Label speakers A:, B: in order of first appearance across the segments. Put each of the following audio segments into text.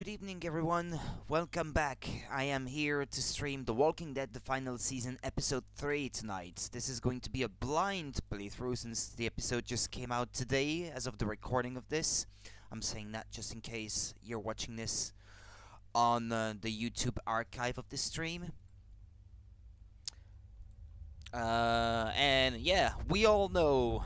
A: Good evening, everyone. Welcome back. I am here to stream The Walking Dead, the final season, episode 3 tonight. This is going to be a blind playthrough since the episode just came out today as of the recording of this. I'm saying that just in case you're watching this on the YouTube archive of this stream. And yeah, we all know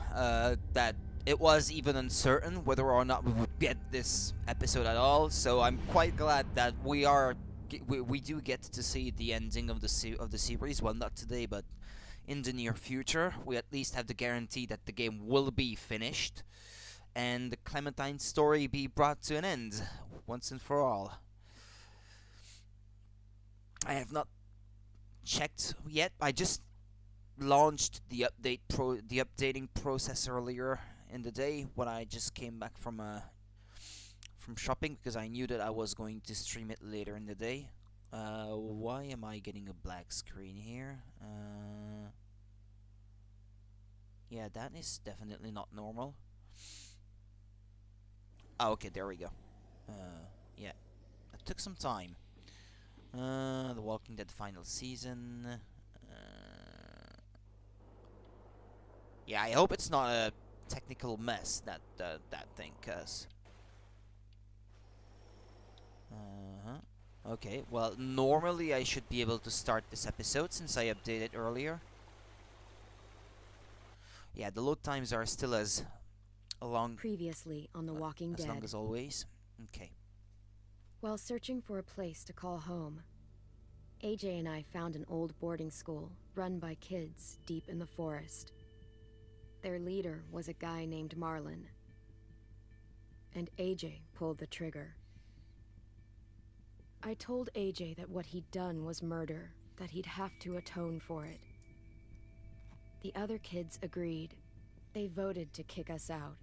A: that it was even uncertain whether or not we would get this episode at all. So I'm quite glad that we do get to see the ending of the series. Well, not today, but in the near future. We at least have the guarantee that the game will be finished and the Clementine story be brought to an end once and for all. I have not checked yet. I just launched the updating process earlier in the day when I just came back from shopping, because I knew that I was going to stream it later in the day. Why am I getting a black screen here? Yeah, that is definitely not normal. Oh, okay, there we go. Yeah, that took some time. The Walking Dead final season. Yeah, I hope it's not a technical mess, that thing, cause. Okay, well, normally I should be able to start this episode since I updated earlier. Yeah, the load times are still as long.
B: Previously on The Walking Dead.
A: As long as always. Okay.
B: While searching for a place to call home, AJ and I found an old boarding school run by kids deep in the forest. Their leader was a guy named Marlon, and AJ pulled the trigger. I told AJ that what he'd done was murder, that he'd have to atone for it. The other kids agreed. They voted to kick us out.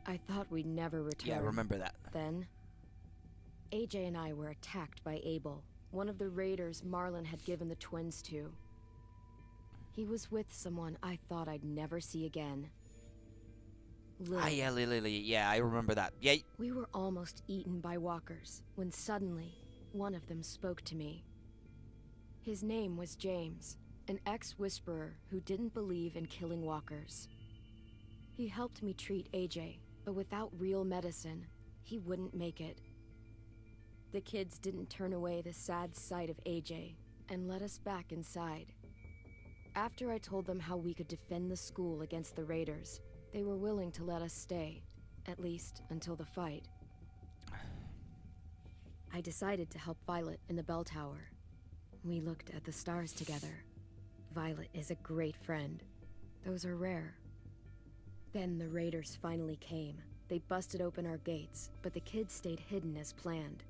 B: I thought we'd never return.
A: Yeah, I remember that.
B: Then, AJ and I were attacked by Abel, one of the raiders Marlon had given the twins to. He was with someone I thought I'd never see again. Lily.
A: Ah, yeah, Lily. Yeah, I remember that. Yeah.
B: We were almost eaten by walkers when suddenly one of them spoke to me. His name was James, an ex-whisperer who didn't believe in killing walkers. He helped me treat AJ, but without real medicine, he wouldn't make it. The kids didn't turn away the sad sight of AJ and let us back inside. After I told them how we could defend the school against the raiders, they were willing to let us stay, at least until the fight. I decided to help Violet in the bell tower. We looked at the stars together. Violet is a great friend. Those are rare. Then the raiders finally came. They busted open our gates, but the kids stayed hidden as planned.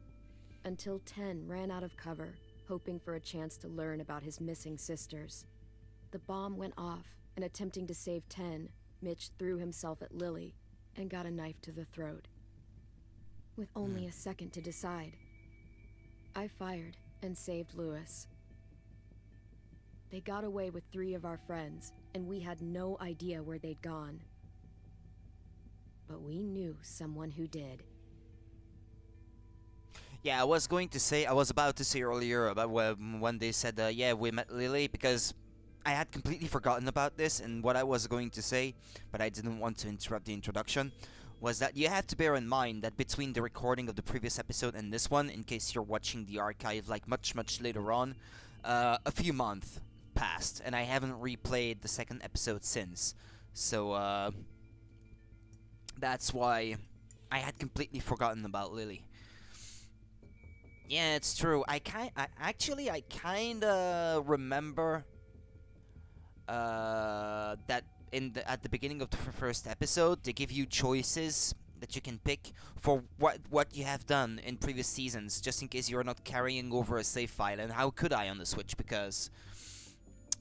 B: Until 10 ran out of cover, hoping for a chance to learn about his missing sisters. The bomb went off, and attempting to save 10, Mitch threw himself at Lily and got a knife to the throat. With only a second to decide, I fired and saved Lewis. They got away with 3 of our friends, and we had no idea where they'd gone. But we knew someone who did.
A: Yeah, I was about to say earlier about when they said, yeah, we met Lily, because I had completely forgotten about this, and what I was going to say, but I didn't want to interrupt the introduction, was that you have to bear in mind that between the recording of the previous episode and this one, in case you're watching the archive like much later on, a few months passed, and I haven't replayed the second episode since. So, that's why I had completely forgotten about Lily. Yeah, it's true. I kinda remember that at the beginning of the first episode, they give you choices that you can pick for what you have done in previous seasons, just in case you're not carrying over a save file. And how could I on the Switch? Because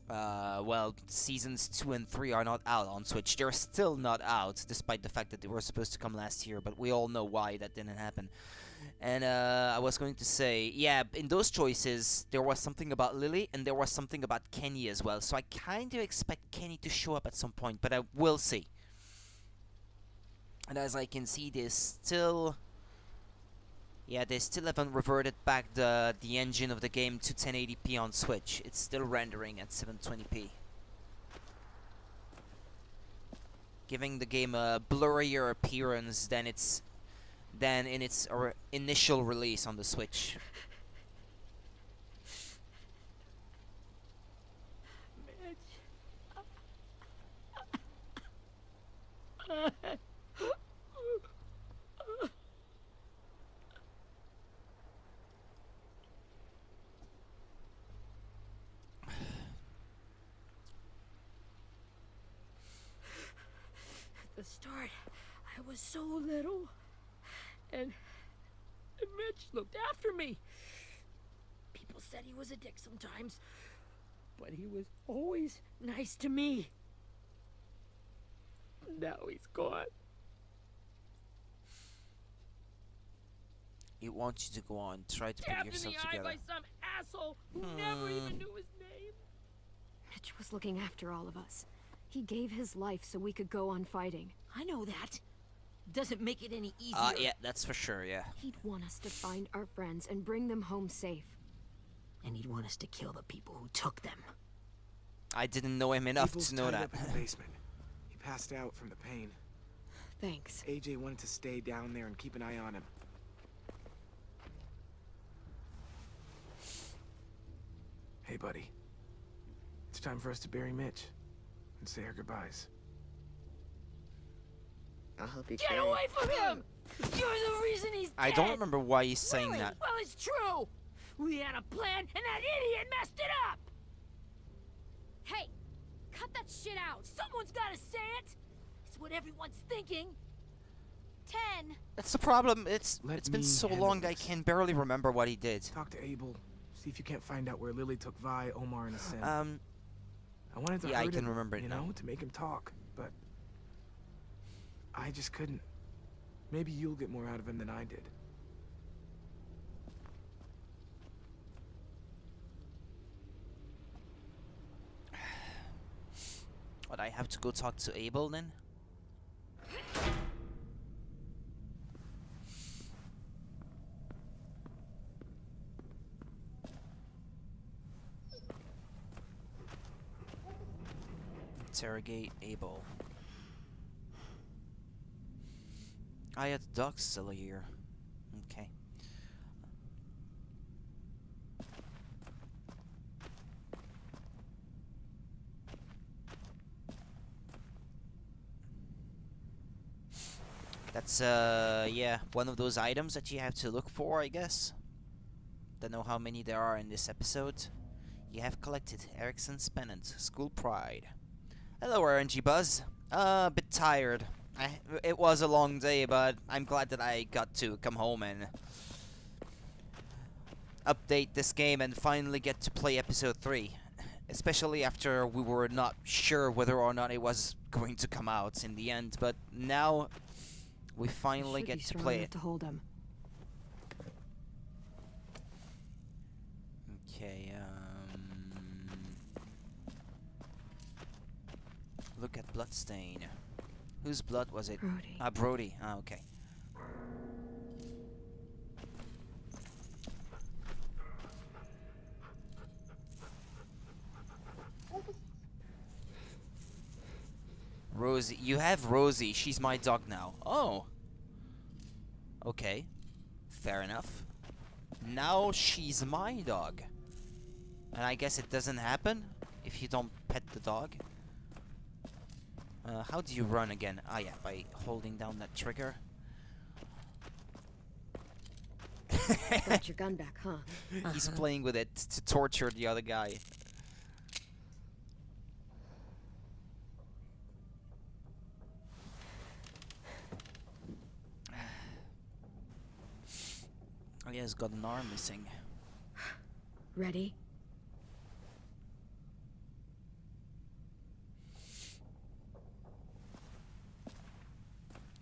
A: well, seasons 2 and 3 are not out on Switch. They're still not out, despite the fact that they were supposed to come last year, but we all know why that didn't happen. And I was going to say, yeah, in those choices, there was something about Lily, and there was something about Kenny as well. So I kind of expect Kenny to show up at some point, but I will see. And as I can see, there's still Yeah, they still haven't reverted back the engine of the game to 1080p on Switch. It's still rendering at 720p. Giving the game a blurrier appearance than in its initial release on the Switch.
C: At the start, I was so little, and Mitch looked after me. People said he was a dick sometimes, but he was always nice to me. Now he's gone.
A: It wants you to go on, try to put
C: Stabbed in
A: yourself
C: the eye
A: together.
C: by some asshole who never even knew his name.
B: Mitch was looking after all of us. He gave his life so we could go on fighting.
C: I know that. Doesn't make it any easier.
A: Yeah, that's for sure, yeah.
B: He'd want us to find our friends and bring them home safe.
C: And he'd want us to kill the people who took them.
A: I didn't know him enough
D: Abel's
A: to know
D: tied
A: that.
D: up in the basement. He passed out from the pain.
B: Thanks.
D: AJ wanted to stay down there and keep an eye on him. Hey, buddy. It's time for us to bury Mitch and say our goodbyes.
E: I'll help you
C: Get
E: carry.
C: away from him! You're the reason he's dead!
A: I don't remember why he's saying
C: Really?
A: that.
C: Well, it's true! We had a plan, and that idiot messed it up!
F: Hey, cut that shit out.
C: Someone's gotta say it! It's what everyone's thinking.
F: 10.
A: That's the problem. It's
D: Let
A: been
D: me
A: so
D: handle
A: long I
D: this.
A: can barely remember what he did.
D: Talk to Abel. See if you can't find out where Lily took Vi, Omar, and Asim. I wanted to
A: yeah, I
D: hurt
A: can
D: him,
A: remember it
D: you
A: now.
D: know, to make him talk, but I just couldn't. Maybe you'll get more out of him than I did.
A: What, I have to go talk to Abel then? Interrogate Abel. Ah, yeah, the dog's still here. Okay. That's, yeah, one of those items that you have to look for, I guess. Don't know how many there are in this episode. You have collected Erickson's pennant, School Pride. Hello, RNG Buzz. A bit tired. It was a long day, but I'm glad that I got to come home and update this game and finally get to play episode 3. Especially after we were not sure whether or not it was going to come out in the end, but now we finally
B: Should
A: get
B: be
A: to
B: strong
A: play
B: enough
A: it.
B: to hold him.
A: Okay, look at Bloodstain. Whose blood was it?
B: Brody.
A: Ah, Brody. Ah, okay. Rosie. You have Rosie. She's my dog now. Oh. Okay. Fair enough. Now she's my dog. And I guess it doesn't happen if you don't pet the dog. How do you run again? Ah, yeah, by holding down that trigger.
B: Got your gun back, huh?
A: He's playing with it to torture the other guy. Oh yeah, he's got an arm missing.
B: Ready?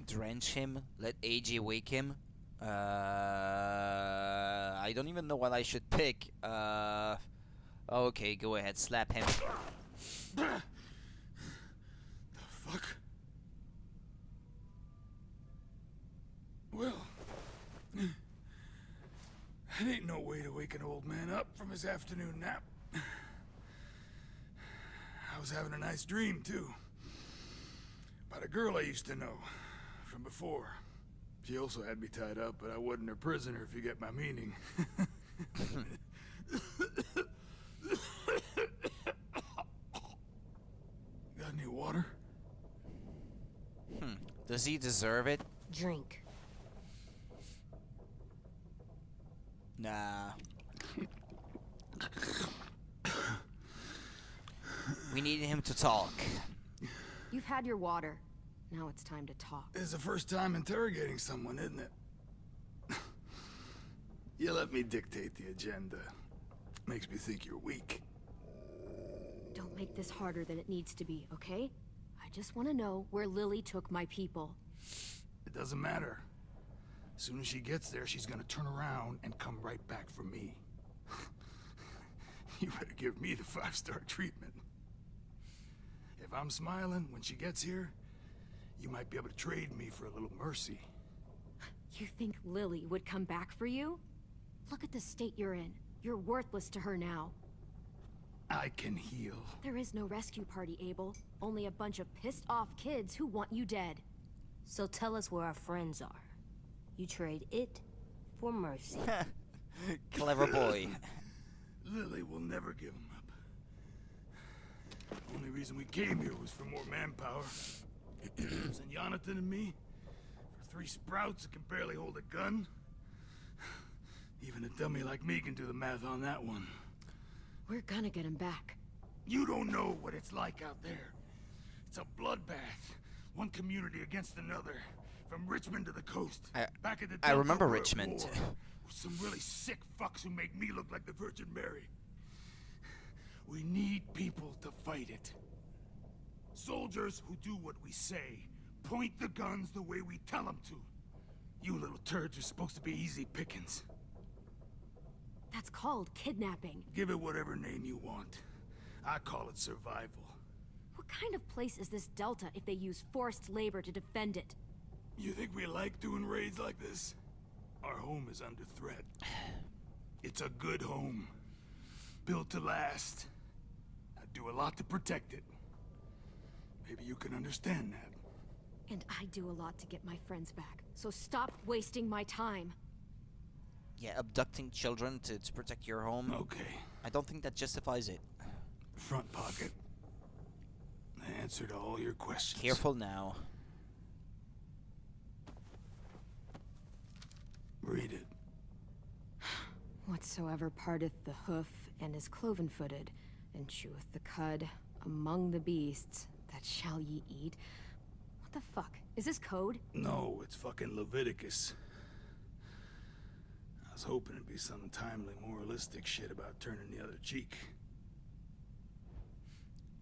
A: Drench him, let AJ wake him. I don't even know what I should pick. Okay, go ahead, slap him.
D: The fuck? Will.
E: It ain't no way to wake an old man up from his afternoon nap. I was having a nice dream, too. About a girl I used to know from before. She also had me tied up, but I wasn't her prisoner, if you get my meaning. Got any water?
A: Does he deserve it?
C: Drink.
A: Nah. We need him to talk.
B: You've had your water. Now it's time to talk.
E: It's the first time interrogating someone, isn't it? You let me dictate the agenda. Makes me think you're weak.
B: Don't make this harder than it needs to be, okay? I just want to know where Lily took my people.
E: It doesn't matter. As soon as she gets there, she's gonna turn around and come right back for me. You better give me the 5-star treatment. If I'm smiling when she gets here, you might be able to trade me for a little mercy.
B: You think Lily would come back for you? Look at the state you're in. You're worthless to her now.
E: I can heal.
B: There is no rescue party, Abel. Only a bunch of pissed-off kids who want you dead.
C: So tell us where our friends are. You trade it for mercy.
A: Clever boy.
E: Lily will never give him up. Only reason we came here was for more manpower. And Jonathan and me, for 3 sprouts that can barely hold a gun. Even a dummy like me can do the math on that one.
B: We're gonna get him back.
E: You don't know what it's like out there. It's a bloodbath. One community against another. From Richmond to the coast. Back at the
A: I remember
E: Delta War,
A: Richmond.
E: with some really sick fucks who make me look like the Virgin Mary. We need people to fight it. Soldiers who do what we say. Point the guns the way we tell them to. You little turds are supposed to be easy pickings.
B: That's called kidnapping.
E: Give it whatever name you want. I call it survival.
B: What kind of place is this Delta if they use forced labor to defend it?
E: You think we like doing raids like this? Our home is under threat. It's a good home. Built to last. I'd do a lot to protect it. Maybe you can understand that.
B: And I do a lot to get my friends back. So stop wasting my time.
A: Yeah, abducting children to protect your home.
E: Okay.
A: I don't think that justifies it.
E: Front pocket. The answer to all your questions.
A: Careful now.
E: Read it.
B: Whatsoever parteth the hoof and is cloven-footed, and cheweth the cud among the beasts, that shall ye eat. What the fuck? Is this code?
E: No, it's fucking Leviticus. I was hoping it'd be some timely, moralistic shit about turning the other cheek.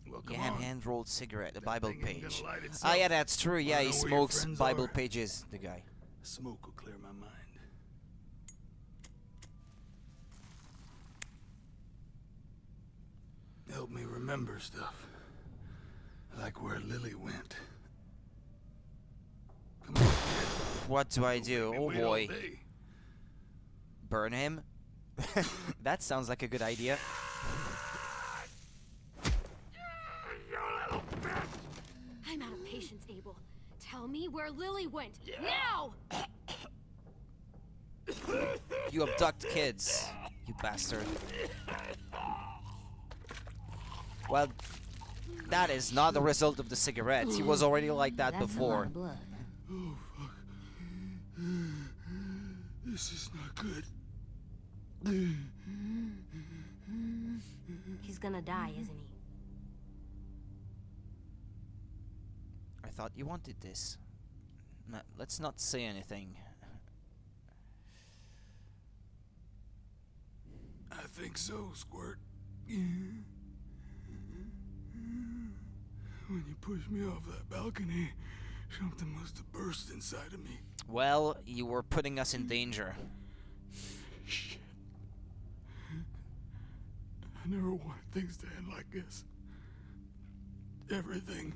E: Well, come
A: You have
E: on.
A: hand-rolled cigarette, a
E: That
A: Bible
E: thing ain't gonna
A: page.
E: light
A: Ah,
E: itself.
A: yeah, that's true. Yeah,
E: Wanna
A: he
E: know where your
A: smokes
E: friends
A: Bible
E: are?
A: pages, the guy.
E: Smoke will clear my mind. Help me remember stuff. Like where Lily went. Come on, kid.
A: What do I do?
E: Make me
A: Oh
E: wait all
A: boy.
E: day.
A: Burn him? That sounds like a good idea.
B: I'm out of patience, Abel. Tell me where Lily went. Now!
A: You abduct kids, you bastard. Well, that is not the result of the cigarette. He was already like that
C: That's
A: before.
C: a lot of blood.
E: Oh, fuck. This is not good.
C: He's gonna die, isn't he?
A: I thought you wanted this. Let's not say anything.
E: I think so, Squirt. When you pushed me off that balcony, something must have burst inside of me.
A: Well, you were putting us in danger.
E: Shit. I never wanted things to end like this. Everything.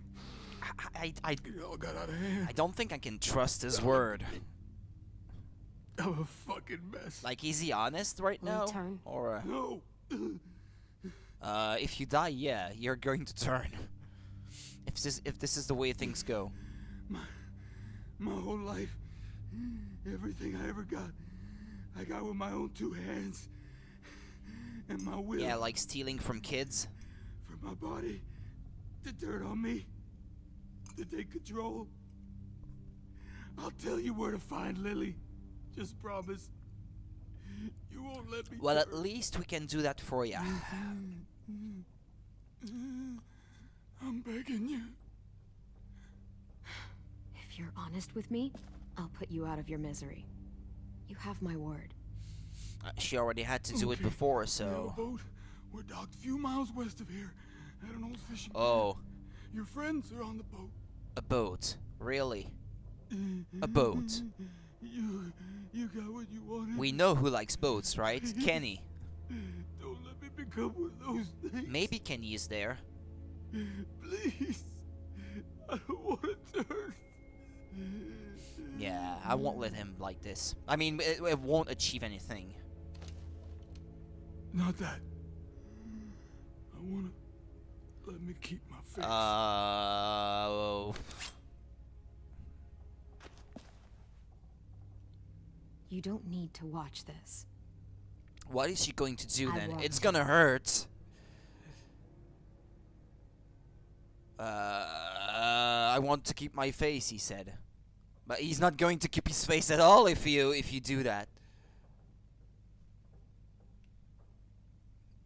A: I
E: It all got out of hand.
A: don't think I can trust his word.
E: I'm a fucking mess.
A: Like, is he honest right
B: Will
A: now?
B: he turn?
A: Or,
E: No.
A: if you die, yeah, you're going to turn. If this is the way things go.
E: My whole life, everything I ever got, I got with my own two hands. And my will.
A: Yeah, like stealing from kids.
E: For my body to turn on me, to take control. I'll tell you where to find Lily. Just promise. You won't let me.
A: Well, at least we can do that for ya.
E: I'm begging you.
B: If you're honest with me, I'll put you out of your misery. You have my word.
A: She already had to do it
E: Okay.
A: before,
E: We have a
A: so...
E: boat. We're docked a few miles west of here at an old fishing pier.
A: Oh,
E: Your friends are on the boat.
A: a boat. Really? A boat.
E: You got what you wanted.
A: We know who likes boats, right? Kenny.
E: Don't let me become one of those things.
A: Maybe Kenny is there.
E: Please. I don't want to turn.
A: Yeah, I won't let him like this. I mean, it won't achieve anything.
E: Not that. I wanna let me keep my face.
B: You don't need to watch this.
A: What is she going to do
B: I
A: then?
B: won't.
A: It's gonna hurt. I want to keep my face, he said. But he's not going to keep his face at all if you do that.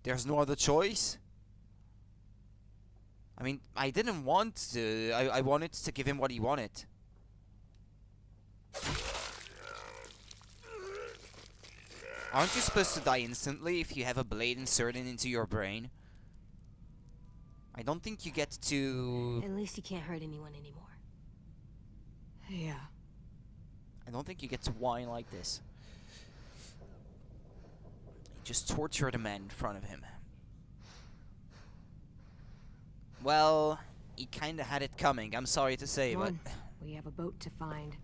A: There's no other choice. I mean, I didn't want to. I wanted to give him what he wanted. Aren't you supposed to die instantly if you have a blade inserted into your brain? I don't think you get to...
B: At least you can't hurt anyone anymore. Yeah.
A: I don't think you get to whine like this. You just tortured a man in front of him. Well, he kinda had it coming, I'm sorry to say,
B: Come
A: but...
B: on. We have a boat to find.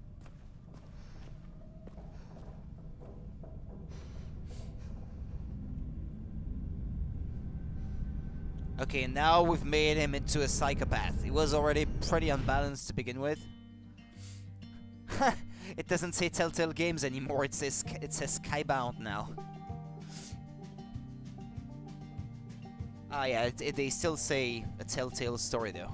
A: Okay, now we've made him into a psychopath. He was already pretty unbalanced to begin with. It doesn't say Telltale Games anymore, it says Skybound now. Ah yeah, they still say a Telltale story though.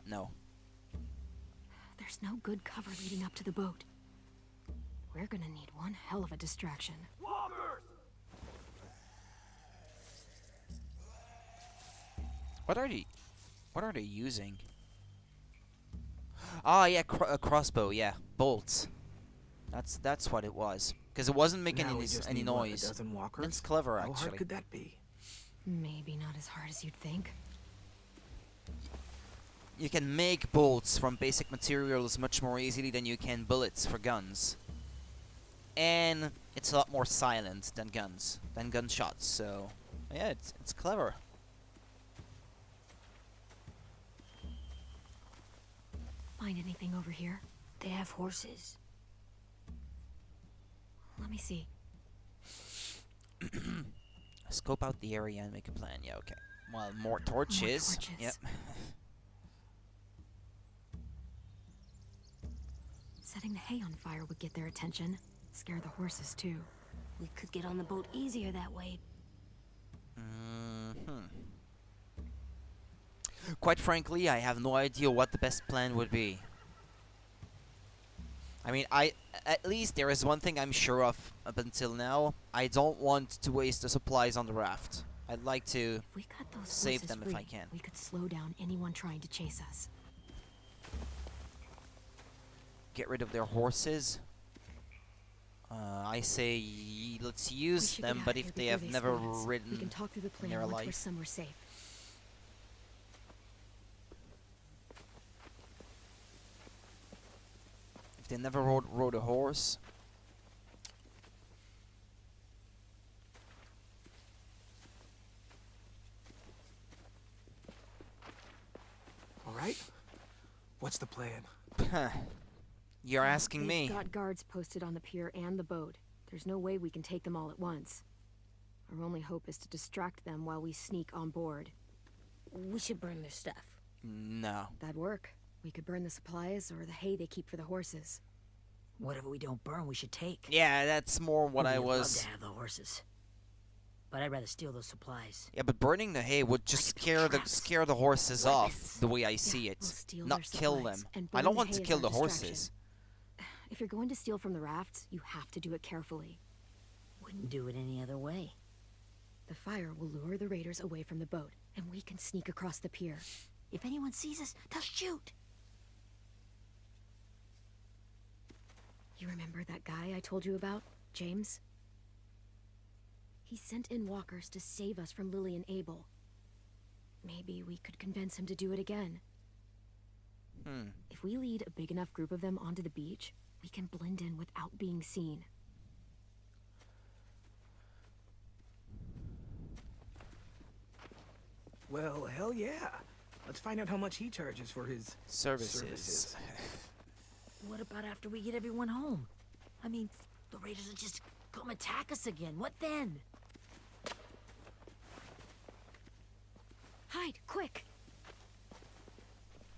A: No.
B: There's no good cover leading up to the boat. We're gonna need one hell of a distraction.
A: What are they? What are they using? Ah, yeah, a crossbow. Yeah, bolts. That's what it was. Because it wasn't making
D: Now we just
A: any
D: need, what, a
A: noise.
D: dozen walkers?
A: That's clever,
D: How
A: actually.
D: hard could that be?
B: Maybe not as hard as you'd think.
A: You can make bolts from basic materials much more easily than you can bullets for guns. And it's a lot more silent than gunshots. So yeah, it's clever.
B: Find anything over here?
C: They have horses.
B: Let me see.
A: Scope out the area and make a plan. Yeah, okay. Well, more torches.
B: torches.
A: Yep.
B: Setting the hay on fire would get their attention. Scare the horses, too.
C: We could get on the boat easier that way.
A: Quite frankly, I have no idea what the best plan would be. I mean, at least there is one thing I'm sure of up until now. I don't want to waste the supplies on the raft. I'd like to
B: If we cut those
A: save
B: horses
A: them if
B: free,
A: I can.
B: we could slow down anyone trying to chase us.
A: Get rid of their horses. I say let's
B: We
A: use
B: should
A: them,
B: get out
A: but
B: of here
A: if they
B: before
A: have never
B: spot us. We
A: ridden
B: can talk through the plan
A: their
B: once we're
A: life.
B: somewhere safe.
A: If they never rode a horse.
D: All right. What's the plan?
A: You're asking
B: They've
A: me.
B: got guards posted on the pier and the boat. There's no way we can take them all at once. Our only hope is to distract them while we sneak on board.
C: We should burn their stuff.
A: No.
B: That'd work. We could burn the supplies or the hay they keep for the horses.
C: Whatever we don't burn, we should take.
A: Yeah, that's more what I
C: We'd
A: was.
C: love to have the horses. But I'd rather steal those supplies.
A: Yeah, but burning the hay would just
C: Like traps.
A: scare the horses off the way I see it.
B: We'll steal
A: Not
B: their
A: kill
B: supplies
A: them.
B: and
A: I
B: burn
A: don't
B: the
A: want to
B: hay as
A: kill
B: our
A: the
B: distraction.
A: horses.
B: If you're going to steal from the rafts, you have to do it carefully.
C: Wouldn't do it any other way.
B: The fire will lure the raiders away from the boat, and we can sneak across the pier.
C: If anyone sees us, they'll shoot.
B: You remember that guy I told you about? James? He sent in walkers to save us from Lily and Abel. Maybe we could convince him to do it again. If we lead a big enough group of them onto the beach, we can blend in without being seen.
D: Well, hell yeah. Let's find out how much he charges for his
A: Services.
C: What about after we get everyone home? I mean, the raiders will just come attack us again. What then?
B: Hide, quick!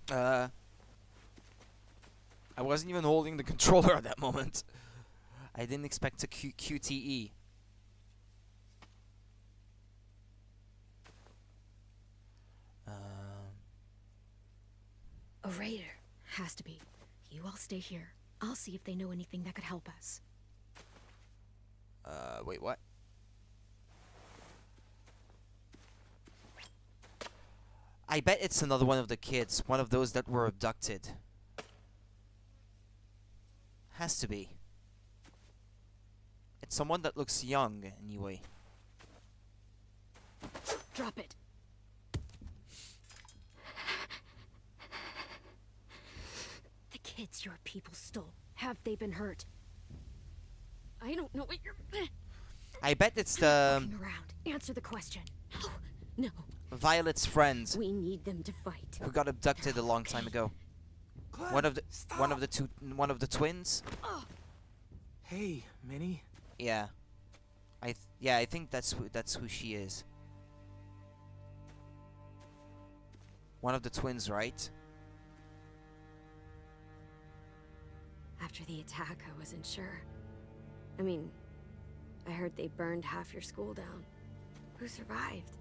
A: I wasn't even holding the controller at that moment. I didn't expect a QTE.
B: A raider. Has to be. You all stay here. I'll see if they know anything that could help us.
A: Wait, what? I bet it's another one of the kids. One of those that were abducted. Has to be. It's someone that looks young, anyway.
B: Drop it. The kids your people stole. Have they been hurt? I don't know what you're...
A: I bet it's the
B: fucking around. Answer the question. No. No.
A: Violet's friend
B: We need them to fight.
A: who got abducted a long time ago.
D: Clem,
A: One of the
D: stop.
A: one of the twins.
D: Hey, Minnie.
A: Yeah. I think that's who she is. One of the twins, right?
B: After the attack, I wasn't sure. I mean, I heard they burned half your school down. Who survived?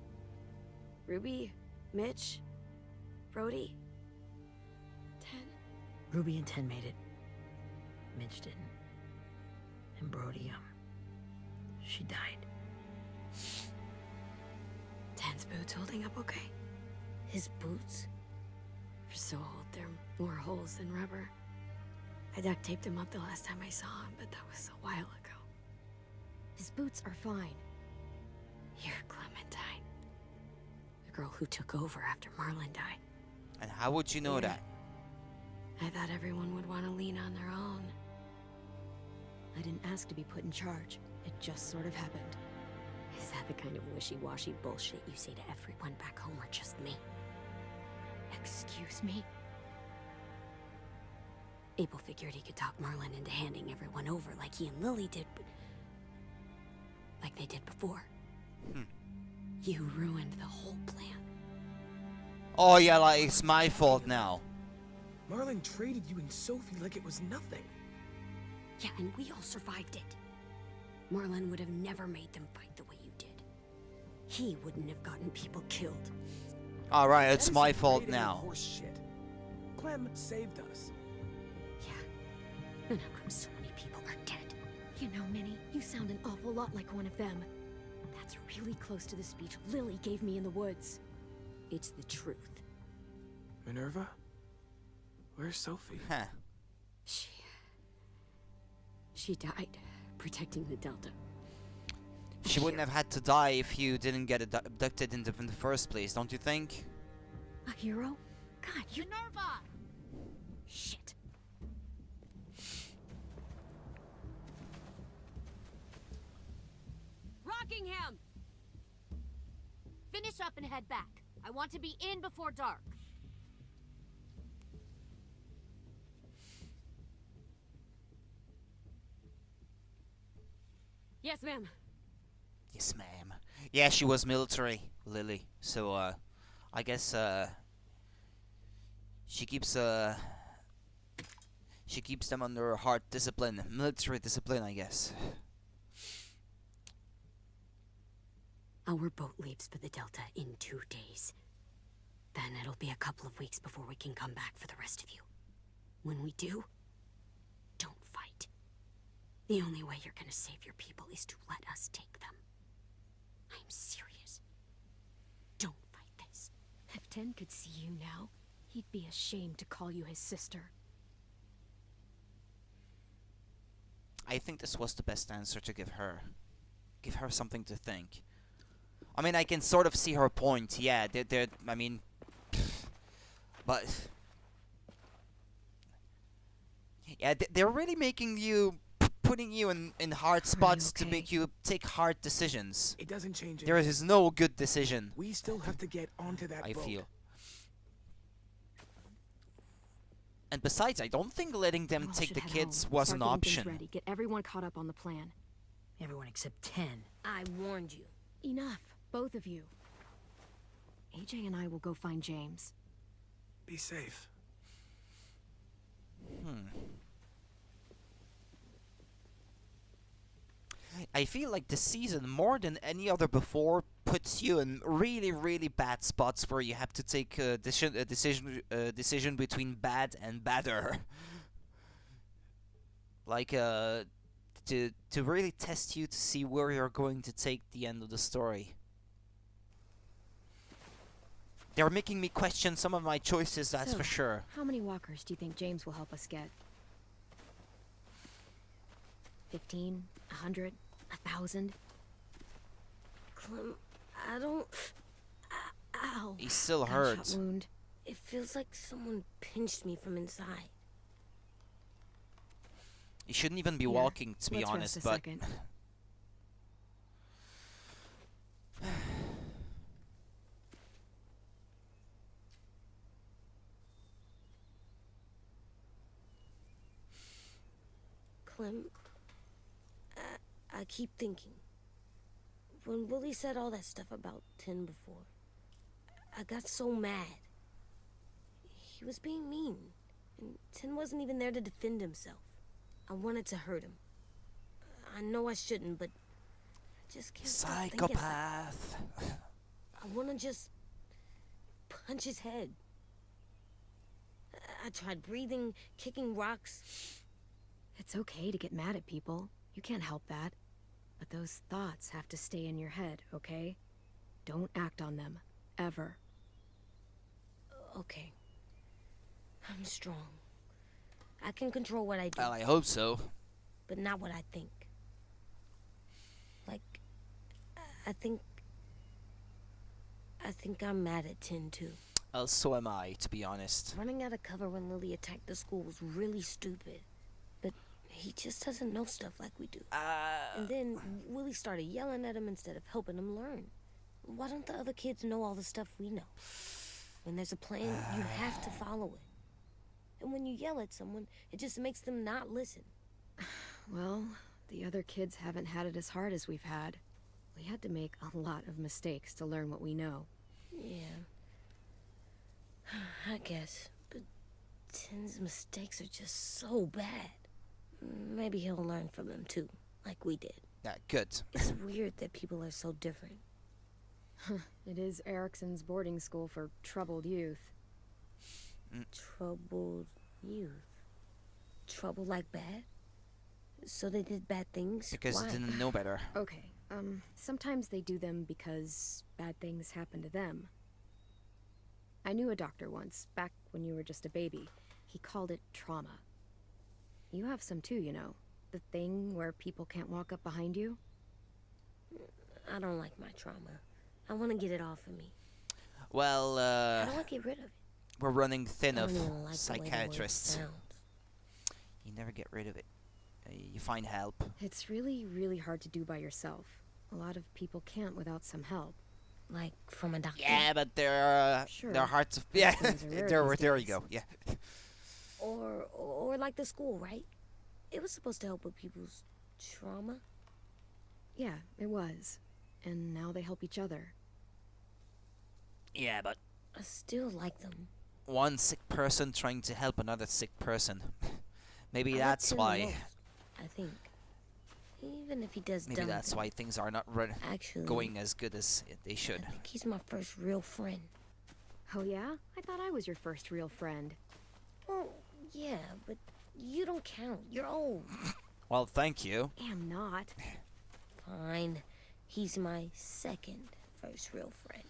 B: Ruby, Mitch, Brody, 10.
C: Ruby and 10 made it. Mitch didn't. And Brody, she died.
B: 10's boots holding up okay?
C: His boots?
B: They're so old, they're more holes than rubber. I duct taped him up the last time I saw him, but that was a while ago. His boots are fine. You're Clementine. The girl who took over after Marlon died.
A: And how would you know
B: Yeah.
A: that?
B: I thought everyone would want to lean on their own. I didn't ask to be put in charge. It just sort of happened.
C: Is that the kind of wishy-washy bullshit you say to everyone back home, or just me?
B: Excuse me?
C: Abel figured he could talk Marlon into handing everyone over like he and Lily did, but... like they did before. You ruined the whole plan.
A: Oh yeah, like it's my fault now.
D: Marlon traded you and Sophie like it was nothing.
C: Yeah, and we all survived it. Marlon would have never made them fight the way you did. He wouldn't have gotten people killed.
A: Alright, it's
D: That is
A: my
D: some
A: fault
D: grade A
A: now.
D: horse shit. Clem saved us.
C: Yeah. And how come so many people are dead?
B: You know, Minnie, you sound an awful lot like one of them. That's really close to the speech Lily gave me in the woods.
C: It's the truth.
D: Minerva? Where's Sophie?
A: Huh.
B: She died protecting the Delta.
A: She wouldn't have had to die if you didn't get abducted in the first place, don't you think?
B: A hero? God, you...
F: Minerva!
B: Shit.
F: Rockingham! Finish up and head back. I want to be in before dark.
B: Yes, ma'am.
A: Yes, ma'am. Yeah, she was military, Lily. So, I guess, she keeps them under hard discipline, military discipline, I guess.
C: Our boat leaves for the Delta in 2 days. Then it'll be a couple of weeks before we can come back for the rest of you. When we do, don't fight. The only way you're gonna save your people is to let us take them. I'm serious. Don't fight this.
B: If 10 could see you now, he'd be ashamed to call you his sister.
A: I think this was the best answer to give her. Give her something to think. I mean, I can sort of see her point. Yeah, I mean, but yeah, they're really making you, putting you in hard spots to
B: okay?
A: make you take hard decisions.
D: It doesn't change
A: There
D: anything.
A: is no good decision,
D: We still have to get onto that
A: I
D: boat.
A: feel. And besides, I don't think letting them
B: You all
A: take
B: should
A: the
B: head
A: kids
B: home.
A: was
B: Start
A: an
B: getting things
A: option.
B: Ready. Get everyone caught up on the plan.
C: Everyone except 10. I warned you.
B: Enough, both of you. AJ and I will go find James.
D: Be safe.
A: I feel like this season, more than any other before, puts you in really, really bad spots where you have to take a decision between bad and badder. Like, to really test you to see where you're going to take the end of the story. They're making me question some of my choices, that's
B: So,
A: for sure.
B: How many walkers do you think James will help us get? 15? 100? 1,000?
C: Clem, I don't... Ow.
A: He still
B: Gunshot
A: hurts.
B: wound.
C: It feels like someone pinched me from inside.
A: He shouldn't even be
B: Here,
A: walking, to be
B: let's
A: honest,
B: rest a
A: but...
B: second.
C: Clem, I keep thinking. When Willie said all that stuff about 10 before, I got so mad. He was being mean, and 10 wasn't even there to defend himself. I wanted to hurt him. I know I shouldn't, but I just can't stop thinking about it.
A: Psychopath.
C: I want to just
G: punch his head. I tried breathing, kicking rocks.
B: It's okay to get mad at people. You can't help that. But those thoughts have to stay in your head, okay? Don't act on them. Ever.
G: Okay. I'm strong. I can control what I do,
A: Well, I hope so.
G: but not what I think. Like, I think I'm mad at Tin too.
A: Well, so am I, to be honest.
G: Running out of cover when Lily attacked the school was really stupid. But he just doesn't know stuff like we do. And then Willie started yelling at him instead of helping him learn. Why don't the other kids know all the stuff we know? When there's a plan, you have to follow it. And when you yell at someone, it just makes them not listen.
B: Well, the other kids haven't had it as hard as we've had. We had to make a lot of mistakes to learn what we know.
G: Yeah. I guess. But Tin's mistakes are just so bad. Maybe he'll learn from them too, like we did.
A: Yeah, good.
G: It's weird that people are so different.
B: It is Erickson's boarding school for troubled youth.
G: Troubled youth. Trouble like bad? So they did bad things?
A: Because
G: Why?
A: they didn't know better.
B: Okay, sometimes they do them because bad things happen to them. I knew a doctor once, back when you were just a baby. He called it trauma. You have some too, you know. The thing where people can't walk up behind you.
G: I don't like my trauma. I want to get it off of me.
A: Well,
G: How do I get rid of it?
A: we're running thin
G: I
A: of
G: don't even like the way the word
A: psychiatrists.
G: sounds.
A: You never get rid of it. You find help.
B: It's really, really hard to do by yourself. A lot of people can't without some help.
G: Like from a doctor?
A: Yeah, but they're
B: Sure.
A: hard to. Yeah,
B: things are rare
A: there,
B: these
A: there you
B: days.
A: go. Yeah.
G: Or like the school, right? It was supposed to help with people's trauma.
B: Yeah, it was. And now they help each other.
A: Yeah, but
G: I still like them.
A: one sick person trying to help another sick person. Maybe
G: I like
A: that's
G: Tim
A: why.
G: most, I think. Even if he does
A: Maybe
G: dumb
A: that's
G: things.
A: why things are not
G: Actually,
A: going as good as they
G: I
A: should.
G: think he's my first real friend.
B: Oh yeah? I thought I was your first real friend.
G: Well, yeah, but you don't count. You're old.
A: Well, thank you.
B: Am not.
G: Fine. He's my second first real friend.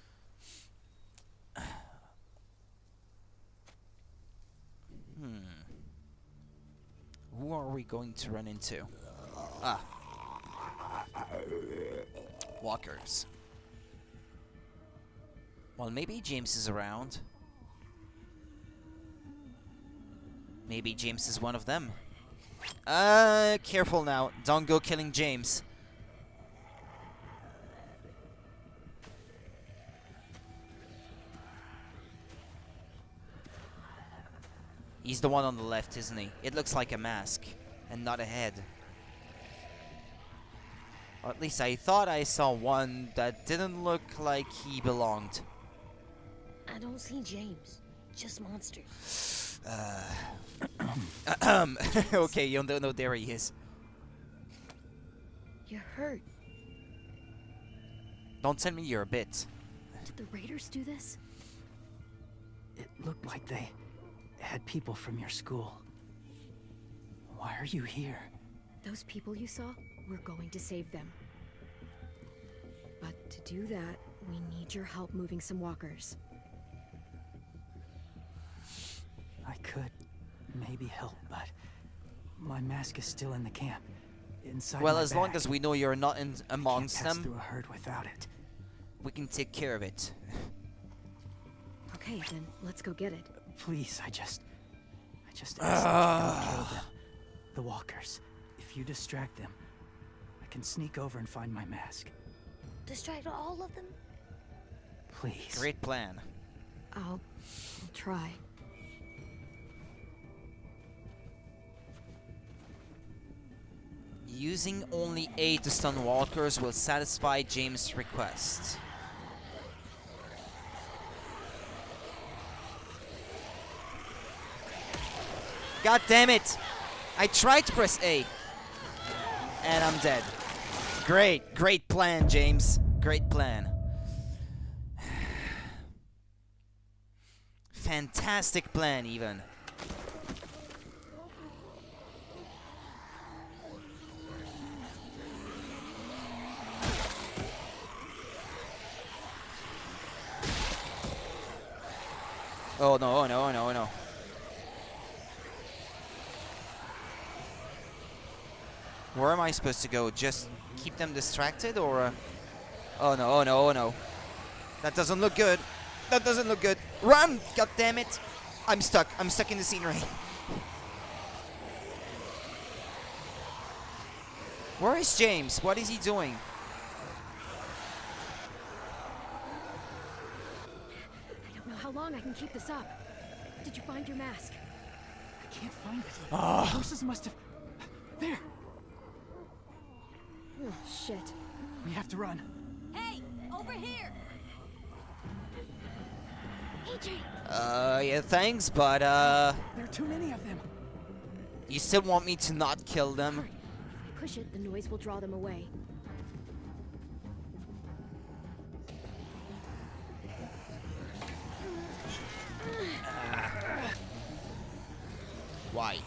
A: Who are we going to run into? Ah. Walkers. Well, maybe James is around. Maybe James is one of them. Careful now. Don't go killing James. He's the one on the left, isn't he? It looks like a mask, and not a head. Or at least I thought I saw one that didn't look like he belonged.
G: I don't see James. Just monsters.
A: Okay, you don't know, there he is.
G: You're hurt.
A: Don't tell me you're a bit.
B: Did the Raiders do this?
H: It looked like they had people from your school. Why are you here?
B: Those people you saw, we're going to save them. But to do that, we need your help moving some walkers.
H: I could maybe help, but my mask is still in the camp. Inside
A: Well,
H: my
A: as long
H: bag.
A: as we know you're not in
H: Can't
A: amongst
H: pass
A: them,
H: through a herd without it.
A: we can take care of it.
B: Okay, then let's go get it.
H: Please, I just ask that you don't kill them. The walkers. If you distract them, I can sneak over and find my mask.
G: Distract all of them?
H: Please.
A: Great plan.
B: I'll try.
A: Using only 8 to stun walkers will satisfy James' request. God damn it! I tried to press A. And I'm dead. Great plan, James. Great plan. fantastic plan, even. Oh no, oh no, oh no, oh no. Where am I supposed to go? Just keep them distracted, or... Oh no, oh no, oh no. That doesn't look good. That doesn't look good. Run! God damn it! I'm stuck. I'm stuck in the scenery. Where is James? What is he doing?
B: I don't know how long I can keep this up. Did you find your mask?
H: I can't find it. The horses must have... There!
B: Oh, shit.
H: We have to run.
F: Hey, over here!
B: AJ!
A: Yeah, thanks, but,
H: There are too many of them.
A: you still want me to not kill them?
B: Hurry. If we push it, the noise will draw them away.
A: Why?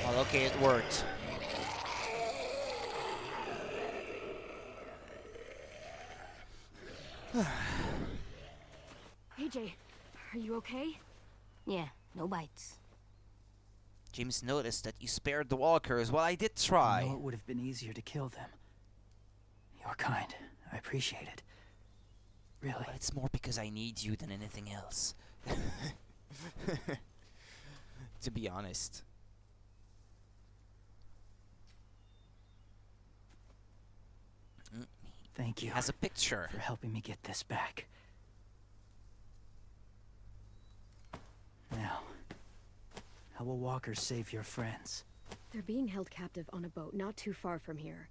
A: Well, okay, it worked.
B: AJ, are you okay?
G: Yeah, no bites.
A: James noticed that you spared the walkers. Well, I did
H: I know
A: try.
H: it would have been easier to kill them. You're kind. I appreciate it. Really.
A: But it's more because I need you than anything else. To be honest.
H: Thank
A: He
H: you
A: has a picture.
H: for helping me get this back. Now, how will walkers save your friends?
B: They're being held captive on a boat not too far from here.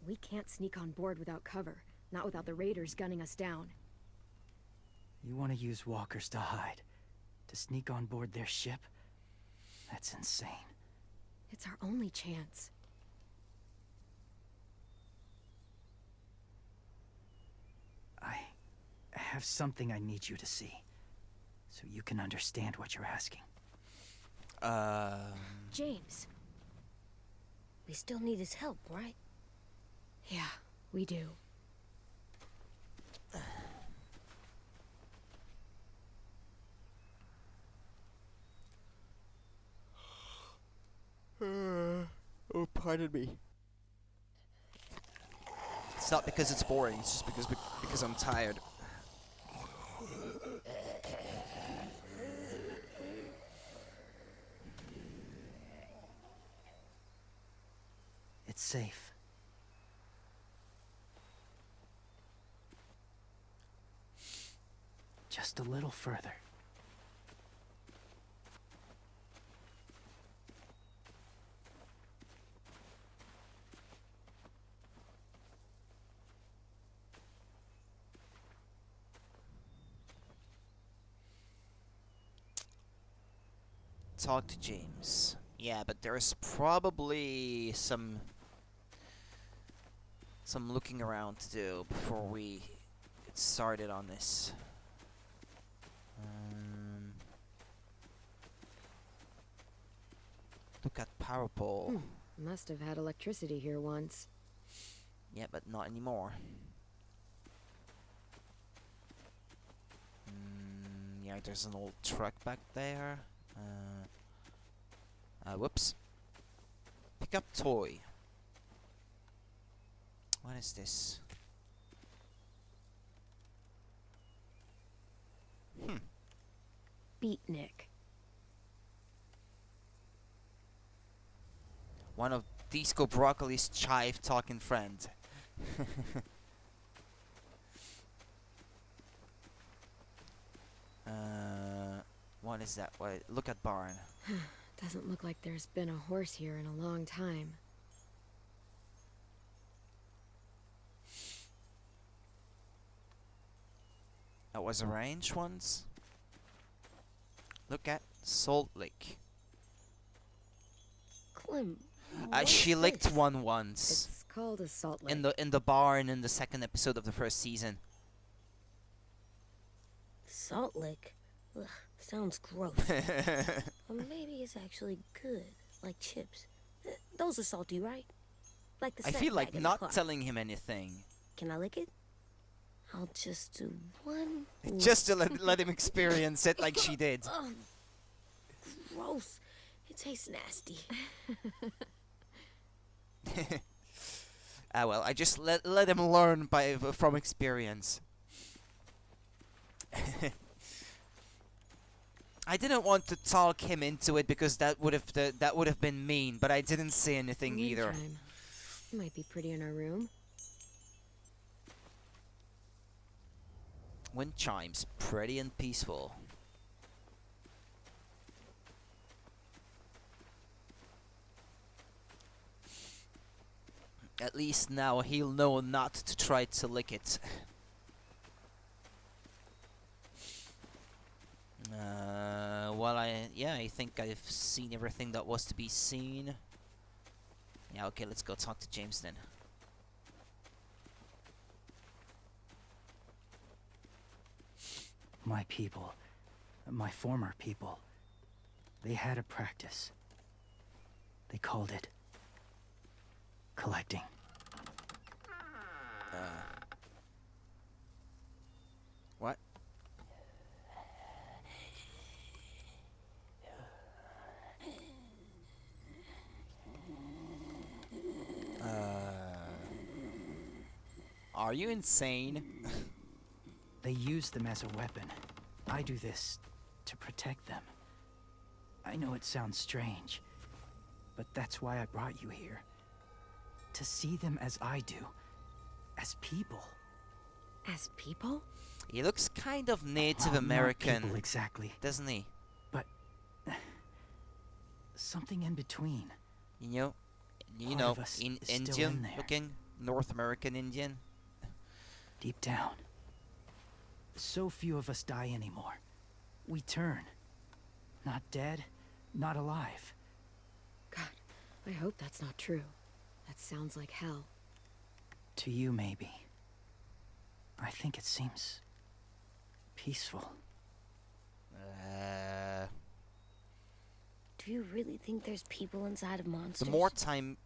B: We can't sneak on board without cover, not without the raiders gunning us down.
H: You want to use walkers to hide? To sneak on board their ship? That's insane.
B: It's our only chance.
H: I have something I need you to see, so you can understand what you're asking.
B: James.
G: We still need his help, right?
B: Yeah, we do.
A: Oh, pardon me. It's not because it's boring, it's just because I'm tired.
H: It's safe. Just a little further.
A: Talk to James. Yeah, but there's probably some looking around to do before we get started on this. Look at power pole.
B: Must have had electricity here once.
A: Yeah, but not anymore. Yeah, there's an old truck back there. Whoops. Pick up toy. What is this?
B: Beatnik.
A: One of Disco Broccoli's chive talking friend. What is that? What? Look at barn.
B: Doesn't look like there's been a horse here in a long time.
A: That was arranged once. Look at Salt Lake.
G: Clem,
A: She
G: what's
A: licked
G: this?
A: one once
B: It's called a salt lake.
A: in the barn in the second episode of the first season.
G: Salt lick? Ugh, sounds gross. Or maybe it's actually good, like chips. Those are salty, right? Like the
A: I
G: snack
A: feel like
G: bag in the
A: not
G: car.
A: telling him anything.
G: Can I lick it? I'll just do one.
A: Just to let him experience it like she did.
G: Ugh, gross. It tastes nasty.
A: Ah well, I just let him learn from experience. I didn't want to talk him into it because that would have been mean, but I didn't say anything
B: Wind
A: either.
B: chime. Might be pretty in our room.
A: Wind chimes, pretty and peaceful. At least now he'll know not to try to lick it. Well, I think I've seen everything that was to be seen. Yeah, okay, let's go talk to James then.
H: My people, my former people, they had a practice. They called it collecting.
A: What? Are you insane?
H: They use them as a weapon. I do this to protect them. I know it sounds strange, but that's why I brought you here. To see them as I do, as people.
B: As people?
A: He looks kind of Native
H: Well, not
A: American,
H: people exactly,
A: doesn't he?
H: but something in between.
A: You
H: Part
A: know,
H: of us is still in
A: Indian
H: there.
A: looking, North American Indian.
H: Deep down. So few of us die anymore. We turn. Not dead, not alive.
B: God, I hope that's not true. That sounds like hell.
H: To you, maybe. I think it seems peaceful.
G: Do you really think there's people inside of monsters?
A: The more time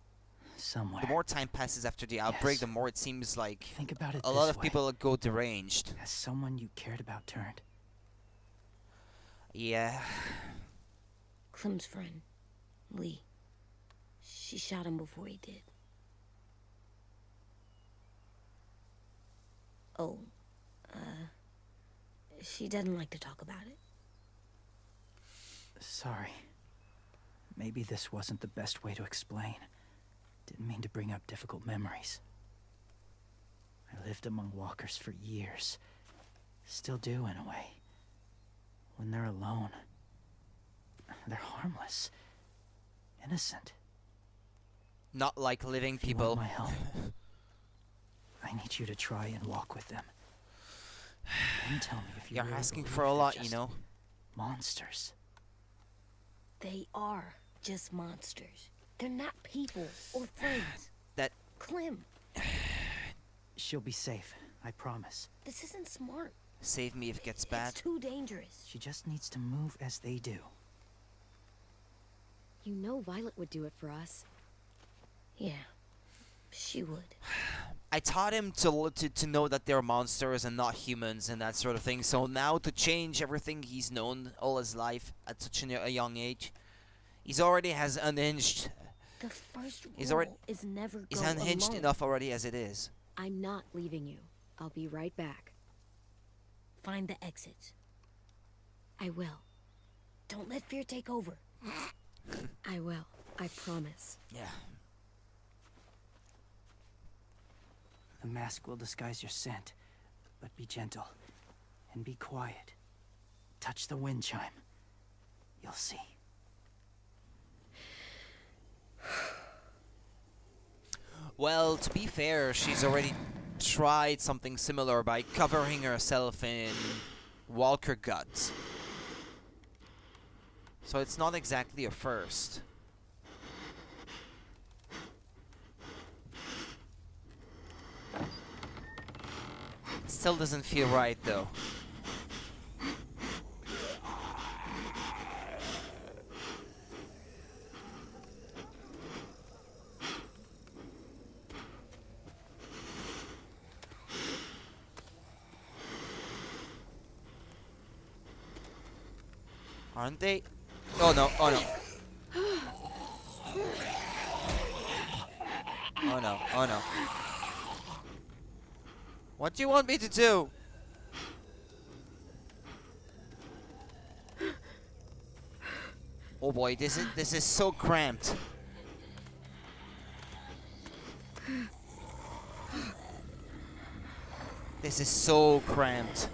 H: Somewhere.
A: passes after the outbreak,
H: Yes.
A: the more it seems like
H: Think about it
A: a lot
H: this
A: of
H: way.
A: people go deranged.
H: Has someone you cared about turned?
A: Yeah.
G: Clem's friend, Lee. She shot him before he did. Oh, she doesn't like to talk about it.
H: Sorry. Maybe this wasn't the best way to explain. Didn't mean to bring up difficult memories. I lived among walkers for years. Still do, in a way. When they're alone, they're harmless. Innocent.
A: Not like living
H: If you
A: people.
H: want my help, I need you to try and walk with them. Then tell me if you
A: You're
H: really
A: asking
H: believe
A: for a
H: they're
A: lot, you
H: just
A: know.
H: monsters.
G: They are just monsters. They're not people or friends.
A: That
G: Clem,
H: She'll be safe, I promise.
G: this isn't smart.
A: save me if it gets bad.
G: It's too dangerous.
H: She just needs to move as they do.
B: You know Violet would do it for us.
G: Yeah, she would.
A: I taught him to know that they're monsters and not humans and that sort of thing. So now to change everything he's known all his life at such a young age, he's already has unhinged.
G: The first
A: He's
G: rule
A: already-
G: is never
A: He's
G: go
A: unhinged
G: alone.
A: enough already as it is.
B: I'm not leaving you. I'll be right back.
G: Find the exits.
B: I will.
G: Don't let fear take over.
B: I will. I promise.
A: Yeah.
H: The mask will disguise your scent, but be gentle and be quiet. Touch the wind chime. You'll see.
A: Well, to be fair, she's already tried something similar by covering herself in walker guts. So it's not exactly a first. It still doesn't feel right though. Aren't they? Oh no, oh no. Oh no, oh no. What do you want me to do? Oh boy, this is so cramped. This is so cramped.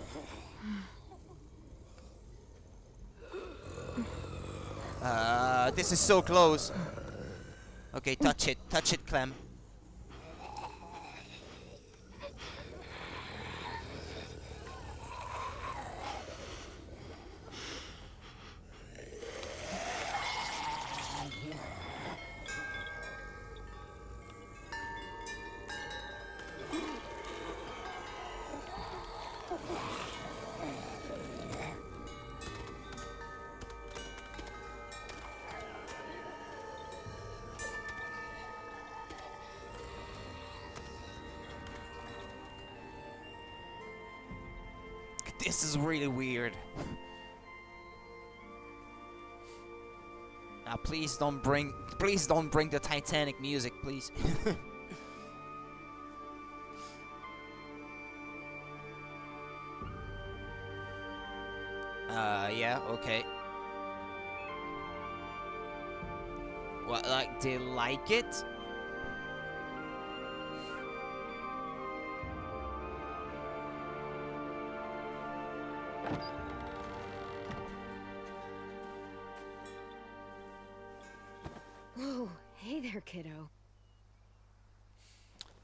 A: This is so close. Okay, touch it, Clem. This is really weird. Now please don't bring the Titanic music, please. Yeah, okay. What, like, they like it?
B: Whoa, hey there, kiddo.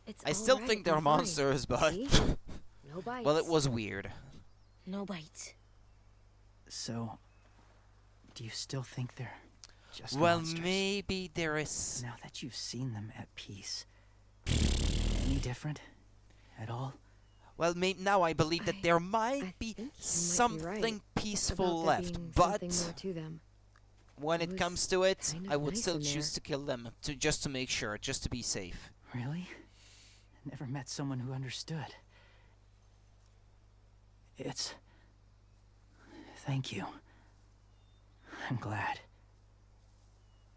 B: It's
A: I still
B: alright,
A: think they're
B: I'm fine.
A: monsters, but
B: See? No bites.
A: well, it was weird.
G: No bites.
H: So, do you still think they're just
A: Well,
H: monsters?
A: maybe there is.
H: Now that you've seen them at peace, any different at all?
A: Well, now I believe that there
B: I
A: might be
B: think you might be
A: something
B: right
A: peaceful
B: about there
A: left,
B: being
A: but
B: something more to them.
A: when
B: It
A: it comes
B: was
A: to it,
B: kind of
A: I would
B: nice
A: still
B: in
A: choose
B: there.
A: to kill them, just to make sure, just to be safe.
H: Really? Never met someone who understood. It's... Thank you. I'm glad.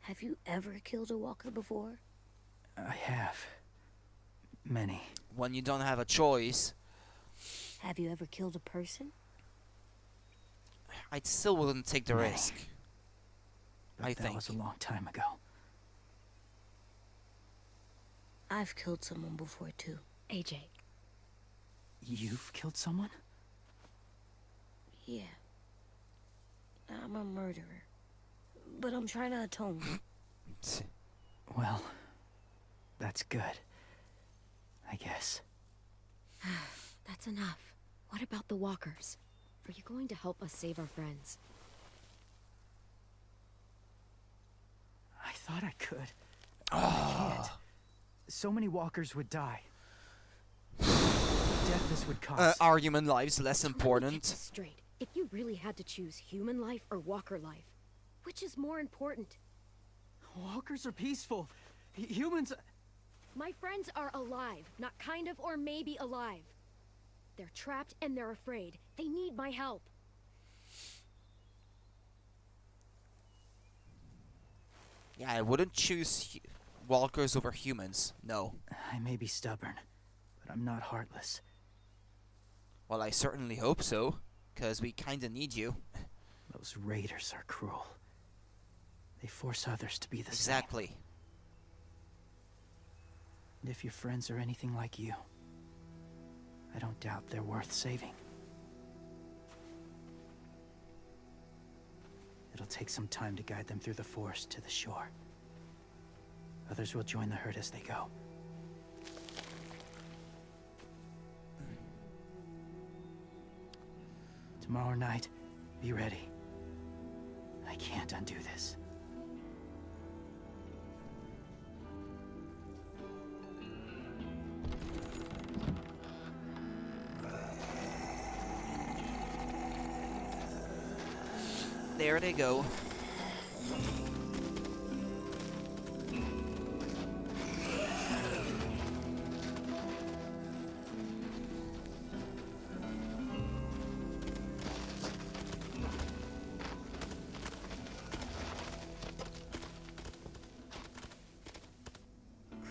G: Have you ever killed a walker before?
H: I have. Many.
A: When you don't have a choice,
G: Have you ever killed a person?
A: I still wouldn't take the
H: Many.
A: risk.
H: But
A: I
H: that
A: think.
H: was a long time ago.
G: I've killed someone before too.
B: AJ,
H: You've killed someone?
G: Yeah. I'm a murderer. But I'm trying to atone.
H: Well, that's good. I guess.
B: that's enough. What about the walkers? Are you going to help us save our friends?
H: I thought I could. I can't. So many walkers would die. The death this would cause.
A: Are human lives less
B: Let me get
A: important?
B: this straight. If you really had to choose human life or walker life, which is more important?
H: Walkers are peaceful. Humans...
B: My friends are alive, not kind of or maybe alive. They're trapped and they're afraid. They need my help.
A: Yeah, I wouldn't choose walkers over humans. No.
H: I may be stubborn, but I'm not heartless.
A: Well, I certainly hope so, because we kinda need you.
H: Those raiders are cruel. They force others to be the
A: Exactly.
H: same. And if your friends are anything like you, I don't doubt they're worth saving. It'll take some time to guide them through the forest to the shore. Others will join the herd as they go. Tomorrow night, be ready. I can't undo this.
A: There they go.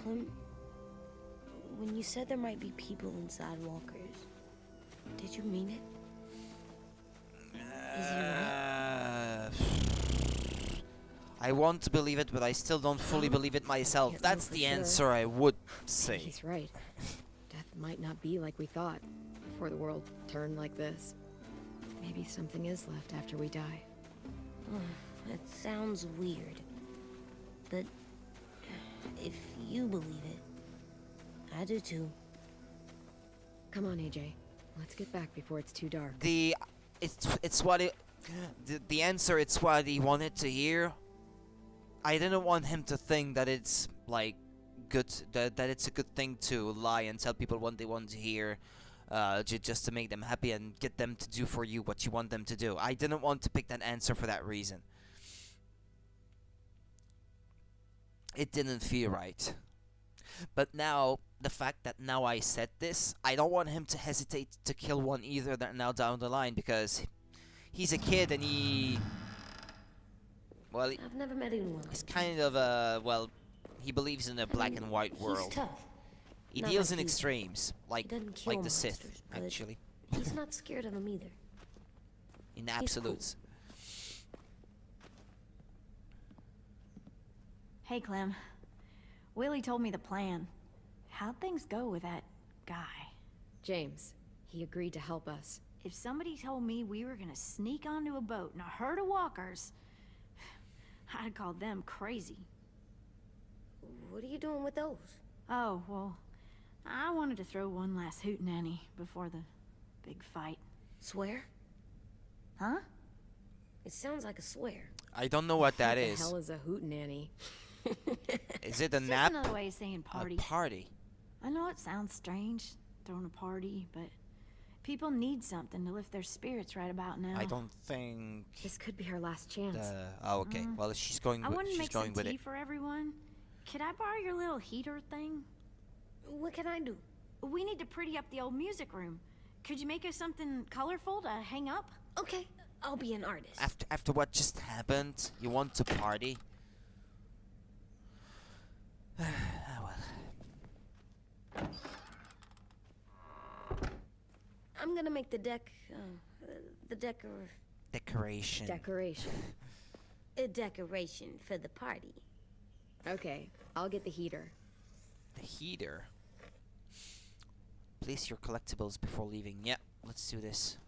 G: Clem, when you said there might be people inside walkers, did you mean it? Is he right?
A: I want to believe it, but I still don't fully believe it myself.
B: Can't know
A: That's
B: for
A: the
B: sure.
A: answer I would say.
B: He's right. Death might not be like we thought before the world turned like this. Maybe something is left after we die.
G: It sounds weird. But if you believe it, I do too.
B: Come on, AJ. Let's get back before it's too dark.
A: The answer, it's what he wanted to hear. I didn't want him to think that it's like good, that it's a good thing to lie and tell people what they want to hear, just to make them happy and get them to do for you what you want them to do. I didn't want to pick that answer for that reason. It didn't feel right. But now, the fact that now I said this, I don't want him to hesitate to kill one either now down the line, because he's a kid and he... Well,
G: I've never met anyone.
A: he's kind of a... Well, he believes in a black and white world.
G: He's tough.
A: He
G: Not
A: deals
G: like
A: in
G: you.
A: extremes, like
G: doesn't kill
A: the Sith,
G: monsters, but
A: actually.
G: He's not scared of them either.
A: In
G: cool.
A: absolutes.
F: Hey, Clem. Willie told me the plan. How'd things go with that guy?
B: James, he agreed to help us.
F: If somebody told me we were gonna sneak onto a boat in a herd of walkers, I'd have called them crazy.
G: What are you doing with those?
F: Oh, well, I wanted to throw one last hootenanny before the big fight.
G: Swear?
F: Huh?
G: It sounds like a swear.
A: I don't know what that
B: What
A: is.
B: the hell is a hootenanny?
A: Is it a
F: It's
A: nap?
F: just another way of saying party.
A: A party.
F: I know it sounds strange, throwing a party, but people need something to lift their spirits right about now.
A: I don't think...
B: This could be our last chance.
A: Oh, okay. Well, she's going
F: I
A: with,
F: wanted to
A: she's
F: make some
A: going with
F: tea
A: it.
F: for everyone. Could I borrow your little heater thing?
G: What can I do?
F: We need to pretty up the old music room. Could you make us something colorful to hang up?
G: Okay, I'll be an artist.
A: After what just happened, you want to party? Ah, well.
G: I'm gonna make the
A: Decoration.
B: Decoration.
G: a decoration for the party.
B: Okay, I'll get the heater.
A: The heater. Place your collectibles before leaving. Yeah, let's do this.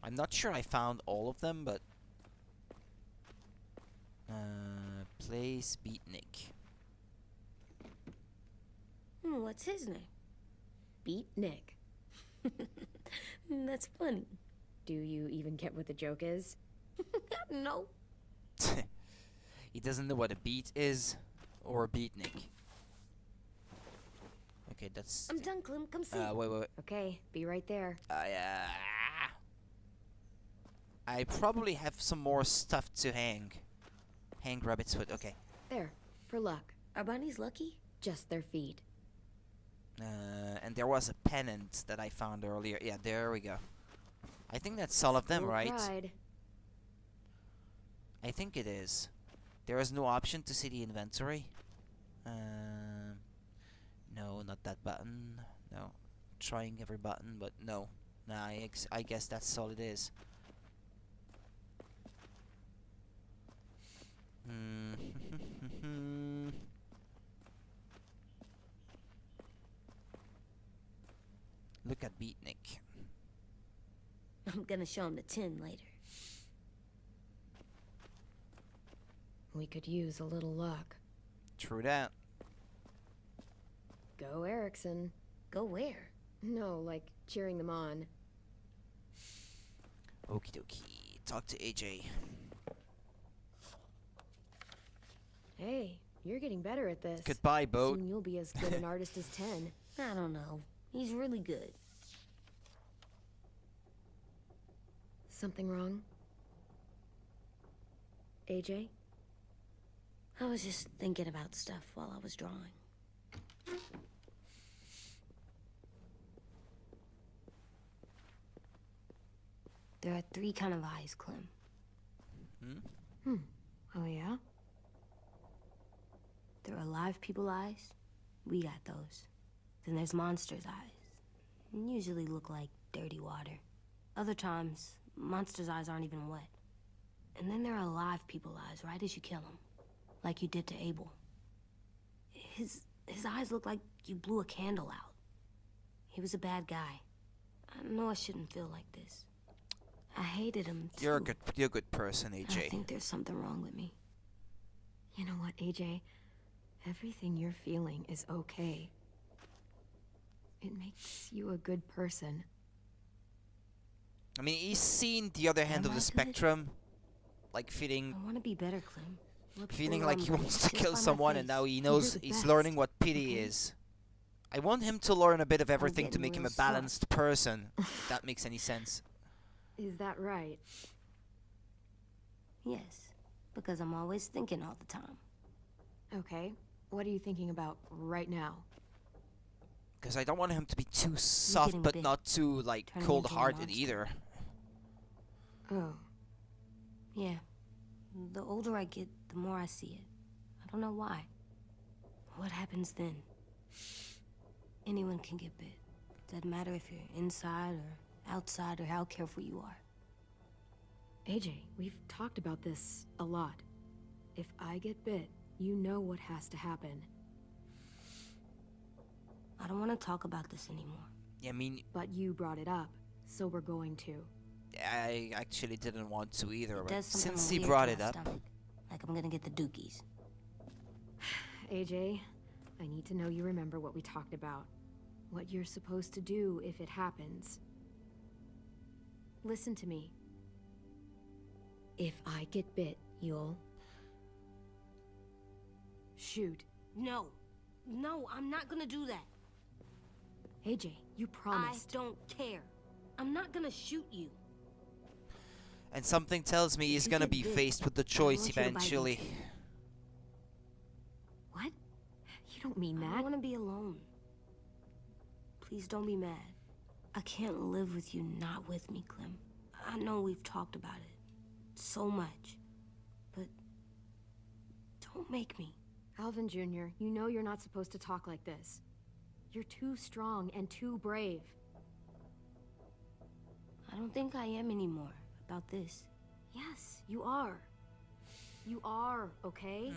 A: I'm not sure I found all of them, but... place Beatnik.
G: What's his name?
B: Beat Nick.
G: That's funny.
B: Do you even get what the joke is?
G: No.
A: He doesn't know what a beat is, or a beatnik. Okay, that's...
G: I'm done, Clem. Come see.
A: Wait.
B: Okay, be right there.
A: I probably have some more stuff to hang. Hang rabbit's foot, okay.
B: There, for luck.
G: Are bunnies lucky?
B: Just their feet.
A: And there was a pennant that I found earlier. Yeah, there we go. I think that's all of them,
B: Full
A: right?
B: pride.
A: I think it is. There is no option to see the inventory. No, not that button. No. Trying every button, but no. Nah, I guess that's all it is. Look at Beatnik.
G: I'm gonna show him the tin later.
B: We could use a little luck.
A: True that.
B: Go Erickson.
G: Go where?
B: No, like cheering them on.
A: Okie dokie. Talk to AJ.
B: Hey, you're getting better at this.
A: Goodbye, boat.
B: Soon you'll be as good an artist as 10.
G: I don't know. He's really good.
B: Something wrong? AJ?
G: I was just thinking about stuff while I was drawing. There are 3 kind of eyes, Clem.
B: Oh, yeah?
G: There are live people eyes. We got those. Then there's monsters' eyes. Usually look like dirty water. Other times, monsters' eyes aren't even wet. And then there are live people eyes right as you kill them. Like you did to Abel. His eyes look like you blew a candle out. He was a bad guy. I know I shouldn't feel like this. I hated him too.
A: You're a good person,
G: I
A: AJ.
G: think there's something wrong with me.
B: You know what, AJ? Everything you're feeling is okay. It makes you a good person.
A: I mean, he's seen the other hand
G: Am
A: of the
G: I good?
A: spectrum. Like feeling
G: I want to be better, Clem. Look
A: feeling
G: full
A: like
G: on
A: he
G: me,
A: wants to
G: just
A: kill
G: by my
A: someone, and
G: face.
A: now he
B: You're
A: knows
B: the
A: he's
B: best,
A: learning what pity
G: okay?
A: is. I want him to learn a bit of everything to
G: getting
A: make him
G: real
A: a
G: smart.
A: balanced person, if that makes any sense.
B: Is that right?
G: Yes, because I'm always thinking all the time.
B: Okay. What are you thinking about right now?
A: Because I don't want him to be too soft,
G: getting
A: but
G: bit.
A: not too, like,
G: Turning into a
A: cold-hearted
G: monster.
A: either.
B: Oh.
G: Yeah. The older I get, the more I see it. I don't know why. What happens then? Anyone can get bit. Doesn't matter if you're inside or outside or how careful you are.
B: AJ, we've talked about this a lot. If I get bit, you know what has to happen.
G: I don't want to talk about this anymore.
A: I mean,
B: But you brought it up, so we're going to.
A: I actually didn't want to either,
G: It
A: but
G: does something
A: since he
G: weird
A: brought
G: to
A: it
G: my
A: up...
G: stomach. Like I'm gonna get the dookies.
B: AJ, I need to know you remember what we talked about. What you're supposed to do if it happens. Listen to me. If I get bit, you'll... shoot.
G: No. No, I'm not gonna do that.
B: AJ, you promised.
G: I don't care. I'm not gonna shoot you.
A: And something tells me he's
G: you
A: gonna
G: get
A: be
G: bit,
A: faced with the
G: I
A: choice
G: want you to bite
A: eventually.
G: into it.
B: What? You don't mean
G: I
B: that.
G: want to be alone. Please don't be mad. I can't live with you not with me, Clem. I know we've talked about it so much, but don't make me.
B: Alvin Jr., you know you're not supposed to talk like this. You're too strong and too brave.
G: I don't think I am anymore about this.
B: Yes, you are. You are, okay?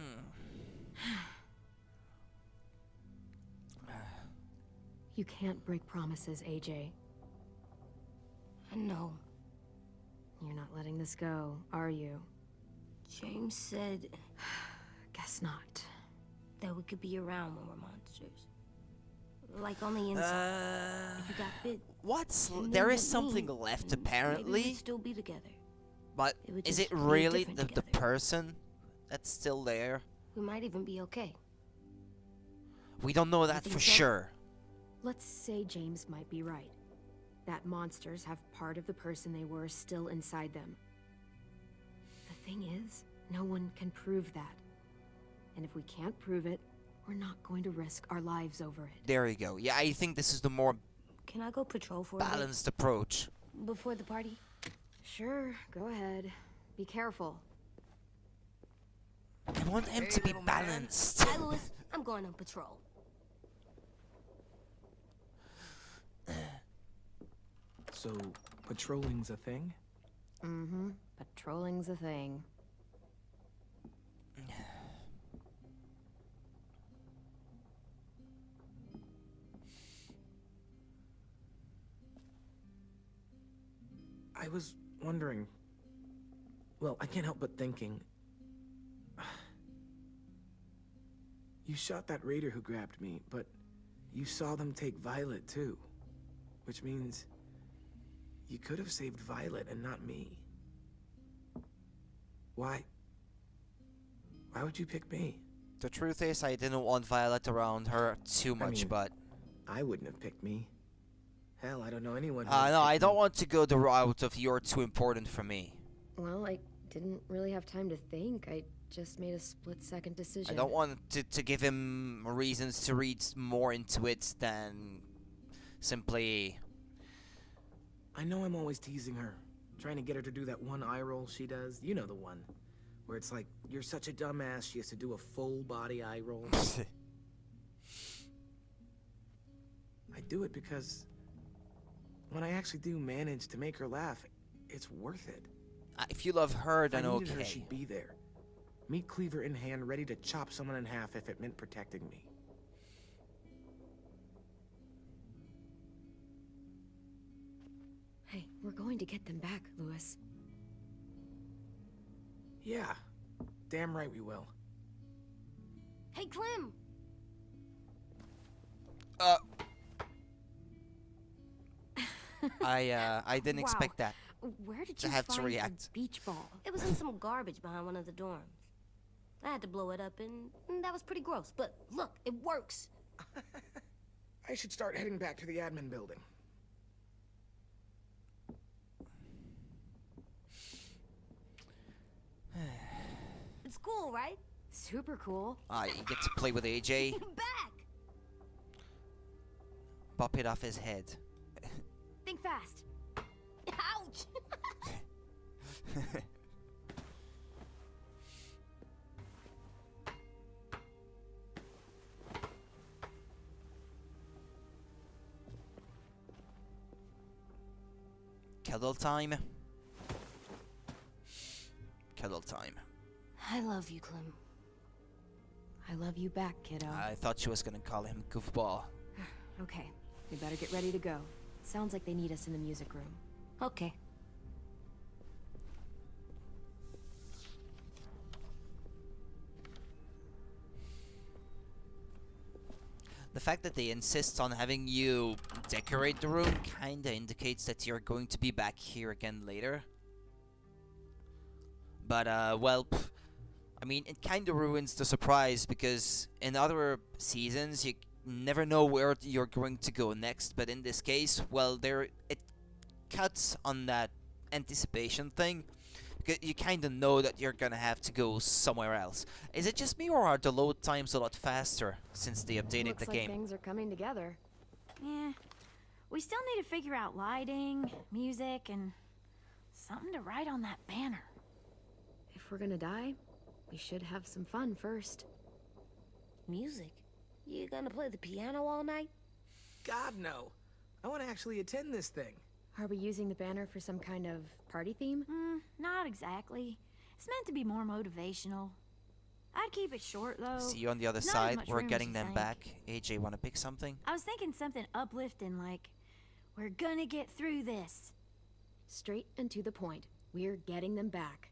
B: You can't break promises, AJ.
G: I know.
B: You're not letting this go, are you?
G: James said
B: Guess not.
G: that we could be around when we're monsters. Like on the inside. If you got bit, and
A: There
G: then
A: is
G: bit
A: something
G: me,
A: left
G: then maybe
A: apparently,
G: we'd still be together.
A: but
G: it would
A: is
G: just
A: it
G: be
A: really
G: different
A: the
G: together.
A: person that's still there?
G: We might even be okay.
A: We don't know that
G: think
A: for
G: so?
A: sure.
B: Let's say James might be right. That monsters have part of the person they were still inside them. The thing is, no one can prove that. And if we can't prove it, we're not going to risk our lives over it.
A: There you go. Yeah, I think this is the more
G: Can I go patrol for a bit
A: balanced approach.
G: before the party?
B: Sure, go ahead. Be careful.
A: I want him to be balanced.
G: Hi, Louis. I'm going on patrol.
D: So, patrolling's a thing?
B: Mm-hmm. Patrolling's a thing.
D: I was wondering... Well, I can't help but thinking... You shot that raider who grabbed me, but you saw them take Violet too. Which means... You could have saved Violet and not me. Why? Why would you pick me?
A: The truth is, I didn't want Violet around her too much,
D: mean,
A: but...
D: I wouldn't have picked me. Hell, I don't know anyone who
A: no,
D: would
A: I
D: pick
A: don't
D: me.
A: want to go the route of you're too important for me.
B: Well, I didn't really have time to think. I just made a split-second decision.
A: I don't want to give him reasons to read more into it than simply...
D: I know I'm always teasing her, trying to get her to do that one eye roll she does. You know the one. Where it's like, you're such a dumbass, she has to do a full body eye roll. I do it because when I actually do manage to make her laugh, it's worth it.
A: If you love her, then
D: If I needed
A: okay.
D: her, she'd be there. Meat cleaver in hand, ready to chop someone in half if it meant protecting me.
B: Hey, we're going to get them back, Lewis.
D: Yeah, damn right we will.
G: Hey, Clem!
A: I didn't
F: Wow.
A: expect that.
F: Where did
A: To
F: you
A: have to
F: find
A: react.
F: a beach ball?
G: It was in some garbage behind one of the dorms. I had to blow it up, and that was pretty gross. But look, it works.
D: I should start heading back to the admin building.
G: It's cool, right?
B: Super cool.
A: You get to play with AJ,
G: Back!
A: pop it off his head.
F: Think fast.
G: Ouch!
A: Cuddle time. Cuddle time.
G: I love you, Clem.
B: I love you back, kiddo.
A: I thought she was gonna call him goofball.
B: Okay, we better get ready to go. Sounds like they need us in the music room.
G: Okay.
A: The fact that they insist on having you decorate the room kinda indicates that you're going to be back here again later. But, well, I mean, it kinda ruins the surprise because in other seasons you never know where you're going to go next, but in this case, well, it cuts on that anticipation thing. Because you kind of know that you're gonna have to go somewhere else. Is it just me, or are the load times a lot faster since they updated
B: Looks
A: the
B: like
A: game?
B: things are coming together.
F: Yeah. We still need to figure out lighting, music, and something to write on that banner.
B: If we're gonna die, we should have some fun first.
G: Music? You gonna play the piano all night?
D: God, no. I want to actually attend this thing.
B: Are we using the banner for some kind of party theme?
F: Not exactly. It's meant to be more motivational. I'd keep it short, though.
A: See you on the other
F: Not as
A: side.
F: much
A: We're
F: room as
A: getting
F: you
A: them
F: think.
A: back. AJ, wanna pick something?
F: I was thinking something uplifting, like, we're gonna get through this.
B: Straight and to the point. We're getting them back.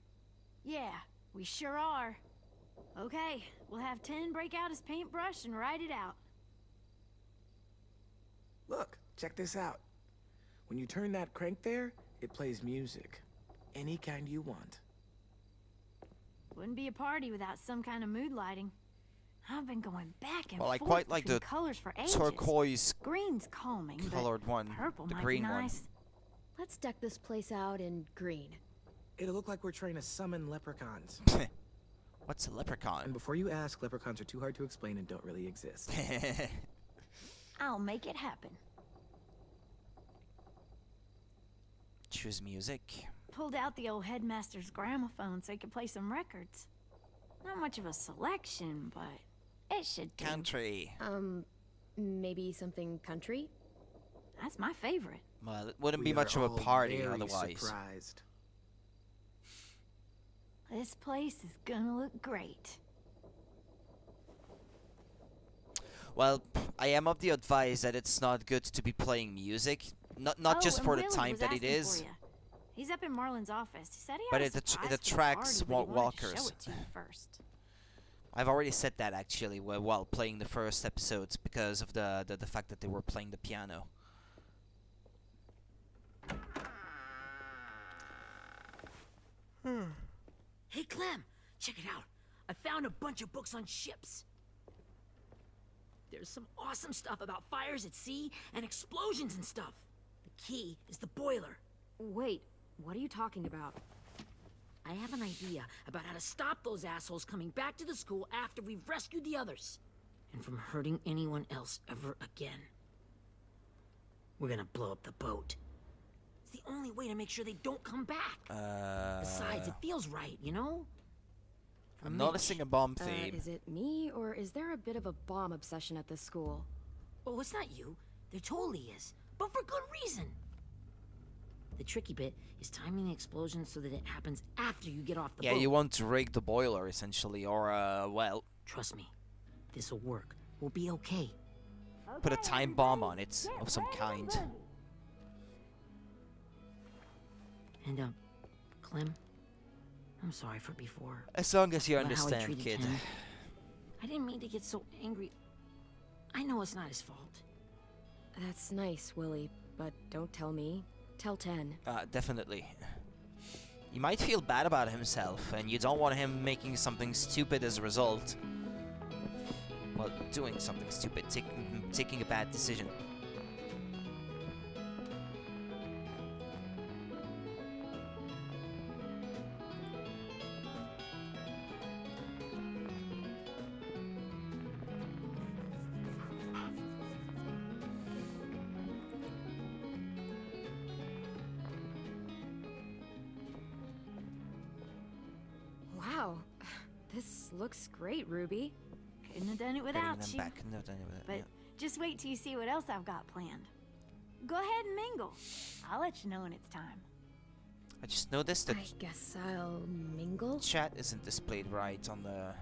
F: Yeah, we sure are. Okay, we'll have 10 break out his paintbrush and write it out.
D: Look, check this out. When you turn that crank there, it plays music. Any kind you want.
F: Wouldn't be a party without some kind of mood lighting. I've been going back and
A: Well, I
F: forth
A: quite like
F: between
A: the
F: colors for ages.
A: Turquoise
F: Green's calming,
A: colored
F: but
A: one,
F: purple
A: the
F: might
A: green
F: be
A: one.
F: nice.
B: Let's deck this place out in green.
D: It'll look like we're trying to summon leprechauns.
A: What's a
D: And
A: leprechaun?
D: before you ask, leprechauns are too hard to explain and don't really exist.
F: I'll make it happen.
A: Choose music.
F: Pulled out the old headmaster's gramophone so he could play some records. Not much of a selection, but it should do.
A: Country.
B: Maybe something country?
F: That's my favorite.
A: Well, it wouldn't
D: We
A: be much
D: are
A: of a
D: all
A: party
D: very
A: otherwise.
D: surprised.
F: This place is gonna look great.
A: Well, I am of the advice that it's not good to be playing music. Not
F: Oh,
A: just
F: and
A: for the
F: Willie
A: time
F: was
A: that it
F: asking
A: is.
F: for ya. He's up in Marlon's office. He said he
A: But
F: had a
A: it
F: surprise for the
A: attracts
F: party, but he wanted to
A: walkers.
F: show it to you first.
A: I've already said that actually while playing the first episodes because of the fact that they were playing the piano.
C: Hey, Clem, check it out. I found a bunch of books on ships. There's some awesome stuff about fires at sea and explosions and stuff. The key is the boiler.
B: Wait, what are you talking about?
C: I have an idea about how to stop those assholes coming back to the school after we've rescued the others. And from hurting anyone else ever again. We're gonna blow up the boat. It's the only way to make sure they don't come back. Besides, it feels right, you know?
A: I'm noticing a bomb theme.
B: Is it me, or is there a bit of a bomb obsession at this school?
C: Oh, it's not you. There totally is. But for good reason. The tricky bit is timing the explosion so that it happens after you get off the boat.
A: Yeah, you want to rig the boiler, essentially, or, well...
C: Trust me. This'll work. We'll be okay.
A: Put a time bomb on it, of some kind.
C: And, Clem, I'm sorry for before.
A: As long as you
C: About how I
A: understand,
C: treated
A: kid.
C: Ken. I didn't mean to get so angry. I know it's not his fault.
B: That's nice, Willie, but don't tell me. Tell 10.
A: Definitely. You might feel bad about himself, and you don't want him making something stupid as a result. Well, doing something stupid, taking a bad decision.
B: Wow, this looks great, Ruby.
F: Couldn't have done it
A: Getting
F: without
A: them
F: you.
A: back. No, done it with it,
F: But
A: yeah.
F: just wait till you see what else I've got planned. Go ahead and mingle. I'll let you know when it's time.
A: I just noticed that
B: I guess I'll mingle.
A: chat isn't displayed right on the...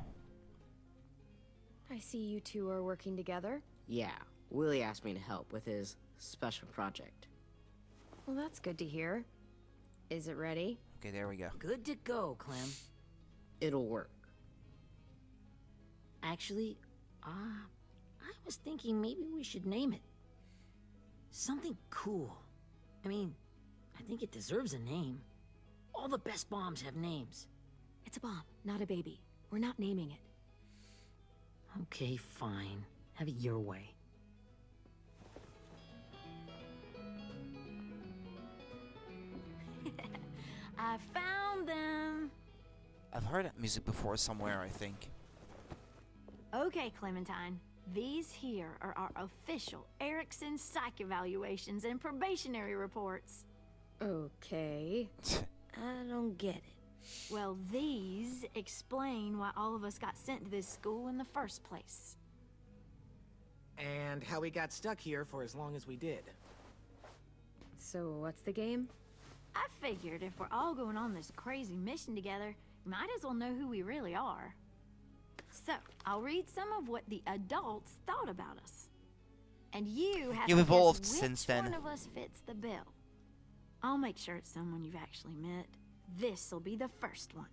B: I see you two are working together.
I: Yeah, Willie asked me to help with his special project.
B: Well, that's good to hear. Is it ready?
A: Okay, there we go.
C: Good to go, Clem.
I: It'll work.
C: Actually, I was thinking maybe we should name it. Something cool. I mean, I think it deserves a name. All the best bombs have names.
B: It's a bomb, not a baby. We're not naming it.
C: Okay, fine. Have it your way.
F: I found them.
A: I've heard that music before somewhere, I think.
F: Okay, Clementine. These here are our official Erickson psych evaluations and probationary reports.
B: Okay.
G: I don't get it.
F: Well, these explain why all of us got sent to this school in the first place.
D: And how we got stuck here for as long as we did.
B: So what's the game?
F: I figured if we're all going on this crazy mission together, we might as well know who we really are. So, I'll read some of what the adults thought about us. And you have
A: You've
F: to
A: evolved
F: guess
A: since
F: which
A: then.
F: one of us fits the bill. I'll make sure it's someone you've actually met. This'll be the first one.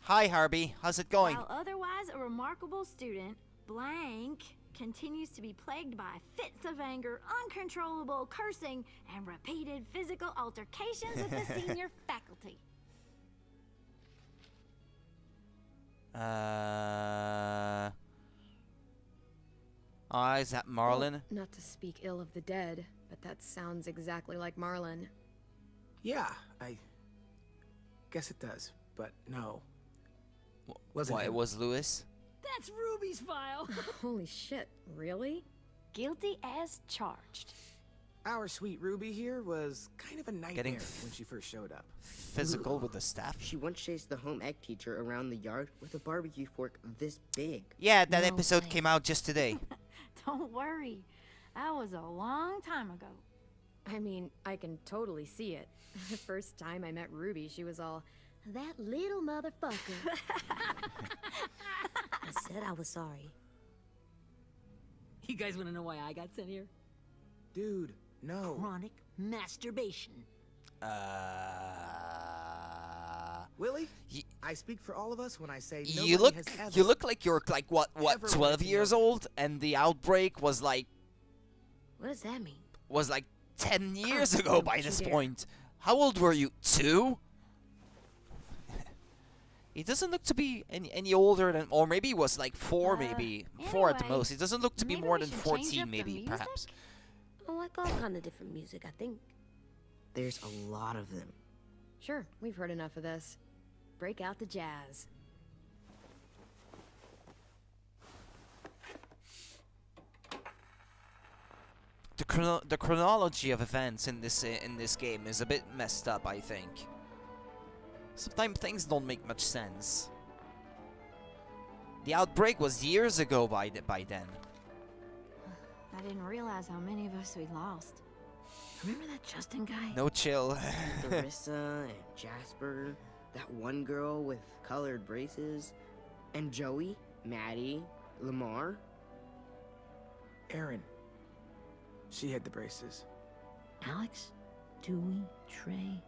A: Hi, Harvey. How's it going?
F: While otherwise a remarkable student, blank continues to be plagued by fits of anger, uncontrollable cursing, and repeated physical altercations with the senior faculty.
A: Is that Marlon?
B: Well, not to speak ill of the dead, but that sounds exactly like Marlon.
D: Yeah, I guess it does, but no.
A: Why, it was Lewis?
C: That's Ruby's file.
B: Holy shit, really?
F: Guilty as charged.
D: Our sweet Ruby here was kind of a nightmare
A: Getting
D: when she first showed up.
A: Physical with the staff?
I: She once chased the home ec teacher around the yard with a barbecue fork this big.
A: Yeah, that
B: No
A: episode
B: way.
A: came out just today.
F: Don't worry. That was a long time ago.
B: I mean, I can totally see it. The first time I met Ruby, she was all, that little motherfucker.
G: I said I was sorry.
C: You guys want to know why I got sent here?
D: Dude, no.
C: Chronic masturbation.
D: Willie,
A: Y-
D: I speak for all of us when I say
A: You
D: nobody has ever...
A: you look like you're like what
D: ever
A: 12
D: wanted to
A: years
D: know.
A: old, and the outbreak was like
G: What does that mean?
A: 10 years
B: Oh,
A: ago
B: don't
A: by
B: you
A: this
B: dare.
A: point. How old were you? 2? He doesn't look to be any older than, or maybe he was like 4, maybe 4 at the
F: anyway,
A: most. He doesn't look to be
F: maybe
A: more
F: we
A: than
F: should change
A: 14,
F: up the
A: maybe,
F: music?
A: perhaps.
G: I like all kind of different music, I think.
I: There's a lot of them.
B: Sure, we've heard enough of this. Break out the jazz.
A: The chronology of events in this game is a bit messed up, I think. Sometimes things don't make much sense. The outbreak was years ago by then.
F: I didn't realize how many of us we lost. Remember that Justin guy?
A: No chill.
I: Larissa and Jasper, that one girl with colored braces, and Joey, Maddie, Lamar.
D: Erin. She had the braces.
C: Alex, Dewey, Trey,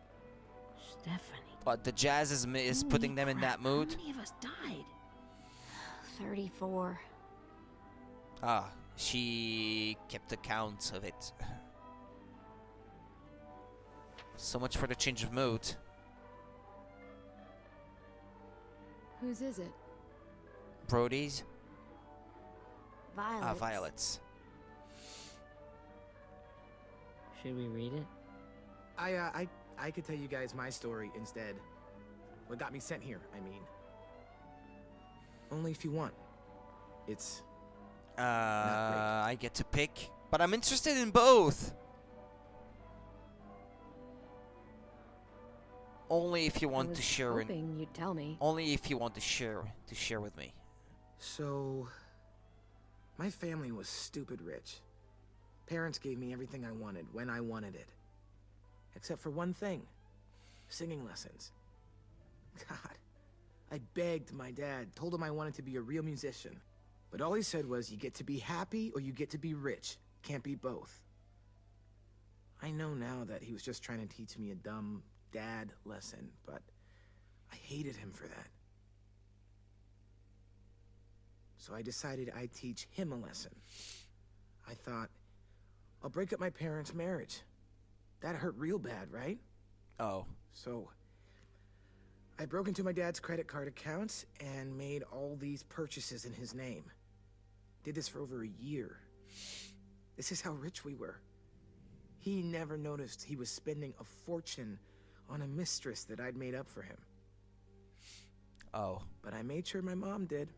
C: Stephanie.
A: But the jazz is putting them in that mood.
C: How many of us died?
F: 34.
A: Ah, she kept account of it. So much for the change of mood.
B: Whose is it?
A: Brody's?
F: Violet.
A: Ah, Violet's.
I: Should we read it?
D: I could tell you guys my story instead. What got me sent here, I mean. Only if you want. It's
A: I get to pick, but I'm interested in both. Only if you
B: I
A: want
B: was
A: to share.
B: hoping you'd tell me.
A: Only if you want to share with me.
D: So, my family was stupid rich. Parents gave me everything I wanted when I wanted it. Except for one thing. Singing lessons. God. I begged my dad, told him I wanted to be a real musician. But all he said was, you get to be happy or you get to be rich. Can't be both. I know now that he was just trying to teach me a dumb dad lesson, but I hated him for that. So I decided I'd teach him a lesson. I thought, I'll break up my parents' marriage. That hurt real bad, right?
A: Oh.
D: So, I broke into my dad's credit card accounts and made all these purchases in his name. Did this for over a year. This is how rich we were. He never noticed he was spending a fortune on a mistress that I'd made up for him.
A: Oh.
D: But I made sure my mom did.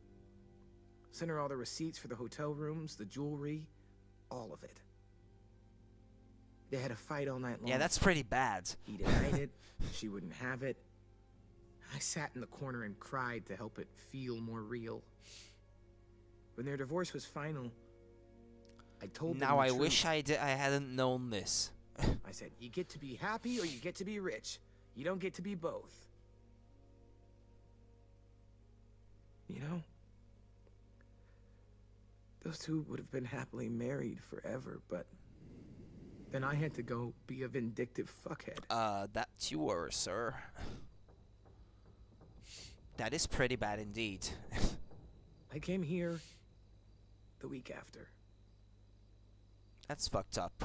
D: Sent her all the receipts for the hotel rooms, the jewelry, all of it. They had a fight all night long.
A: Yeah, that's pretty bad.
D: He denied it. She wouldn't have it. I sat in the corner and cried to help it feel more real. When their divorce was final, I told them
A: Now
D: the
A: I
D: truth.
A: wish I hadn't known this.
D: I said, you get to be happy or you get to be rich. You don't get to be both. You know? Those two would have been happily married forever, but then I had to go be a vindictive fuckhead.
A: That you were, sir. That is pretty bad indeed.
D: I came here the week after.
A: That's fucked up.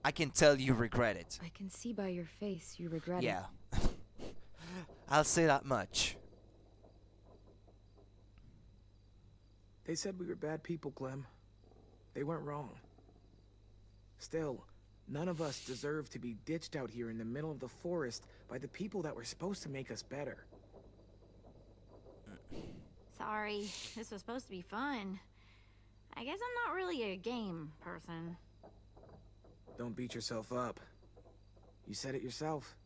A: I can tell you regret it.
B: I can see by your face you regret it.
A: Yeah. I'll say that much.
D: They said we were bad people, Clem. They weren't wrong. Still, none of us deserve to be ditched out here in the middle of the forest by the people that were supposed to make us better.
F: Sorry, this was supposed to be fun. I guess I'm not really a game person.
D: Don't beat yourself up. You said it yourself.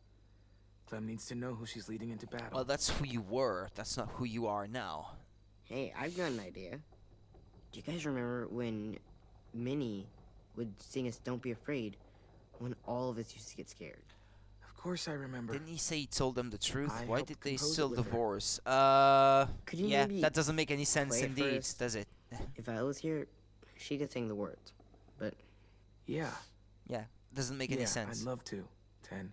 D: Clem needs to know who she's leading into battle.
A: Well, that's who you were. That's not who you are now.
I: Hey, I've got an idea. Do you guys remember when Minnie would sing us Don't Be Afraid when all of us used to get scared?
D: Of course I remember.
A: Didn't he say he told them the truth?
D: I
A: Why
D: helped
A: did they
D: compose it
A: still
D: with her.
A: divorce?
I: Could you
A: Yeah,
I: maybe
A: that doesn't make any sense
I: play it for
A: indeed,
I: us?
A: does it?
I: If I was here, she could sing the words. But
D: Yeah.
A: Yeah, doesn't make any sense.
D: I'd love to, Ten.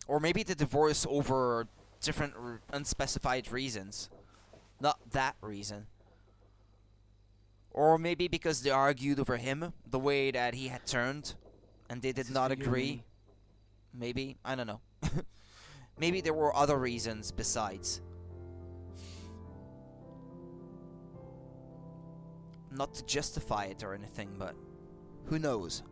A: Or maybe the divorce over different unspecified reasons. Not that reason. Or maybe because they argued over him, the way that he had turned, and they did
D: This is
A: not
D: for you,
A: agree.
D: Minnie.
A: Maybe, I don't know. Maybe there were other reasons besides. Not to justify it or anything, but who knows?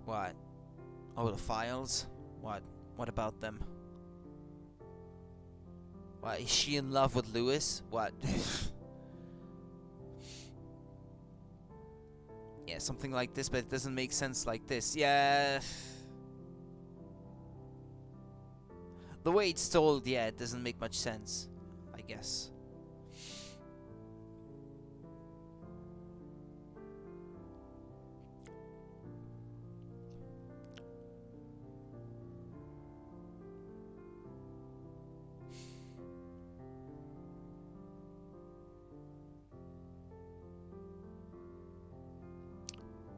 A: What? Oh, the files? What? What about them? What, is she in love with Lewis? What? Yeah, something like this, but it doesn't make sense like this. Yeah. The way it's told, yeah, it doesn't make much sense, I guess.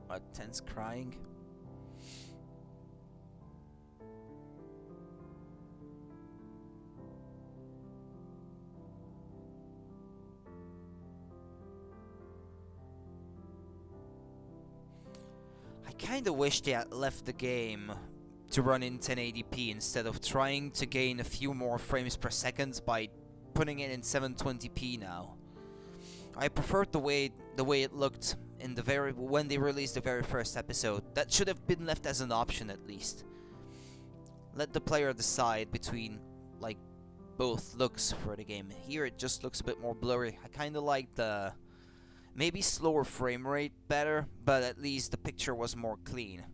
A: What, Tense crying? I kinda wish they had left the game to run in 1080p instead of trying to gain a few more frames per second by putting it in 720p now. I preferred the way it looked in the when they released the very first episode. That should have been left as an option at least. Let the player decide between like both looks for the game. Here it just looks a bit more blurry. I kinda like the maybe slower frame rate better, but at least the picture was more clean.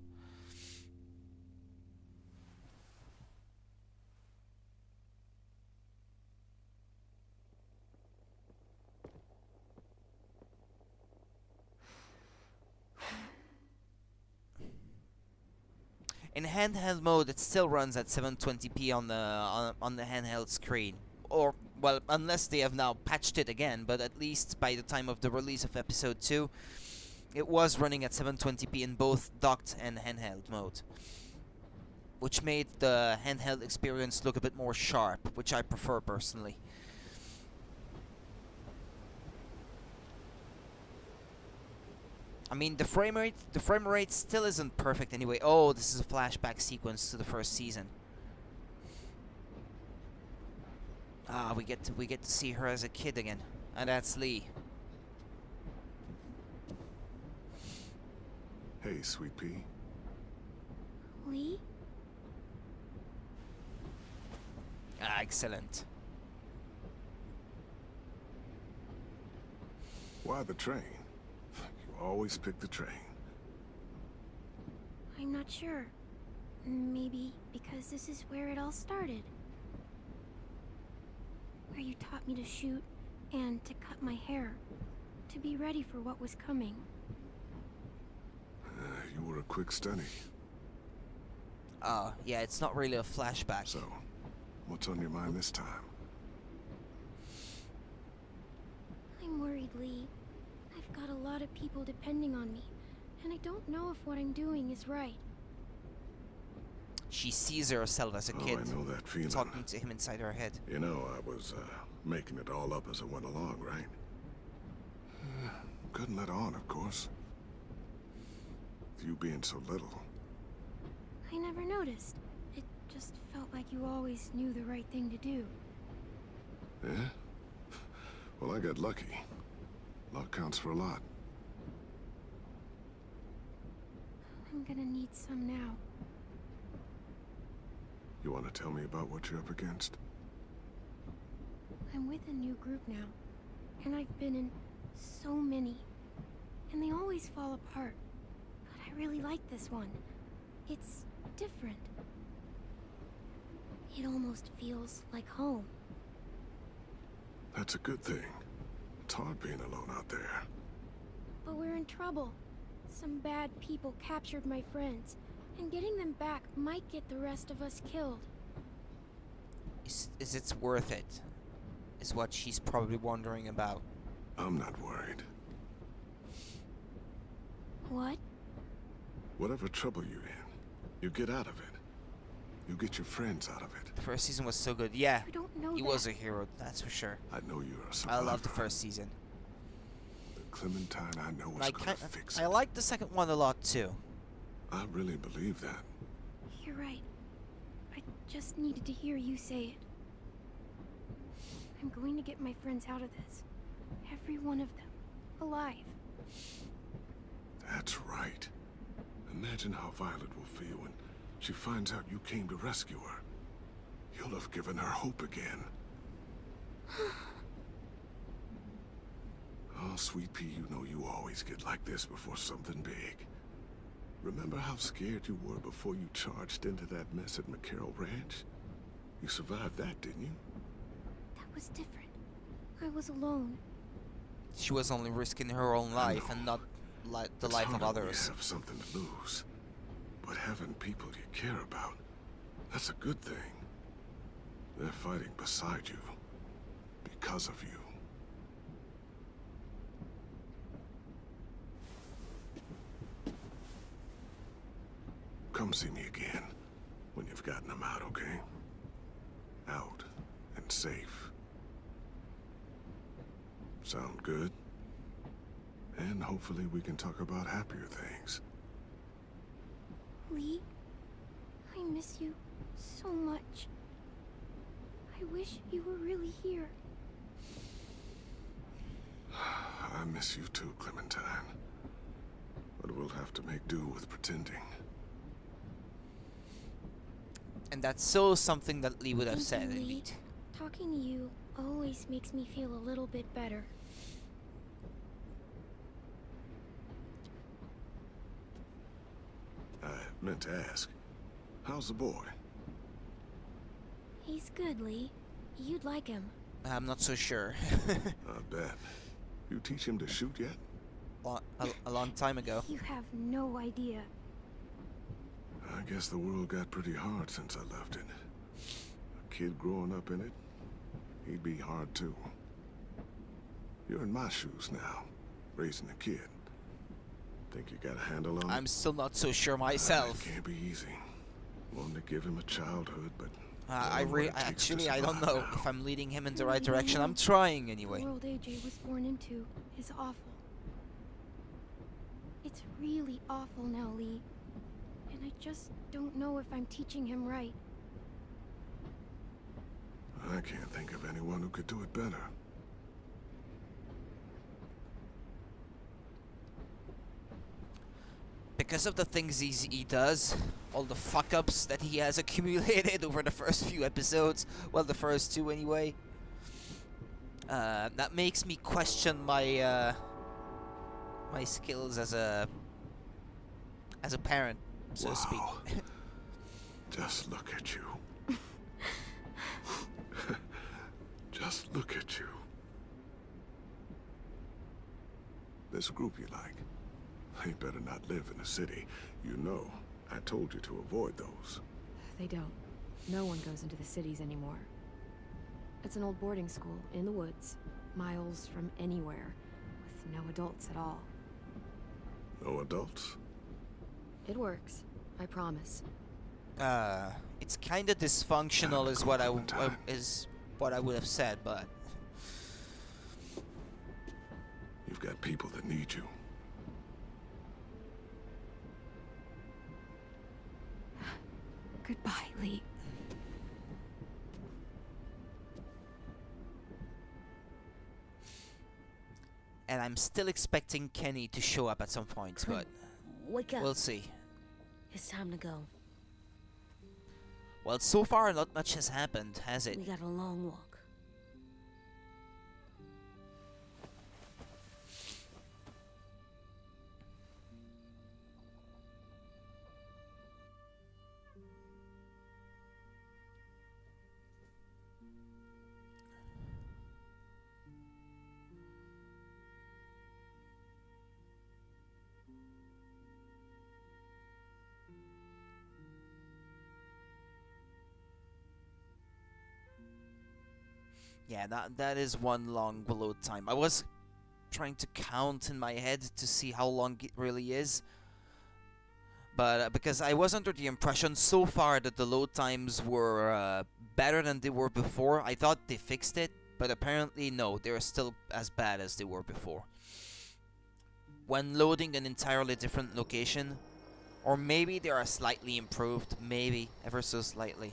A: In handheld mode, it still runs at 720p on the handheld screen. Or, well, unless they have now patched it again, but at least by the time of the release of episode 2, it was running at 720p in both docked and handheld mode. Which made the handheld experience look a bit more sharp, which I prefer personally. I mean, the frame rate still isn't perfect anyway. Oh, this is a flashback sequence to the first season. Ah, we get to see her as a kid again, and that's Lee.
E: Hey, Sweet Pea.
G: Lee?
A: Ah, excellent.
E: Why the train? You always pick the train.
G: I'm not sure. Maybe because this is where it all started. Where you taught me to shoot and to cut my hair. To be ready for what was coming.
E: You were a quick study.
A: Yeah, it's not really a flashback.
E: So, what's on your mind this time?
G: I'm worried, Lee. I've got a lot of people depending on me, and I don't know if what I'm doing is right.
A: She sees herself as a kid,
E: I know that feeling.
A: talking to him inside her head.
E: You know, I was making it all up as I went along, right? Couldn't let on, of course. With you being so little.
G: I never noticed. It just felt like you always knew the right thing to do.
E: Yeah? Well, I got lucky. Luck counts for a lot.
G: I'm gonna need some now.
E: You want to tell me about what you're up against?
G: I'm with a new group now, and I've been in so many, and they always fall apart. But I really like this one. It's different. It almost feels like home.
E: That's a good thing. It's hard being alone out there.
G: But we're in trouble. Some bad people captured my friends, and getting them back might get the rest of us killed.
A: Is it worth it? is what she's probably wondering about.
J: I'm not worried.
F: What?
J: Whatever trouble you're in, you get out of it. You get your friends out of it.
A: The first season was so good. Yeah,
F: You don't know
A: he
F: that.
A: was a hero, that's for sure.
J: I know you're a
A: I
J: survivor.
A: love the first season.
J: The Clementine I know is
A: I
J: gonna fix
A: I
J: it.
A: like the second one a lot too.
J: I really believe that.
F: You're right. I just needed to hear you say it. I'm going to get my friends out of this. Every one of them. Alive.
J: That's right. Imagine how Violet will feel when she finds out you came to rescue her. You'll have given her hope again. Oh, Sweet Pea, you know you always get like this before something big. Remember how scared you were before you charged into that mess at McCarroll Ranch? You survived that, didn't you?
F: That was different. I was alone.
A: She was only risking her own life and not the
J: It's
A: life
J: hard
A: of
J: when
A: others.
J: You have something to lose. But having people you care about, that's a good thing. They're fighting beside you. Because of you. Come see me again. When you've gotten them out, okay? Out. And safe. Sound good? And hopefully we can talk about happier things.
F: Lee, I miss you so much. I wish you were really here.
J: I miss you too, Clementine. But we'll have to make do with pretending.
A: And that's so something that Lee would have
F: Thank
A: said,
F: you, Lee.
A: indeed.
F: Talking to you always makes me feel a little bit better.
J: I meant to ask, how's the boy?
F: He's good, Lee. You'd like him.
A: I'm not so sure.
J: I bet. You teach him to shoot yet?
A: A long time ago.
F: You have no idea.
J: I guess the world got pretty hard since I left it. A kid growing up in it, he'd be hard too. You're in my shoes now, raising a kid. Think you got a handle on it?
A: I'm still not so sure myself.
J: It can't be easy. Wanted to give him a childhood, but
A: I don't know
J: now.
A: if I'm leading him in the right direction. I'm trying anyway.
F: The world AJ was born into is awful. It's really awful now, Lee. And I just don't know if I'm teaching him right.
J: I can't think of anyone who could do it better.
A: Because of the things he does, all the fuck-ups that he has accumulated over the first few episodes, well, the first two anyway, that makes me question my my skills as a parent, so to speak.
J: Just look at you. Just look at you. This group you like, they better not live in the city. You know, I told you to avoid those.
B: They don't. No one goes into the cities anymore. It's an old boarding school in the woods, miles from anywhere, with no adults at all.
J: No adults?
B: It works, I promise.
A: It's kind of dysfunctional, is what I would have said, but
J: You've got people that need you.
B: Goodbye, Lee.
A: and I'm still expecting Kenny to show up at some point, but
G: Wake up.
A: we'll see.
G: It's time to go.
A: Well, so far not much has happened, has it?
G: We got a long walk.
A: Yeah, that is one long load time. I was trying to count in my head to see how long it really is. But because I was under the impression so far that the load times were better than they were before, I thought they fixed it, but apparently no, they're still as bad as they were before. When loading an entirely different location, or maybe they are slightly improved, maybe, ever so slightly.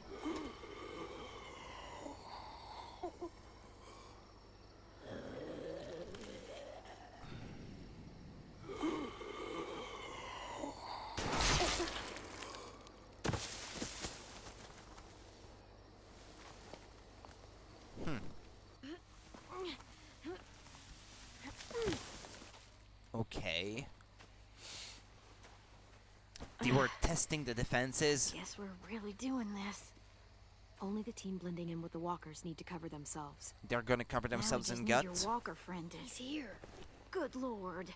A: Okay. They were testing the defenses.
F: Guess we're really doing this.
B: Only the team blending in with the walkers need to cover themselves.
A: They're gonna cover themselves
F: now we
A: in
F: just need
A: guts.
F: Your walker friend is here. Good lord.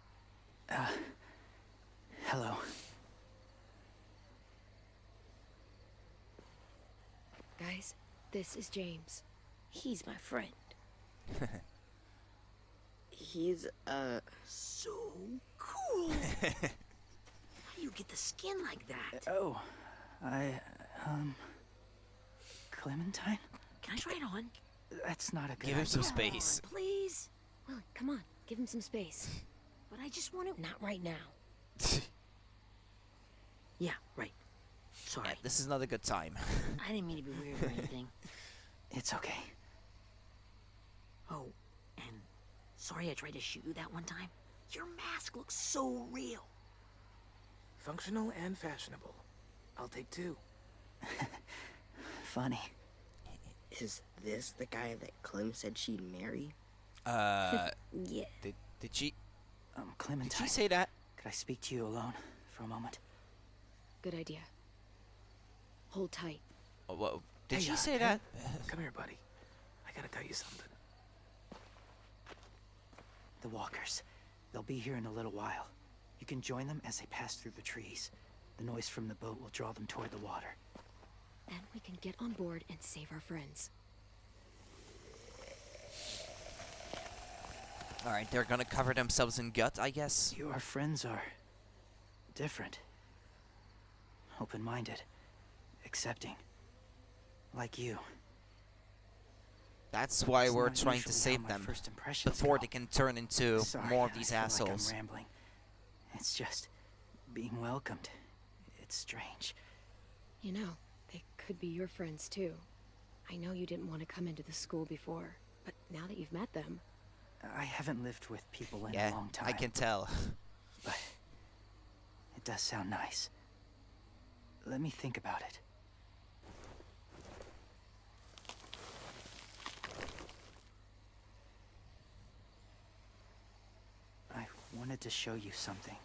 H: Hello.
B: Guys, this is James.
G: He's my friend.
I: He's,
C: So cool. How do you get the skin like that?
H: Oh, Clementine?
C: Can I try it on?
H: That's not a good
A: Give him
H: idea.
A: some
C: Come
A: space.
C: on, please.
B: Willie, come on, give him some space.
C: But I just want to.
G: Not right now.
C: Yeah, right. Sorry.
A: Yeah, this is not a good time.
C: I didn't mean to be weird or anything.
H: It's okay.
C: Oh, and sorry I tried to shoot you that one time. Your mask looks so real.
D: Functional and fashionable. I'll take two.
H: Funny.
I: is this the guy that Clem said she'd marry?
G: Yeah.
A: Did she
H: Clementine.
A: did she say that?
H: Could I speak to you alone for a moment?
B: Good idea. Hold tight.
A: Oh, whoa. Did
D: Hey,
A: she say that?
D: Come here, buddy. I gotta tell you something.
H: The walkers. They'll be here in a little while. You can join them as they pass through the trees. The noise from the boat will draw them toward the water.
B: Then we can get on board and save our friends.
A: Alright, they're gonna cover themselves in gut, I guess.
H: Your friends are different. Open-minded. Accepting. Like you.
A: That's why
H: It's
A: we're
H: not
A: trying to
H: usually
A: save
H: how my
A: them
H: first impressions
A: before
H: go.
A: they can turn into
H: Sorry,
A: more of these
H: I feel like
A: assholes.
H: I'm rambling. It's just being welcomed. It's strange.
B: You know, they could be your friends too. I know you didn't want to come into the school before, but now that you've met them,
H: I haven't lived with people in
A: Yeah,
H: a long time.
A: I can tell.
H: But it does sound nice. Let me think about it. I wanted to show you something.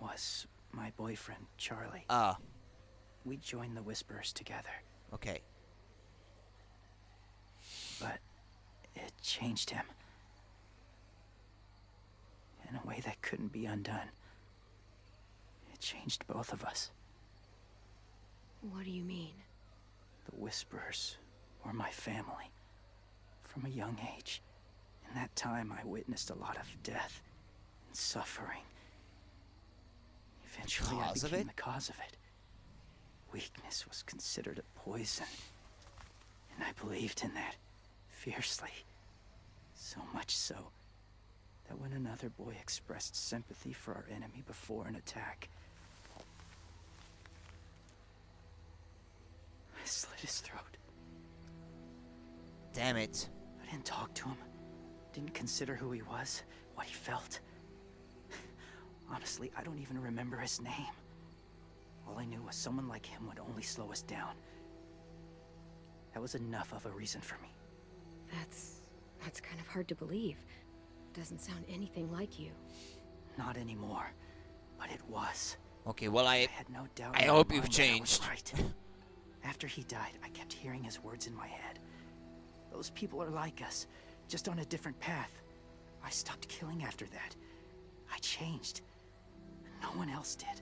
H: Was my boyfriend, Charlie.
A: Ah,
H: We joined the Whisperers together,
A: okay.
H: but it changed him. In a way that couldn't be undone. It changed both of us.
B: what do you mean?
H: The Whisperers were my family. From a young age. In that time, I witnessed a lot of death and suffering. Eventually, I
A: Cause of
H: became
A: it?
H: the cause of it. Weakness was considered a poison. And I believed in that fiercely. So much so that when another boy expressed sympathy for our enemy before an attack, I slit his throat.
A: Damn it.
H: I didn't talk to him. Didn't consider who he was, what he felt. Honestly, I don't even remember his name. All I knew was someone like him would only slow us down. That was enough of a reason for me.
B: That's kind of hard to believe. Doesn't sound anything like you.
H: Not anymore, but it was.
A: Okay, well
H: I had no doubt.
A: I
H: in my
A: hope you've
H: mind that I was
A: changed.
H: Right. After he died, I kept hearing his words in my head. Those people are like us, just on a different path. I stopped killing after that. I changed. No one else did.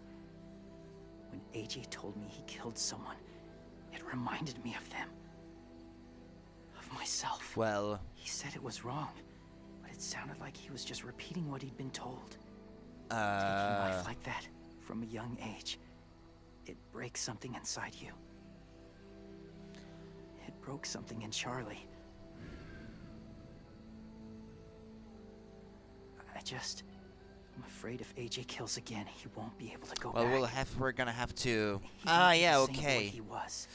H: When AJ told me he killed someone, It reminded me of them. Of myself.
A: Well,
H: He said it was wrong, but it sounded like he was just repeating what he'd been told. Taking life like that from a young age, it breaks something inside you. It broke something in Charlie. I'm afraid if AJ kills again, he won't be able to go
A: well,
H: back.
A: we're gonna have to.
H: He won't be
A: Yeah,
H: the same boy
A: okay.
H: he was.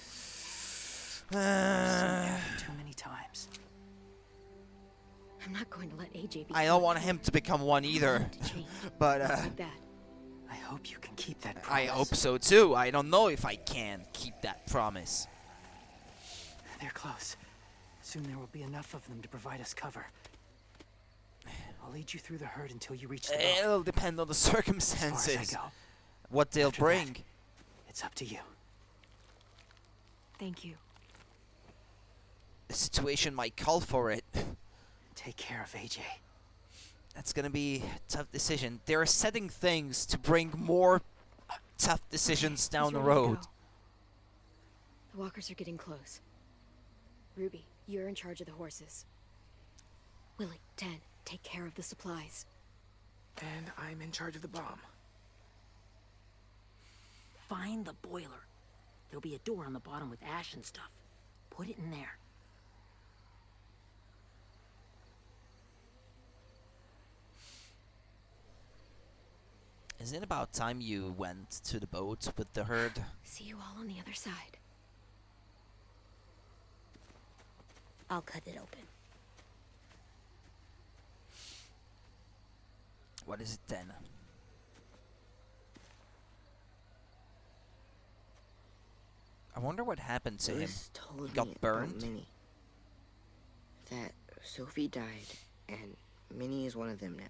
H: I've seen it happen too many times.
B: I'm not going to let AJ be.
A: I don't want him to become one either.
B: To change.
A: But
B: Not like that.
H: I hope you can keep that
A: I
H: promise.
A: hope so too. I don't know if I can keep that promise.
H: They're close. Soon there will be enough of them to provide us cover. I'll lead you through the herd until you reach the boat.
A: It'll depend on the
H: As far as
A: circumstances.
H: I go,
A: What they'll
H: After
A: bring.
H: that, it's up to you.
B: Thank you.
A: The situation might call for it.
H: Take care of AJ.
A: That's gonna be a tough decision. They're setting things to bring more tough decisions down
B: He's
A: the
B: ready to
A: road.
B: go. The walkers are getting close. Ruby, you're in charge of the horses. Willie, Dan, take care of the supplies.
D: And I'm in charge of the bomb.
C: Find the boiler. There'll be a door on the bottom with ash and stuff. Put it in there.
A: Isn't it about time you went to the boat with the herd?
B: See you all on the other side.
G: I'll cut it open.
A: What is it then? I wonder what happened to him.
I: Lewis told
A: He got
I: me
A: burned?
I: about Minnie. That Sophie died, and Minnie is one of them now.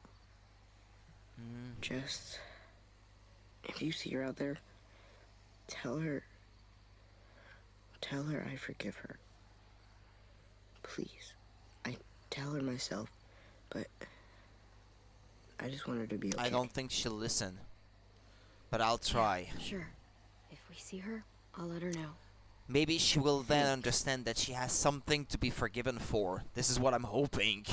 I: Just, if you see her out there, tell her I forgive her. Please. I tell her myself, but I just want her to be okay.
A: I don't think she'll listen. But I'll try.
B: Sure. If we see her, I'll let her know.
A: Maybe she will then understand that she has something to be forgiven for. This is what I'm hoping.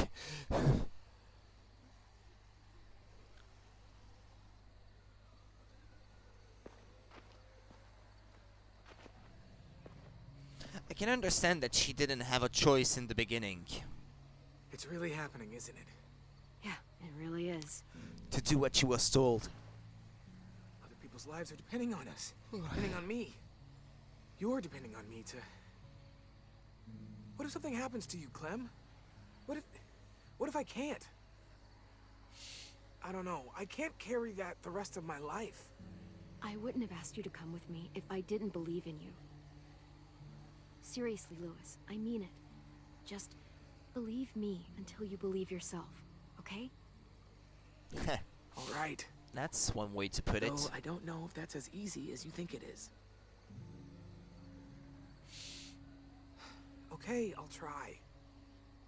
A: I can understand that she didn't have a choice in the beginning
D: It's really happening, isn't it?
B: Yeah, it really is.
A: to do what she was told.
D: Other people's lives are depending on us. Depending on me. You're depending on me to... What if something happens to you, Clem? What if I can't? I don't know. I can't carry that the rest of my life.
B: I wouldn't have asked you to come with me if I didn't believe in you. Seriously, Lewis, I mean it. Just believe me until you believe yourself, okay?
D: All right.
A: That's one way to put it.
D: Though I don't know if that's as easy as you think it is. Okay, I'll try.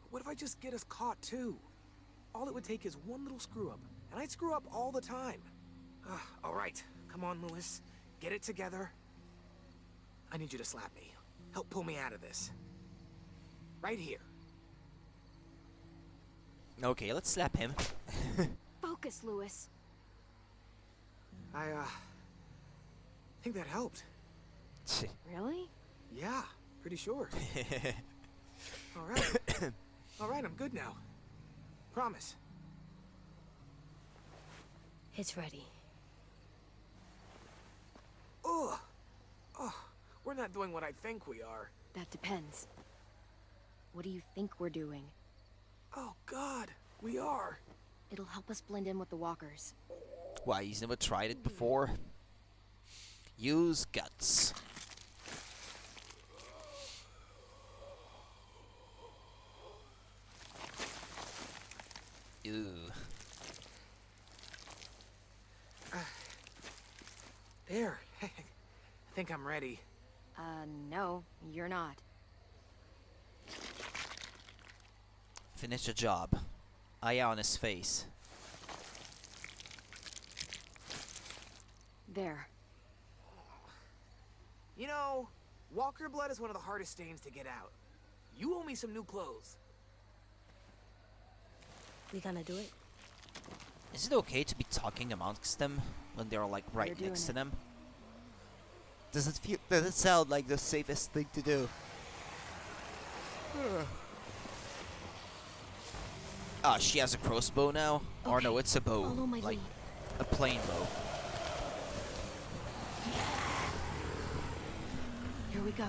D: But what if I just get us caught too? All it would take is one little screw up, and I'd screw up all the time. All right, come on, Lewis. Get it together. I need you to slap me. Help pull me out of this. Right here.
A: Okay, let's slap him.
B: Focus, Lewis.
D: I think that helped.
B: Really?
D: Yeah, pretty sure. All right. All right, I'm good now. Promise.
G: It's ready.
D: Ugh. Oh, we're not doing what I think we are.
B: That depends. What do you think we're doing?
D: Oh, God, we are.
B: It'll help us blend in with the walkers.
A: Why, he's never tried it before? Use guts. Ew.
D: There. I think I'm ready.
B: No, you're not.
A: Finish the job. Eye on his face.
B: There.
D: You know, Walker blood is one of the hardest stains to get out. You owe me some new clothes.
G: We gonna do it?
A: Is it okay to be talking amongst them when they're like right
B: We're
A: next to
B: doing
A: them? Does it sound like the safest thing to do? Ah, she has a crossbow now? Or no, it's a bow.
B: Follow my
A: Like
B: lead.
A: a plain bow.
B: Here we go.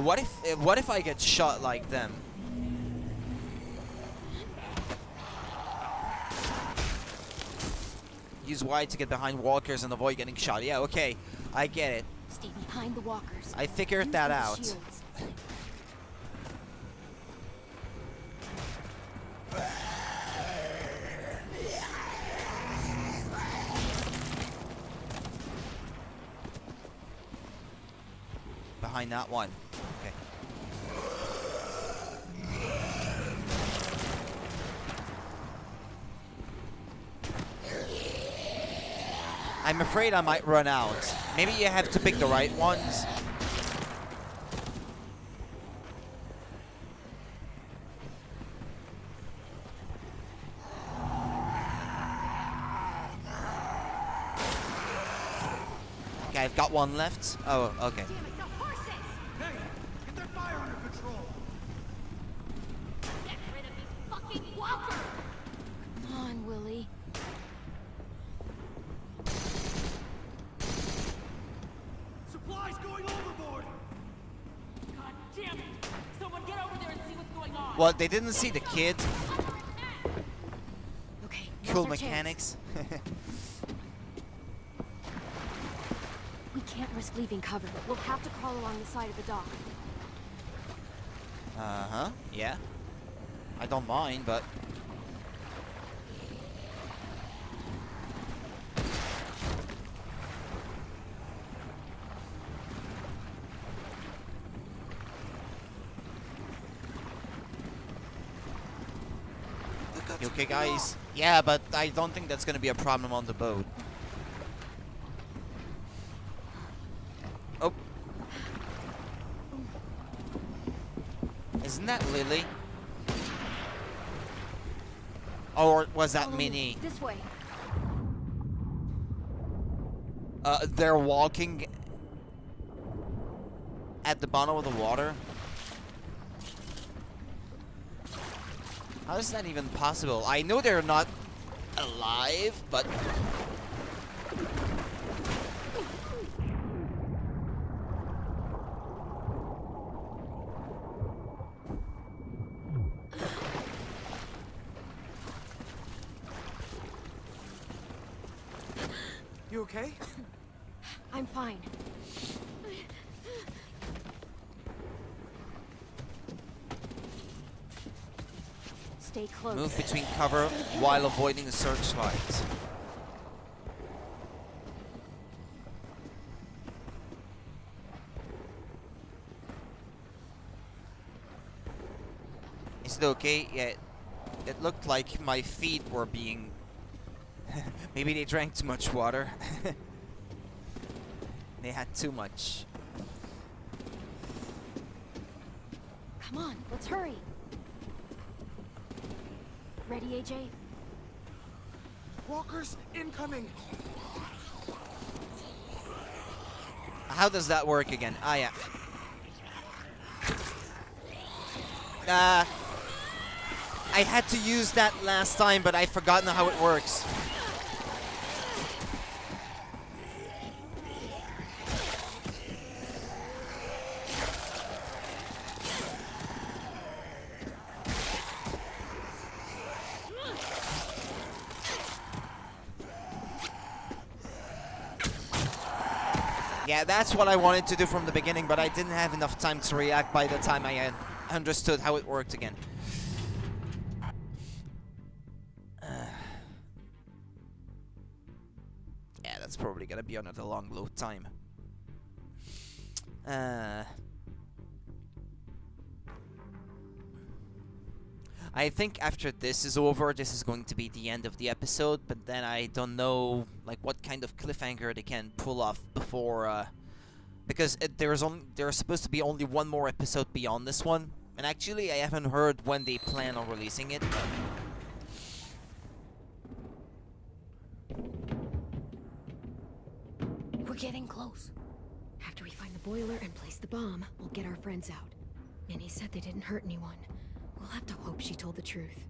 A: What if I get shot like them? Use Y to get behind walkers and avoid getting shot. Yeah, okay. I get it.
B: Stay behind the walkers.
A: I figured
B: Use
A: that
B: them as
A: out.
B: shields.
A: Behind that one. Okay. I'm afraid I might run out. Maybe you have to pick the right ones. Okay, I've got one left. Oh, okay.
F: Damn it, the horses!
E: Hey, get that fire under control.
F: Get rid of these fucking walkers!
B: Come on, Willie.
E: Supplies going overboard.
C: God damn it! Someone get over there and see what's going on.
A: Well, they didn't see the kid.
B: Okay,
A: Cool
B: now's our chance.
A: mechanics.
B: We can't risk leaving cover. We'll have to crawl along the side of the dock.
A: Uh-huh, yeah. I don't mind, but... You okay, guys? Yeah, but I don't think that's gonna be a problem on the boat. Oh. Isn't that Lily? Or was that
B: Follow me.
A: Minnie?
B: This way.
A: They're walking at the bottom of the water. How is that even possible? I know they're not alive, but...
D: You okay?
B: I'm fine. Stay close.
A: Move between cover while avoiding the searchlight. Is it okay? Yeah, it looked like my feet were being... Maybe they drank too much water. They had too much.
B: Come on, let's hurry. Ready, AJ?
D: Walkers incoming!
A: How does that work again? Ah, yeah. I had to use that last time, but I've forgotten how it works. Yeah, that's what I wanted to do from the beginning, but I didn't have enough time to react by the time I understood how it worked again. Yeah, that's probably gonna be another long load time. I think after this is over, this is going to be the end of the episode, but then I don't know like what kind of cliffhanger they can pull off before Because there's supposed to be only one more episode beyond this one. And actually, I haven't heard when they plan on releasing it.
B: We're getting close. After we find the boiler and place the bomb, we'll get our friends out. Minnie said they didn't hurt anyone. We'll have to hope she told the truth.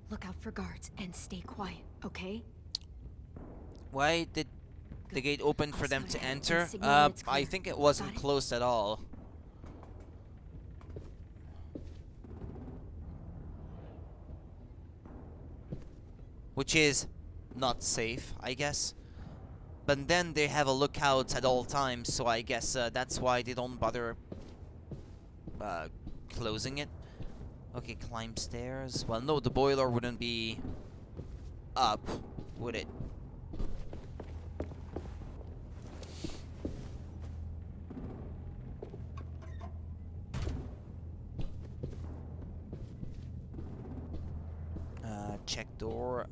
B: Look out for guards and stay quiet, okay?
A: Why did the gate open for them to enter?
B: It's
A: I
B: clear.
A: think it wasn't
B: Got it?
A: closed at all. Which is not safe, I guess. But then they have a lookout at all times, so I guess that's why they don't bother closing it. Okay, climb stairs. Well, no, the boiler wouldn't be up, would it? Check door,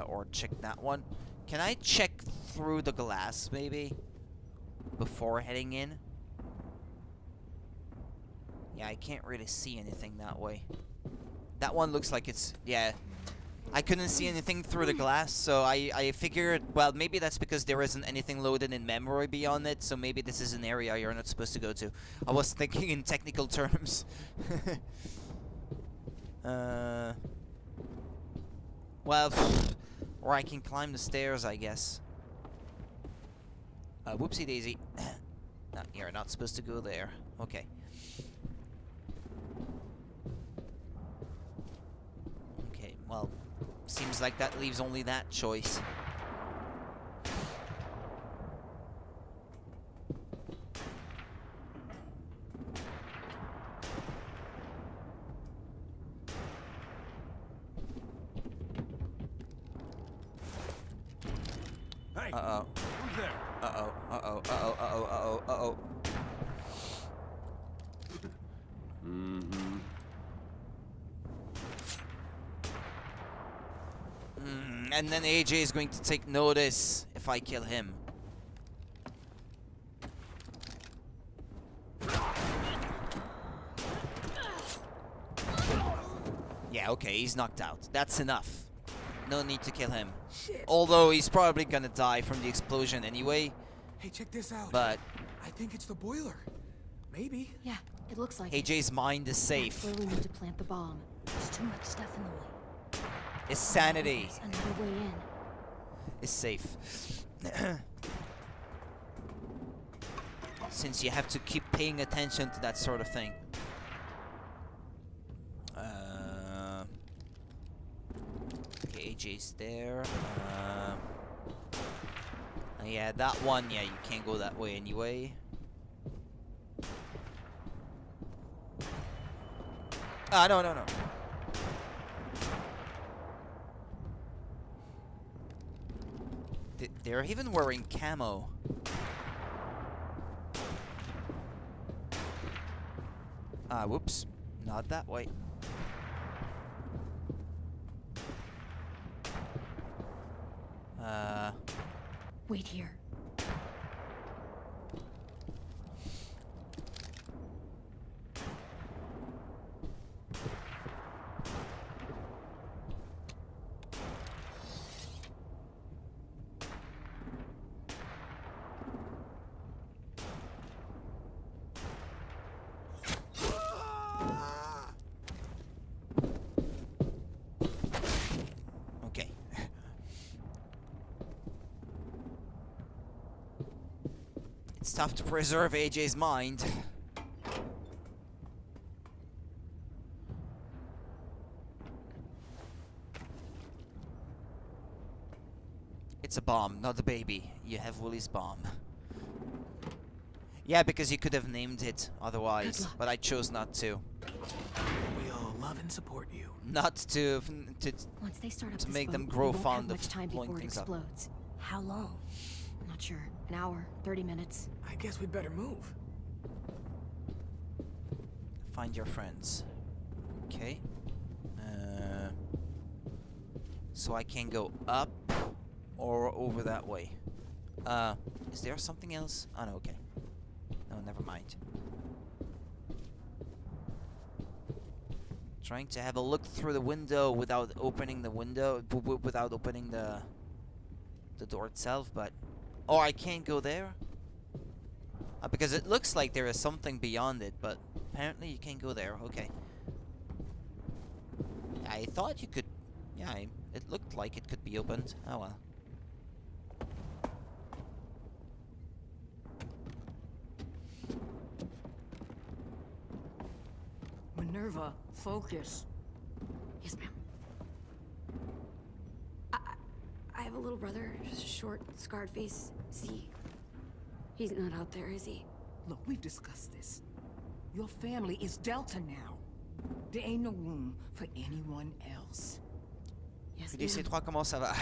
A: or check that one. Can I check through the glass, maybe? Before heading in? Yeah, I can't really see anything that way. That one looks like it's... yeah. I couldn't see anything through the glass, so I figured... well, maybe that's because there isn't anything loaded in memory beyond it, so maybe this is an area you're not supposed to go to. I was thinking in technical terms. Well, or I can climb the stairs, I guess. Whoopsie daisy. You're not supposed to go there. Okay. Okay, well, seems like that leaves only that choice.
E: Hey,
A: Uh-oh.
E: who's there?
A: Uh-oh. Uh-oh. Uh-oh. Uh-oh. Uh-oh. Uh-oh. And then AJ is going to take notice if I kill him. Yeah, okay, he's knocked out. That's enough. No need to kill him.
D: Shit.
A: Although he's probably gonna die from the explosion anyway.
D: Hey, check this out.
A: But
D: I think it's the boiler. Maybe.
B: Yeah, it looks like it.
A: AJ's mind is safe.
B: That's where we need to plant the bomb.
G: There's too much stuff in the way.
A: His sanity
B: There's another way in.
A: is safe. Since you have to keep paying attention to that sort of thing. Okay, AJ's there. Yeah, that one, yeah, you can't go that way anyway. Ah, no, no, no. They're even wearing camo. Ah, whoops. Not that way.
B: Wait here.
A: Okay. It's tough to preserve AJ's mind. It's a bomb, not a baby. You have Willie's bomb. Yeah, because you could have named it otherwise, but I chose not to.
D: We all love and support you.
A: Not to
B: Once they start up
A: to
B: this
A: make them
B: boat,
A: grow
B: we won't
A: fond
B: have
A: of
B: much time
A: blowing
B: before it
A: things up.
B: explodes.
G: How long?
B: Not sure. An hour, 30 minutes.
D: I guess we'd better move.
A: Find your friends. Okay. So I can go up or over that way. Is there something else? Oh no, okay. No, never mind. Trying to have a look through the window without opening the window, without opening the door itself, but... Oh, I can't go there? Because it looks like there is something beyond it, but apparently you can't go there. Okay. I thought you could... Yeah, it looked like it could be opened. Oh well.
C: Minerva, focus.
B: Yes, ma'am. I have a little brother, short, scarred face. See, he's not out there, is he?
C: Look, we've discussed this. Your family is Delta now. There ain't no room for anyone else.
B: Yes,
A: Puis
B: ma'am.
A: C3, comment ça va?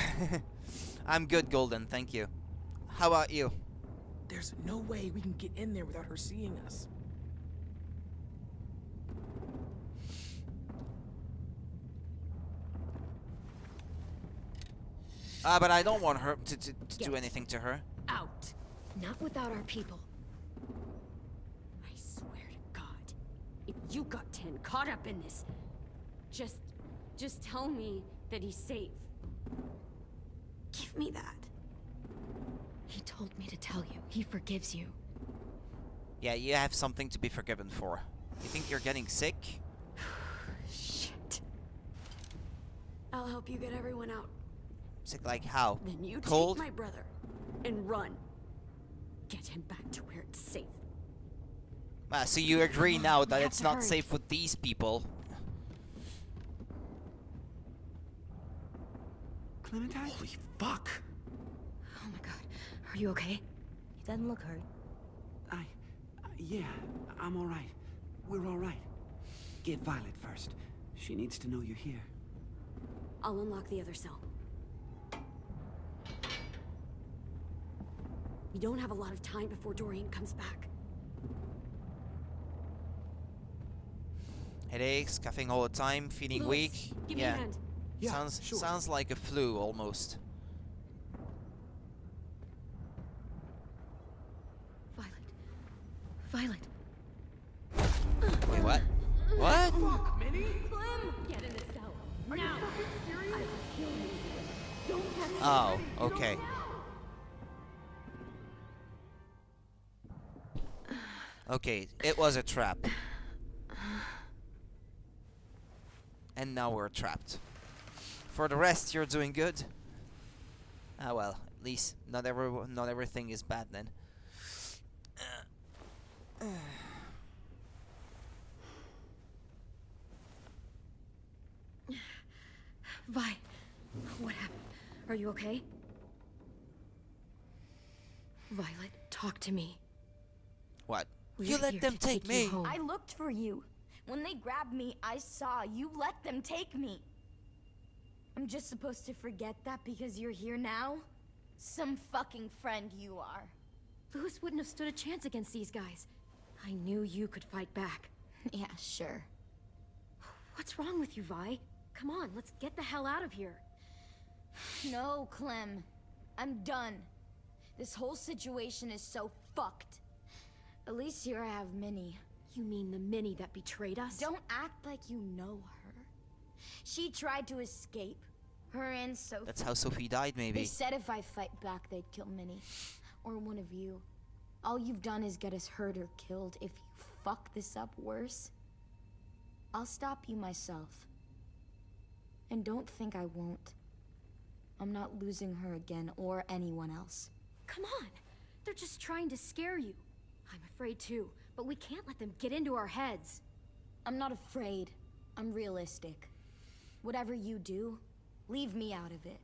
A: I'm good, Golden, thank you. How about you?
D: There's no way we can get in there without her seeing us.
A: But I don't want her to do anything to her.
B: Out. Not without our people. I swear to God, if you got 10 caught up in this, just tell me that he's safe. Give me that. He told me to tell you. He forgives you.
A: Yeah, you have something to be forgiven for. You think you're getting sick?
B: Shit. I'll help you get everyone out.
A: Sick like how?
B: Then you
A: Cold?
B: take my brother and run. Get him back to where it's safe.
A: So you agree now that
B: have
A: it's
B: to
A: not
B: hurry.
A: safe with these people.
H: Clementine?
D: Holy fuck!
B: Oh my God. Are you okay?
G: He doesn't look hurt.
K: Yeah, I'm all right. We're all right. Get Violet first. She needs to know you're here.
B: I'll unlock the other cell. We don't have a lot of time before Dorian comes back.
A: Headaches, coughing all the time, feeling
B: Lewis,
A: weak.
B: give me
A: Yeah.
B: a hand.
D: Yeah,
A: sounds
D: sure.
A: sounds like a flu almost.
B: Violet.
A: Wait, what? What?
D: Fuck, Minnie!
B: Get in the cell. Now. I will kill you. Don't have
A: Oh, okay. Okay, it was a trap. And now we're trapped. For the rest, you're doing good. Ah well, at least not everything is bad then.
B: Vi, what happened? Are you okay? Violet, talk to me.
A: What?
B: We're
A: You let
B: here
A: them
B: to
A: take
B: you
A: me.
B: home.
F: I looked for you. When they grabbed me, I saw you let them take me. I'm just supposed to forget that because you're here now? Some fucking friend you are.
B: Lewis wouldn't have stood a chance against these guys. I knew you could fight back.
F: Yeah, sure.
B: What's wrong with you, Vi? Come on, let's get the hell out of here.
F: No, Clem. I'm done. This whole situation is so fucked. At least here I have Minnie.
B: You mean the Minnie that betrayed us?
F: Don't act like you know her. She tried to escape. Her and Sophie.
A: That's how Sophie died,
F: They
A: maybe.
F: said if I fight back, they'd kill Minnie. Or one of you. All you've done is get us hurt or killed. If you fuck this up worse, I'll stop you myself. And don't think I won't. I'm not losing her again or anyone else.
B: Come on. They're just trying to scare you. I'm afraid too, but we can't let them get into our heads.
F: I'm not afraid. I'm realistic. Whatever you do, leave me out of it.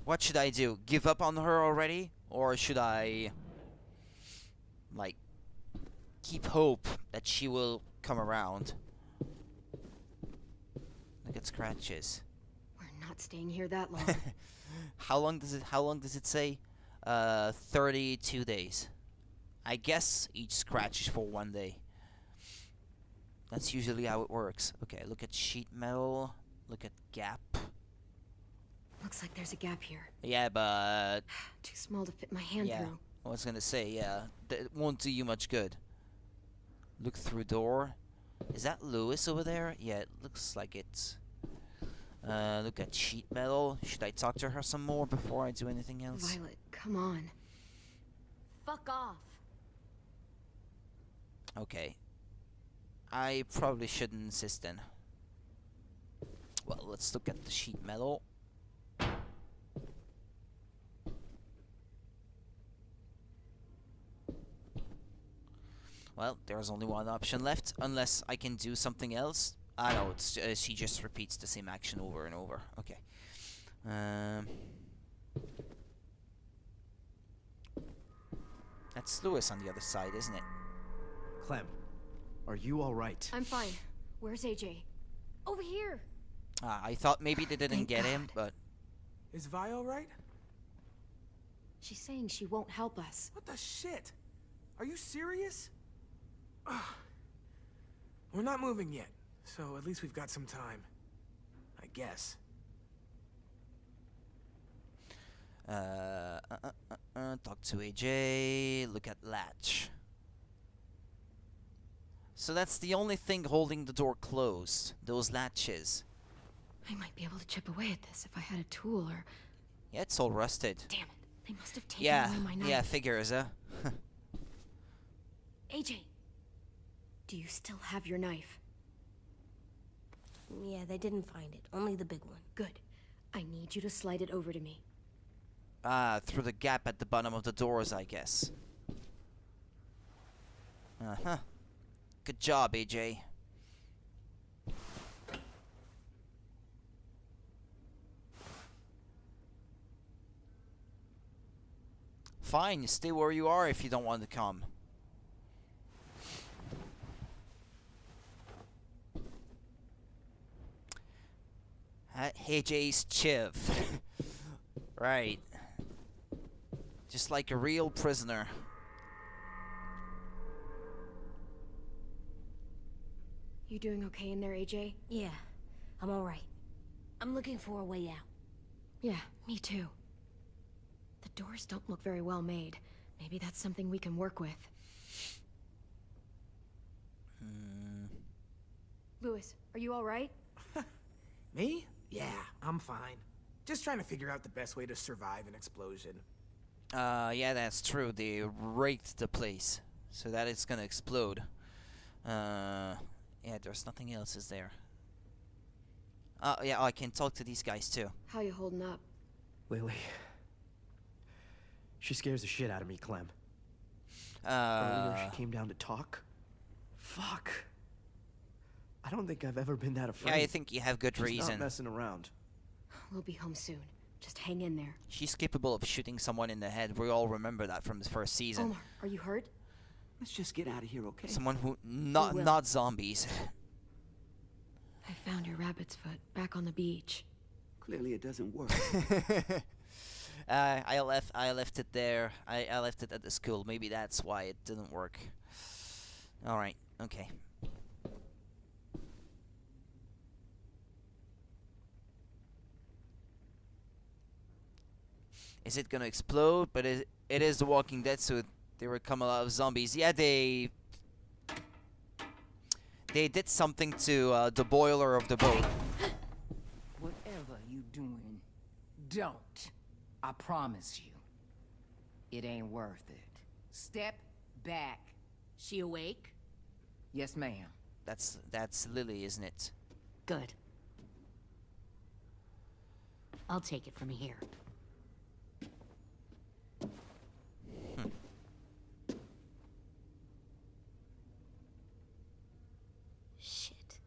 A: What should I do? Give up on her already? Or should I... like... keep hope that she will come around? Look at scratches.
B: We're not staying here that long.
A: How long does it say? 32 days. I guess each scratch is for 1 day. That's usually how it works. Okay, look at sheet metal. Look at gap.
B: Looks like there's a gap here.
A: Yeah, but...
B: Too small to fit my hand
A: yeah,
B: through.
A: I was gonna say, yeah. That won't do you much good. Look through door. Is that Lewis over there? Yeah, it looks like it. Look at sheet metal. Should I talk to her some more before I do anything else?
B: Violet, come on.
F: Fuck off.
A: Okay. I probably shouldn't insist then. Well, let's look at the sheet metal. Well, there's only one option left, unless I can do something else. Ah, no, it's she just repeats the same action over and over. Okay. That's Lewis on the other side, isn't it?
H: Clem, are you all right?
B: I'm fine. Where's AJ?
F: Over here.
A: Ah, I thought maybe they didn't
B: Thank
A: get him,
B: God.
A: but...
D: Is Vi all right?
B: She's saying she won't help us.
D: What the shit? Are you serious? Ugh. We're not moving yet, so at least we've got some time. I guess.
A: Talk to AJ. Look at latch. So that's the only thing holding the door closed. Those latches.
B: I might be able to chip away at this if I had a tool or...
A: Yeah, it's all rusted.
B: Damn it. They must have taken
A: Yeah,
B: away my knife.
A: yeah, figures, huh?
B: AJ, do you still have your knife?
G: Yeah, they didn't find it. Only the big one.
B: Good. I need you to slide it over to me.
A: Ah, through the gap at the bottom of the doors, I guess. Uh-huh. Good job, AJ. Fine, stay where you are if you don't want to come. AJ's chiv. Right. Just like a real prisoner.
B: You doing okay in there, AJ?
G: Yeah, I'm all right. I'm looking for a way out.
B: Yeah, me too. The doors don't look very well made. Maybe that's something we can work with. Lewis, are you all right?
D: Me? Yeah, I'm fine. Just trying to figure out the best way to survive an explosion.
A: Yeah, that's true. They raked the place so that it's gonna explode. Yeah, there's nothing else, is there? Yeah, I can talk to these guys too.
B: How you holding up?
H: Lily. She scares the shit out of me, Clem. Earlier she came down to talk. Fuck. I don't think I've ever been that afraid.
A: Yeah, I think you have good
H: She's
A: reason.
H: not messing around.
B: We'll be home soon. Just hang in there.
A: She's capable of shooting someone in the head. We all remember that from the first season.
B: Omar, are you hurt?
K: Let's just get out of here, okay?
A: Someone who not zombies.
B: I found your rabbit's foot back on the beach.
K: Clearly it doesn't work.
A: I left it there. I left it at the school. Maybe that's why it didn't work. All right. Okay. Is it gonna explode? But it is The Walking Dead, so there will come a lot of zombies. Yeah, they did something to the boiler of the boat.
L: Whatever you doing, don't. I promise you. It ain't worth it. Step back.
C: She awake?
L: Yes, ma'am.
A: That's Lily, isn't it?
C: Good. I'll take it from here.
G: Shit.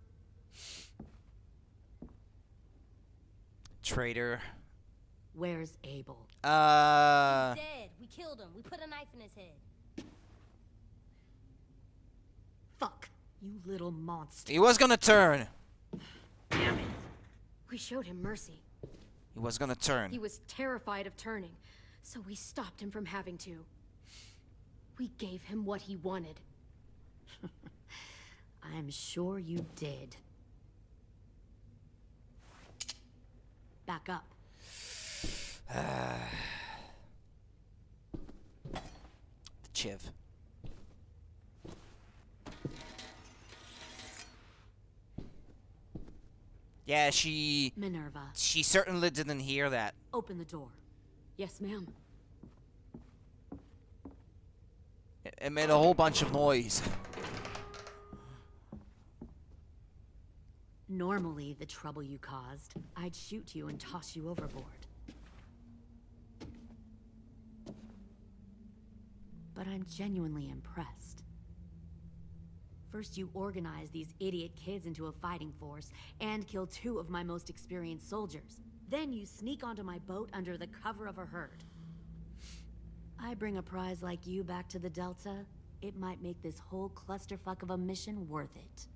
A: Traitor.
C: Where's Abel?
G: He's dead. We killed him. We put a knife in his head.
C: Fuck, you little monster.
A: He was gonna turn.
C: Damn it.
B: We showed him mercy.
A: He was gonna turn.
B: He was terrified of turning, so we stopped him from having to. We gave him what he wanted.
C: I I'm sure you did. Back up.
A: The Chiv. Yeah,
C: Minerva,
A: she certainly didn't hear that.
C: open the door. Yes, ma'am.
A: It made a whole bunch of noise.
C: Normally, the trouble you caused, I'd shoot you and toss you overboard. But I'm genuinely impressed. First, you organize these idiot kids into a fighting force and kill 2 of my most experienced soldiers. Then you sneak onto my boat under the cover of a herd. I bring a prize like you back to the Delta, it might make this whole clusterfuck of a mission worth it.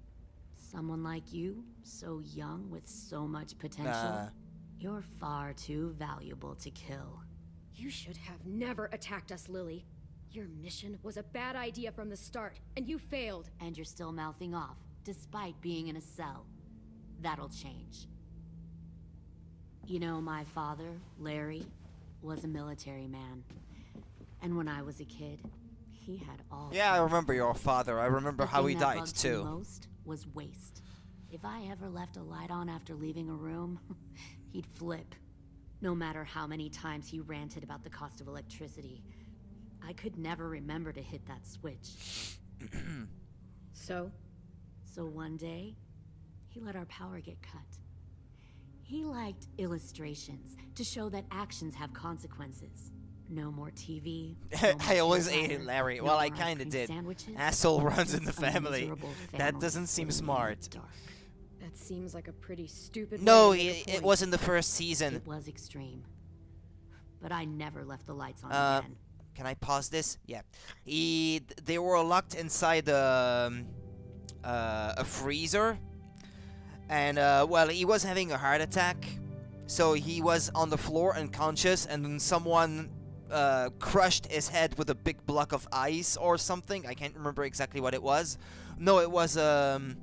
C: Someone like you, so young with so much potential, you're far too valuable to kill.
B: You should have never attacked us, Lily. Your mission was a bad idea from the start, and you failed.
C: And you're still mouthing off, despite being in a cell. That'll change. You know, my father, Larry, was a military man. And when I was a kid, he had all...
A: Yeah, I remember your father. I remember how he died,
C: The
A: too.
C: most was waste. If I ever left a light on after leaving a room, he'd flip. No matter how many times he ranted about the cost of electricity, I could never remember to hit that switch.
B: So?
C: So one day, he let our power get cut. He liked illustrations to show that actions have consequences. No more TV. No more
A: I always
C: peanut
A: hated
C: butter,
A: Larry.
C: no
A: Well, I
C: more
A: kinda
C: ice cream
A: did.
C: sandwiches,
A: Asshole runs in the
C: just a
A: family.
C: miserable
A: That
C: family
A: doesn't seem
C: sitting in
A: smart.
C: the dark.
B: That seems like a pretty stupid
A: No,
B: way to make a
A: it
B: point.
A: was in the first season.
C: It was extreme. But I never left the lights on again.
A: Can I pause this? Yeah. They were locked inside a freezer. And, well, he was having a heart attack. So he was on the floor unconscious, and then someone crushed his head with a big block of ice or something. I can't remember exactly what it was. No, it was a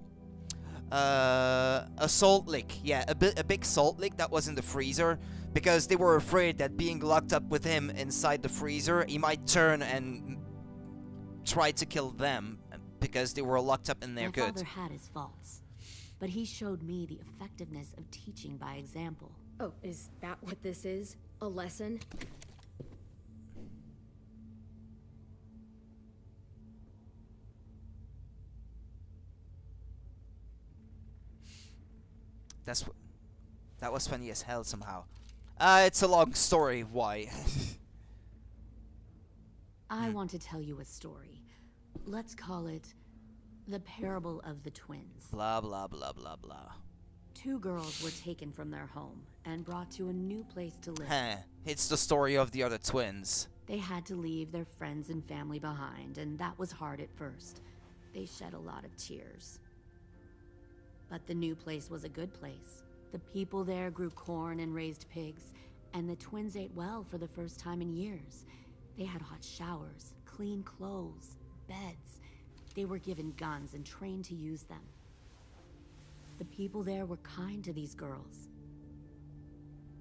A: salt lick. Yeah, a big salt lick that was in the freezer, because they were afraid that being locked up with him inside the freezer, he might turn and try to kill them, because they were locked up in their
C: My
A: goods.
C: father had his faults, but he showed me the effectiveness of teaching by example.
B: Oh, is that what this is? A lesson?
A: That was funny as hell somehow. It's a long story. Why?
C: I want to tell you a story. Let's call it the parable of the twins.
A: Blah blah blah blah blah.
C: 2 girls were taken from their home and brought to a new place to live.
A: Huh. It's the story of the other twins.
C: They had to leave their friends and family behind, and that was hard at first. They shed a lot of tears. But the new place was a good place. The people there grew corn and raised pigs, and the twins ate well for the first time in years. They had hot showers, clean clothes, beds. They were given guns and trained to use them. The people there were kind to these girls.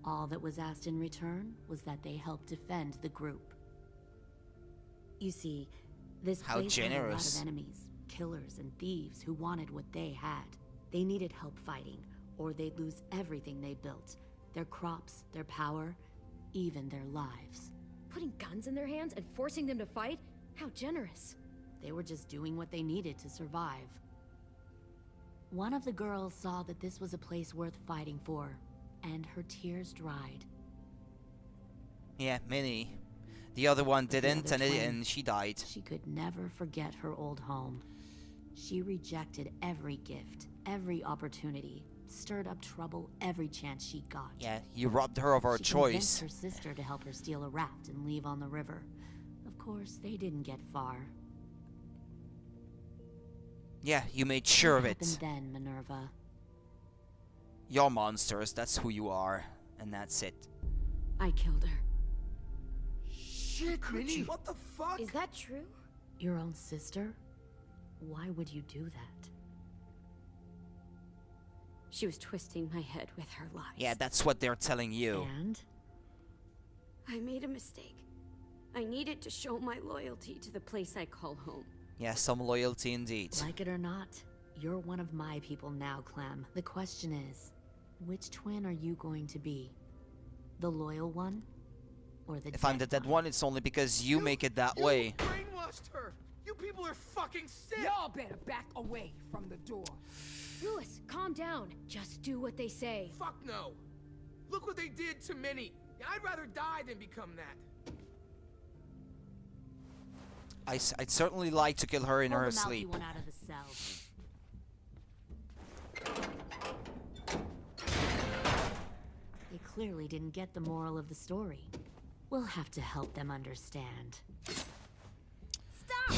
C: All that was asked in return was that they help defend the group. You see, this
A: How
C: place had a lot
A: generous.
C: of enemies, killers and thieves who wanted what they had. They needed help fighting, or they'd lose everything they built. Their crops, their power, even their lives.
B: Putting guns in their hands and forcing them to fight? How generous.
C: They were just doing what they needed to survive. One of the girls saw that this was a place worth fighting for, and her tears dried.
A: Yeah, Minnie. The other one
C: But the
A: didn't,
C: other twin,
A: and she died.
C: She could never forget her old home. She rejected every gift, every opportunity, stirred up trouble every chance she got.
A: Yeah, you robbed her of her
C: She
A: choice.
C: convinced her sister to help her steal a raft and leave on the river. Of course, they didn't get far.
A: Yeah, you made sure of
C: What
A: it.
C: happened then, Minerva?
A: You're monsters, that's who you are. And that's it.
C: I killed her.
K: Shit, Minnie! What the fuck?
B: Is that true?
C: Your own sister? Why would you do that?
B: She was twisting my head with her lies.
A: Yeah, that's what they're telling you.
B: And? I made a mistake. I needed to show my loyalty to the place I call home.
A: Yeah, some loyalty indeed.
F: Like it or not, you're one of my people now, Clem. The question is, which twin are you going to be? The loyal one? Or the
A: If I'm the dead one, it's only because you make it that way.
D: Brainwashed her. You people are fucking sick.
L: Y'all better back away from the door.
B: Louis, calm down. Just do what they say.
D: Fuck no. Look what they did to Minnie. I'd rather die than become that.
A: I'd certainly like to kill her in her
F: Pull the mouthy
A: sleep.
F: one out of the cell. They clearly didn't get the moral of the story. We'll have to help them understand.
G: Stop!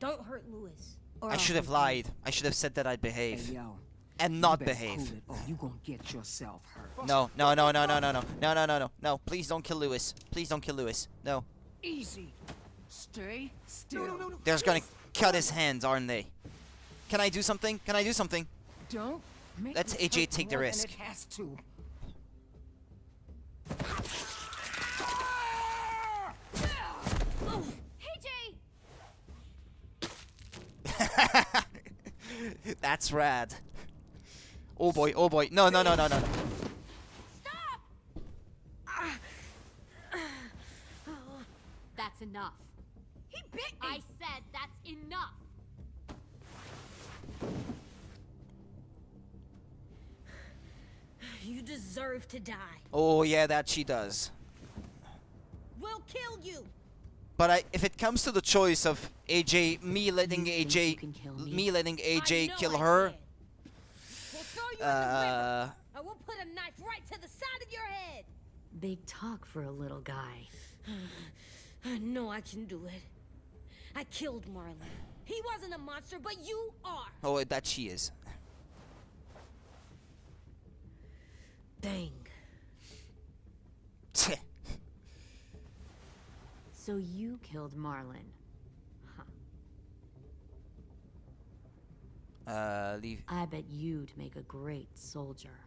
G: Don't hurt Louis. Or
A: I
G: I'll
A: should have
G: hurt
A: lied. I should have said that I'd behave.
L: Hey, yo.
A: And not
L: you better
A: behave.
L: cool it or you gonna get yourself hurt.
A: No, no, no, no, no, no, no, no, no, no, no, no. Please don't kill Louis. Please don't kill Louis. No.
L: Easy. Stay still.
D: No.
A: They're just gonna cut his hands, aren't they? Can I do something? Can I do something?
L: Don't make
A: Let
L: it
A: AJ
L: hurt
A: take the
L: more than
A: risk.
L: It has to.
A: That's rad. Oh boy, oh boy. No, no, no, no, no.
F: That's enough.
G: He bit me!
F: I said that's enough.
G: You deserve to die.
A: Oh yeah, that she does.
G: We'll kill you!
A: But if it comes to the choice of AJ, me letting
F: You think
A: AJ,
F: you can kill me?
A: me letting
G: I
A: AJ
G: know
A: kill
G: I
A: her,
G: can. We'll throw you in the river. I will put a knife right to the side of your head.
F: Big talk for a little guy.
G: I know I can do it. I killed Marlon. He wasn't a monster, but you are.
A: oh that she is.
G: Dang.
F: So you killed Marlon. Huh.
A: Leave.
F: I bet you'd make a great soldier.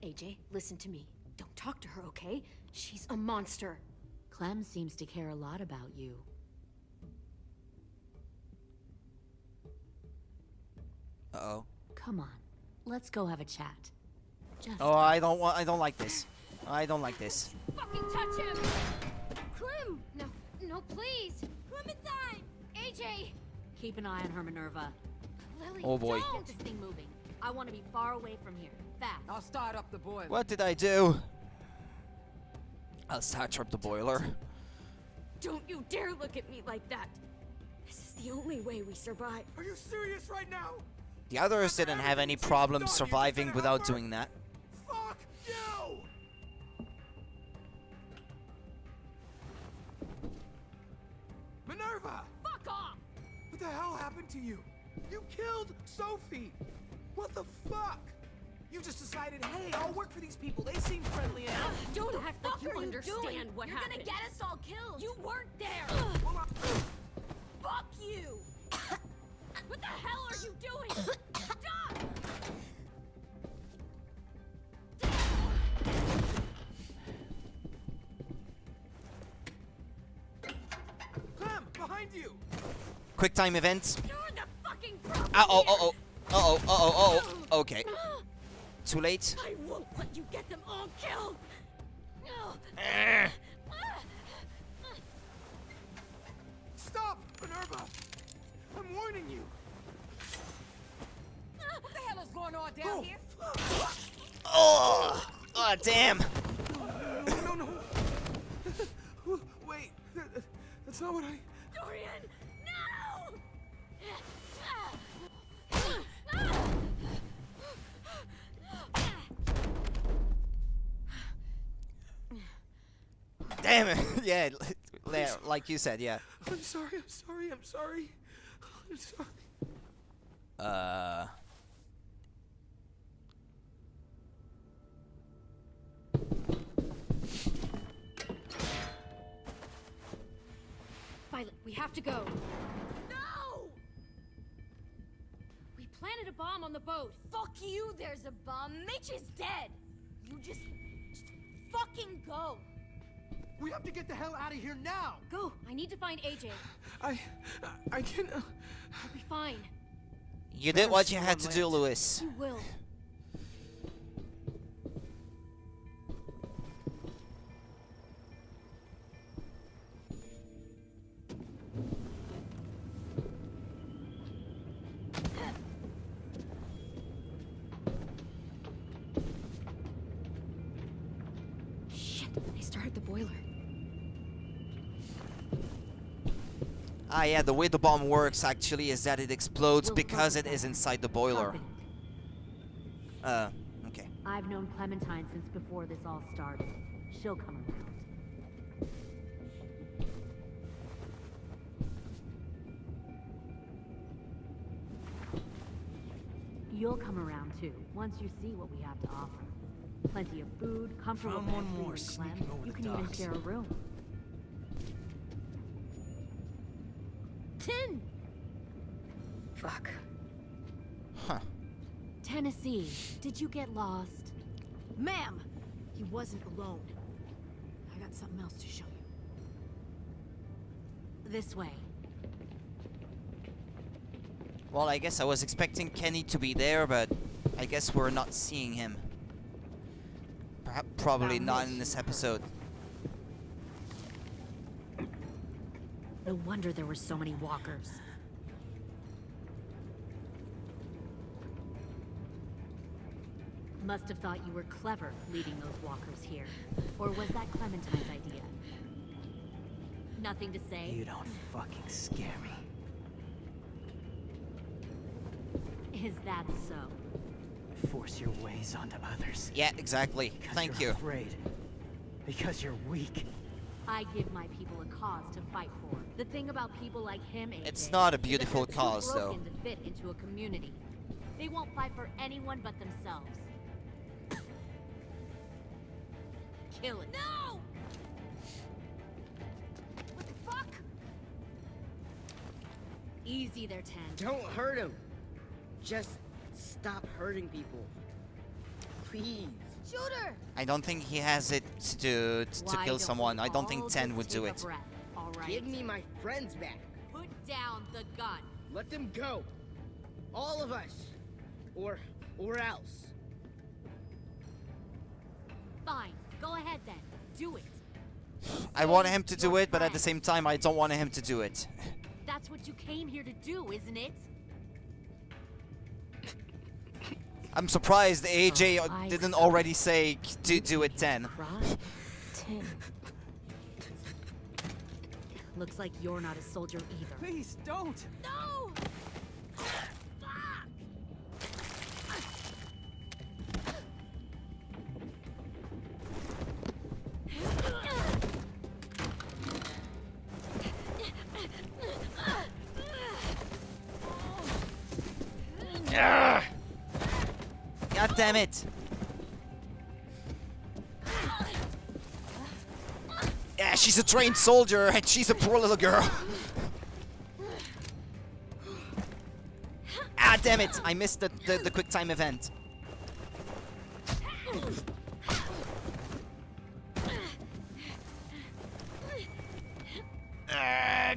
B: AJ, listen to me. Don't talk to her, okay? She's a monster.
F: Clem seems to care a lot about you.
A: Uh-oh.
F: Come on, let's go have a chat. Just
A: Oh, I don't like this. I don't like this.
B: Fucking touch him! Clem! No, please! Clementine! AJ!
F: keep an eye on her, Minerva.
B: Lily,
A: Oh boy.
F: Get this thing moving. I want to be far away from here. Fast.
L: I'll start up the boiler.
A: What did I do? I'll start up the boiler.
B: don't you dare look at me like that! This is the only way we survive.
D: Are you serious right now?
A: The others didn't have any problem surviving without doing that.
D: Fuck you! Minerva!
B: Fuck off!
D: What the hell happened to you? You killed Sophie! What the fuck? You just decided, hey, I'll work for these people. They seem friendly enough.
B: Don't act like you
G: are you
B: understand
G: doing?
B: what
G: You're
B: happened.
G: gonna get us all killed.
B: You weren't there!
G: Fuck you!
B: What the hell are you doing? Stop!
D: Clem, behind you!
A: Quick time events.
B: You're the fucking problem
A: Okay. Too late.
B: I won't let you get them all killed!
D: Stop, Minerva! I'm warning you!
L: What the hell is going on down here?
A: Oh, oh damn.
D: No. Wait, that's not what I...
B: Dorian! No!
A: Damn it. Yeah, like you said, yeah.
D: I'm sorry. I'm sorry.
B: Violet, we have to go.
G: No!
B: We
C: planted a bomb on the boat.
G: Fuck you, there's a bomb. Mitch is dead. You just fucking go.
M: We have to get the hell out of here now!
C: Go. I need to find AJ.
D: I can't...
C: I'll be fine.
A: You did what you had to do, Lewis.
C: You will.
B: Shit, they started the boiler.
A: Ah, yeah, the way the bomb works actually is that it explodes because it is inside the boiler. Okay.
N: I've known Clementine since before this all started. She'll come around. You'll come around too, once you see what we have to offer. Plenty of food, comfortable
H: Found one
N: beds for you
H: more
N: and
H: sneaking
N: Clem.
H: over
N: You
H: the
N: can even
H: docks.
N: share a room.
C: 10.
B: Fuck.
A: Huh.
B: Tennessee, did you get lost?
C: Ma'am, he wasn't alone. I got something else to show you.
B: This way.
A: Well, I guess I was expecting Kenny to be there, but I guess we're not seeing him. Probably not in this episode.
N: No wonder there were so many walkers. Must have thought you were clever leading those walkers here. Or was that Clementine's idea? Nothing to say?
H: You don't fucking scare me.
N: Is that so?
H: Force your ways onto others.
A: Yeah, exactly.
H: Because
A: Thank
H: you're
A: you.
H: afraid. Because you're weak.
N: I give my people a cause to fight for. The thing about people like him, AJ,
A: It's not a
N: is that
A: beautiful
N: they're
A: cause,
N: too
A: though.
N: broken to fit into a community. They won't fight for anyone but themselves. Kill it.
C: No! What the fuck?
N: Easy there, 10.
I: Don't hurt him. Just stop hurting people. Please.
C: Shooter!
A: I don't think he has it to
N: Why
A: kill
N: don't
A: someone.
N: we
A: I don't
N: all
A: think 10
N: just
A: would do
N: take a
A: it.
N: breath, all right?
I: Give me my friends back.
N: Put down the gun.
I: Let them go. All of us. Or else.
N: Fine. Go ahead then. Do it.
A: I want him to do it, but at the same time, I don't want him to do it.
N: That's what you came here to do, isn't it?
A: I'm surprised AJ
B: I
A: didn't already say to do it 10.
B: Right? 10.
N: Looks like you're not a soldier either.
H: Please don't.
C: No!
A: God damn it! Yeah, she's a trained soldier and she's a poor little girl. Ah, damn it! I missed the quick time event.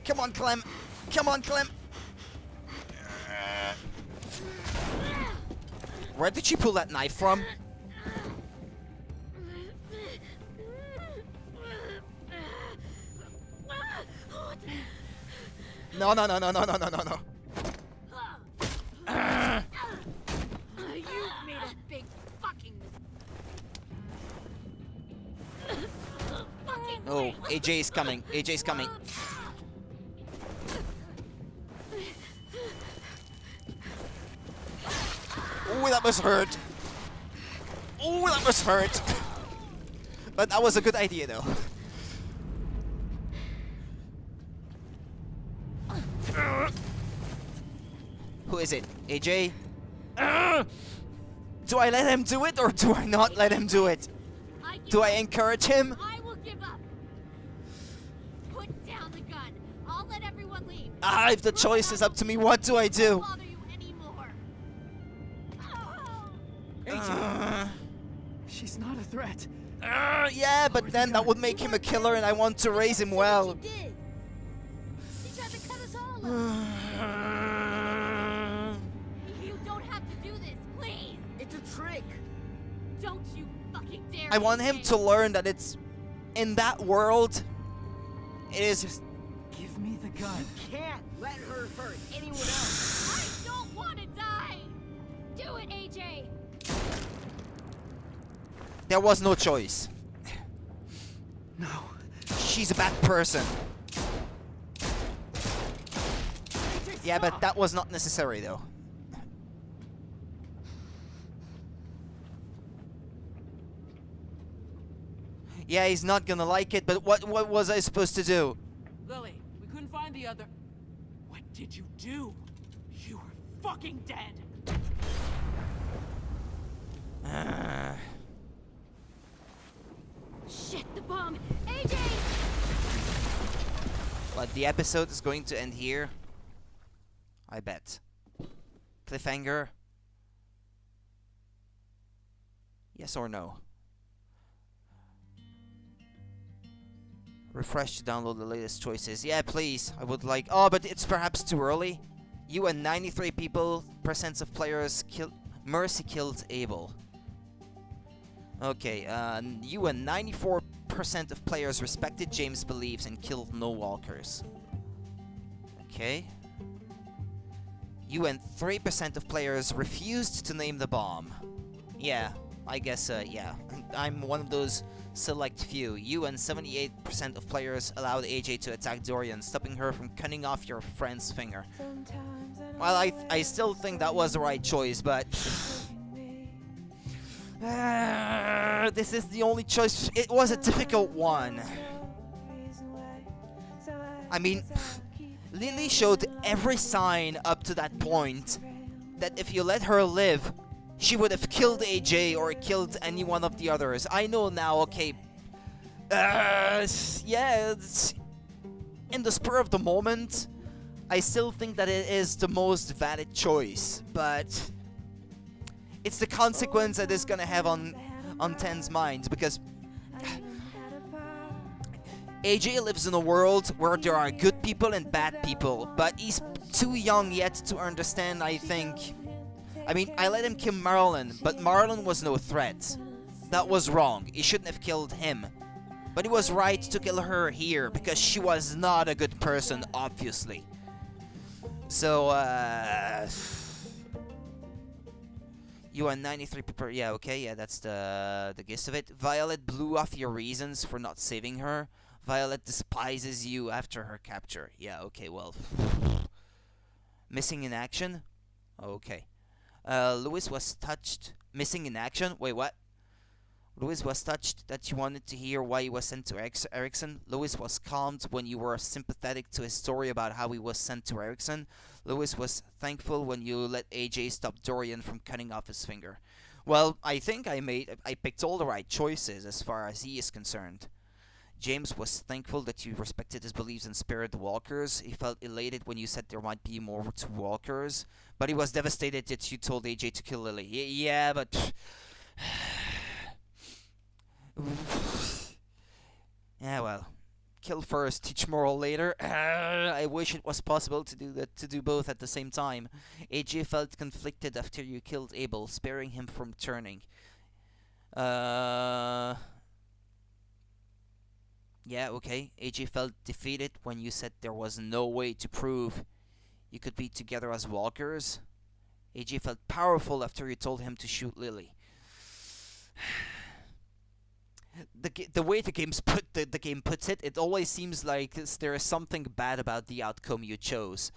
A: Come on, Clem. Come on, Clem. Where did she pull that knife from? No, no, no, no, no, no, no, no, no.
C: You made a big fucking fucking
A: Oh, AJ is coming. AJ is coming. Oh, that was hurt. Oh, that was hurt. But that was a good idea, though. Who is it? AJ? Do I let him do it or do I not let him do it? Do I encourage him?
C: I will give up. Put down the gun. I'll let everyone leave.
A: Ah, if the choice is up to me, what do I do?
C: Bother you anymore.
H: She's not a threat.
A: Yeah, but then that would make him a killer, and I want to raise him well.
G: He did. He tried to cut us all up.
F: You don't have to do this, please!
I: It's a trick.
F: Don't you fucking dare!
A: I want him to learn that it's in that world. It is
H: Just give me the gun.
I: Can't let her hurt anyone else.
F: I don't want to die! Do it, AJ!
A: There was no choice.
H: No.
A: She's a bad person. Yeah, but that was not necessary, though. Yeah, he's not gonna like it, but what was I supposed to do?
L: Lily, we couldn't find the other. What did you do? You were fucking dead.
F: Shit, the bomb! AJ!
A: But the episode is going to end here. I bet. Cliffhanger. Yes or no? Refresh to download the latest choices. Yeah, please. I would like... Oh, but it's perhaps too early. You and 93% of players Mercy killed Abel. Okay, you and 94% of players respected James' beliefs and killed no walkers. Okay. You and 3% of players refused to name the bomb. Yeah, I guess, yeah. I'm one of those select few. You and 78% of players allowed AJ to attack Dorian, stopping her from cutting off your friend's finger. Well, I still think that was the right choice, but... this is the only choice. It was a difficult one. I mean, Lily showed every sign up to that point that if you let her live, she would have killed AJ or killed any one of the others. I know now, okay. Yeah, it's in the spur of the moment, I still think that it is the most valid choice, but it's the consequence that it's gonna have on Ten's mind, because AJ lives in a world where there are good people and bad people, but he's too young yet to understand, I think. I mean, I let him kill Marlon, but Marlon was no threat. That was wrong. He shouldn't have killed him. But he was right to kill her here, because she was not a good person, obviously. So, you are 93 people. Yeah, okay, yeah, that's the gist of it. Violet blew off your reasons for not saving her. Violet despises you after her capture. Yeah, okay, well. Missing in action? Okay. Lewis was touched. Missing in action? Wait, what? Lewis was touched that you wanted to hear why he was sent to Erickson. Lewis was calmed when you were sympathetic to his story about how he was sent to Erickson. Lewis was thankful when you let AJ stop Dorian from cutting off his finger. Well, I think I picked all the right choices as far as he is concerned. James was thankful that you respected his beliefs and spared the walkers. He felt elated when you said there might be more to walkers. But he was devastated that you told AJ to kill Lily. Yeah, but... yeah, well, kill first, teach moral later. I wish it was possible to do both at the same time. AJ felt conflicted after you killed Abel, sparing him from turning. Yeah, okay. AJ felt defeated when you said there was no way to prove you could be together as walkers. AJ felt powerful after you told him to shoot Lily. The way the game puts it, it always seems like there is something bad about the outcome you chose.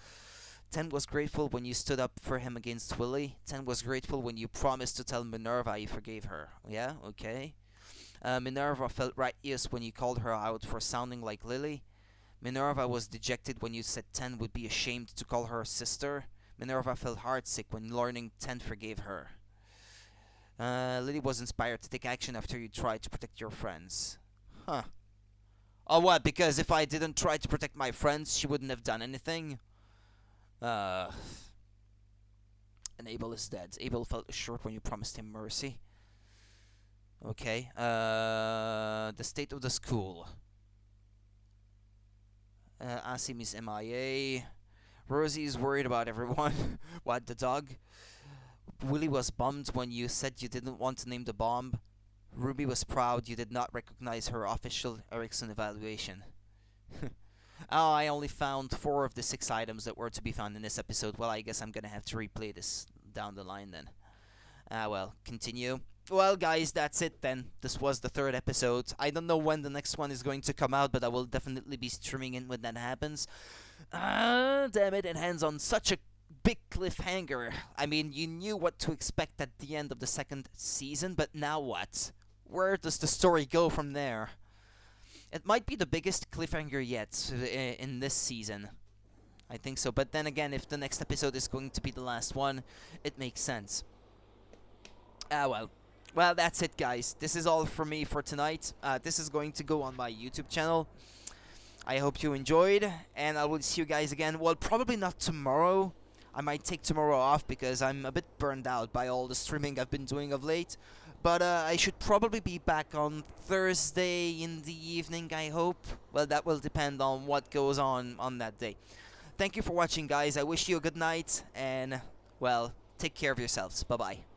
A: 10 was grateful when you stood up for him against Willie. 10 was grateful when you promised to tell Minerva you forgave her. Yeah, okay. Minerva felt righteous when you called her out for sounding like Lily. Minerva was dejected when you said 10 would be ashamed to call her sister. Minerva felt heartsick when learning 10 forgave her. Lily was inspired to take action after you tried to protect your friends. Huh. Oh, what? Because if I didn't try to protect my friends, she wouldn't have done anything? And Abel is dead. Abel felt assured when you promised him mercy. Okay. The state of the school. Asim is MIA. Rosie is worried about everyone. What, the dog? Willie was bummed when you said you didn't want to name the bomb. Ruby was proud you did not recognize her official Erickson evaluation. Oh, I only found 4 of the 6 items that were to be found in this episode. Well, I guess I'm gonna have to replay this down the line then. Well, continue. Well, guys, that's it then. This was the 3rd episode. I don't know when the next one is going to come out, but I will definitely be streaming it when that happens. Damn it ends on such a big cliffhanger. I mean, you knew what to expect at the end of the 2nd season, but now what? Where does the story go from there? It might be the biggest cliffhanger yet in this season. I think so, but then again, if the next episode is going to be the last one, it makes sense. Well, that's it, guys. This is all from me for tonight. This is going to go on my YouTube channel. I hope you enjoyed, and I will see you guys again. Well, probably not tomorrow. I might take tomorrow off because I'm a bit burned out by all the streaming I've been doing of late. But I should probably be back on Thursday in the evening, I hope. Well, that will depend on what goes on that day. Thank you for watching, guys. I wish you a good night, and, well, take care of yourselves. Bye-bye.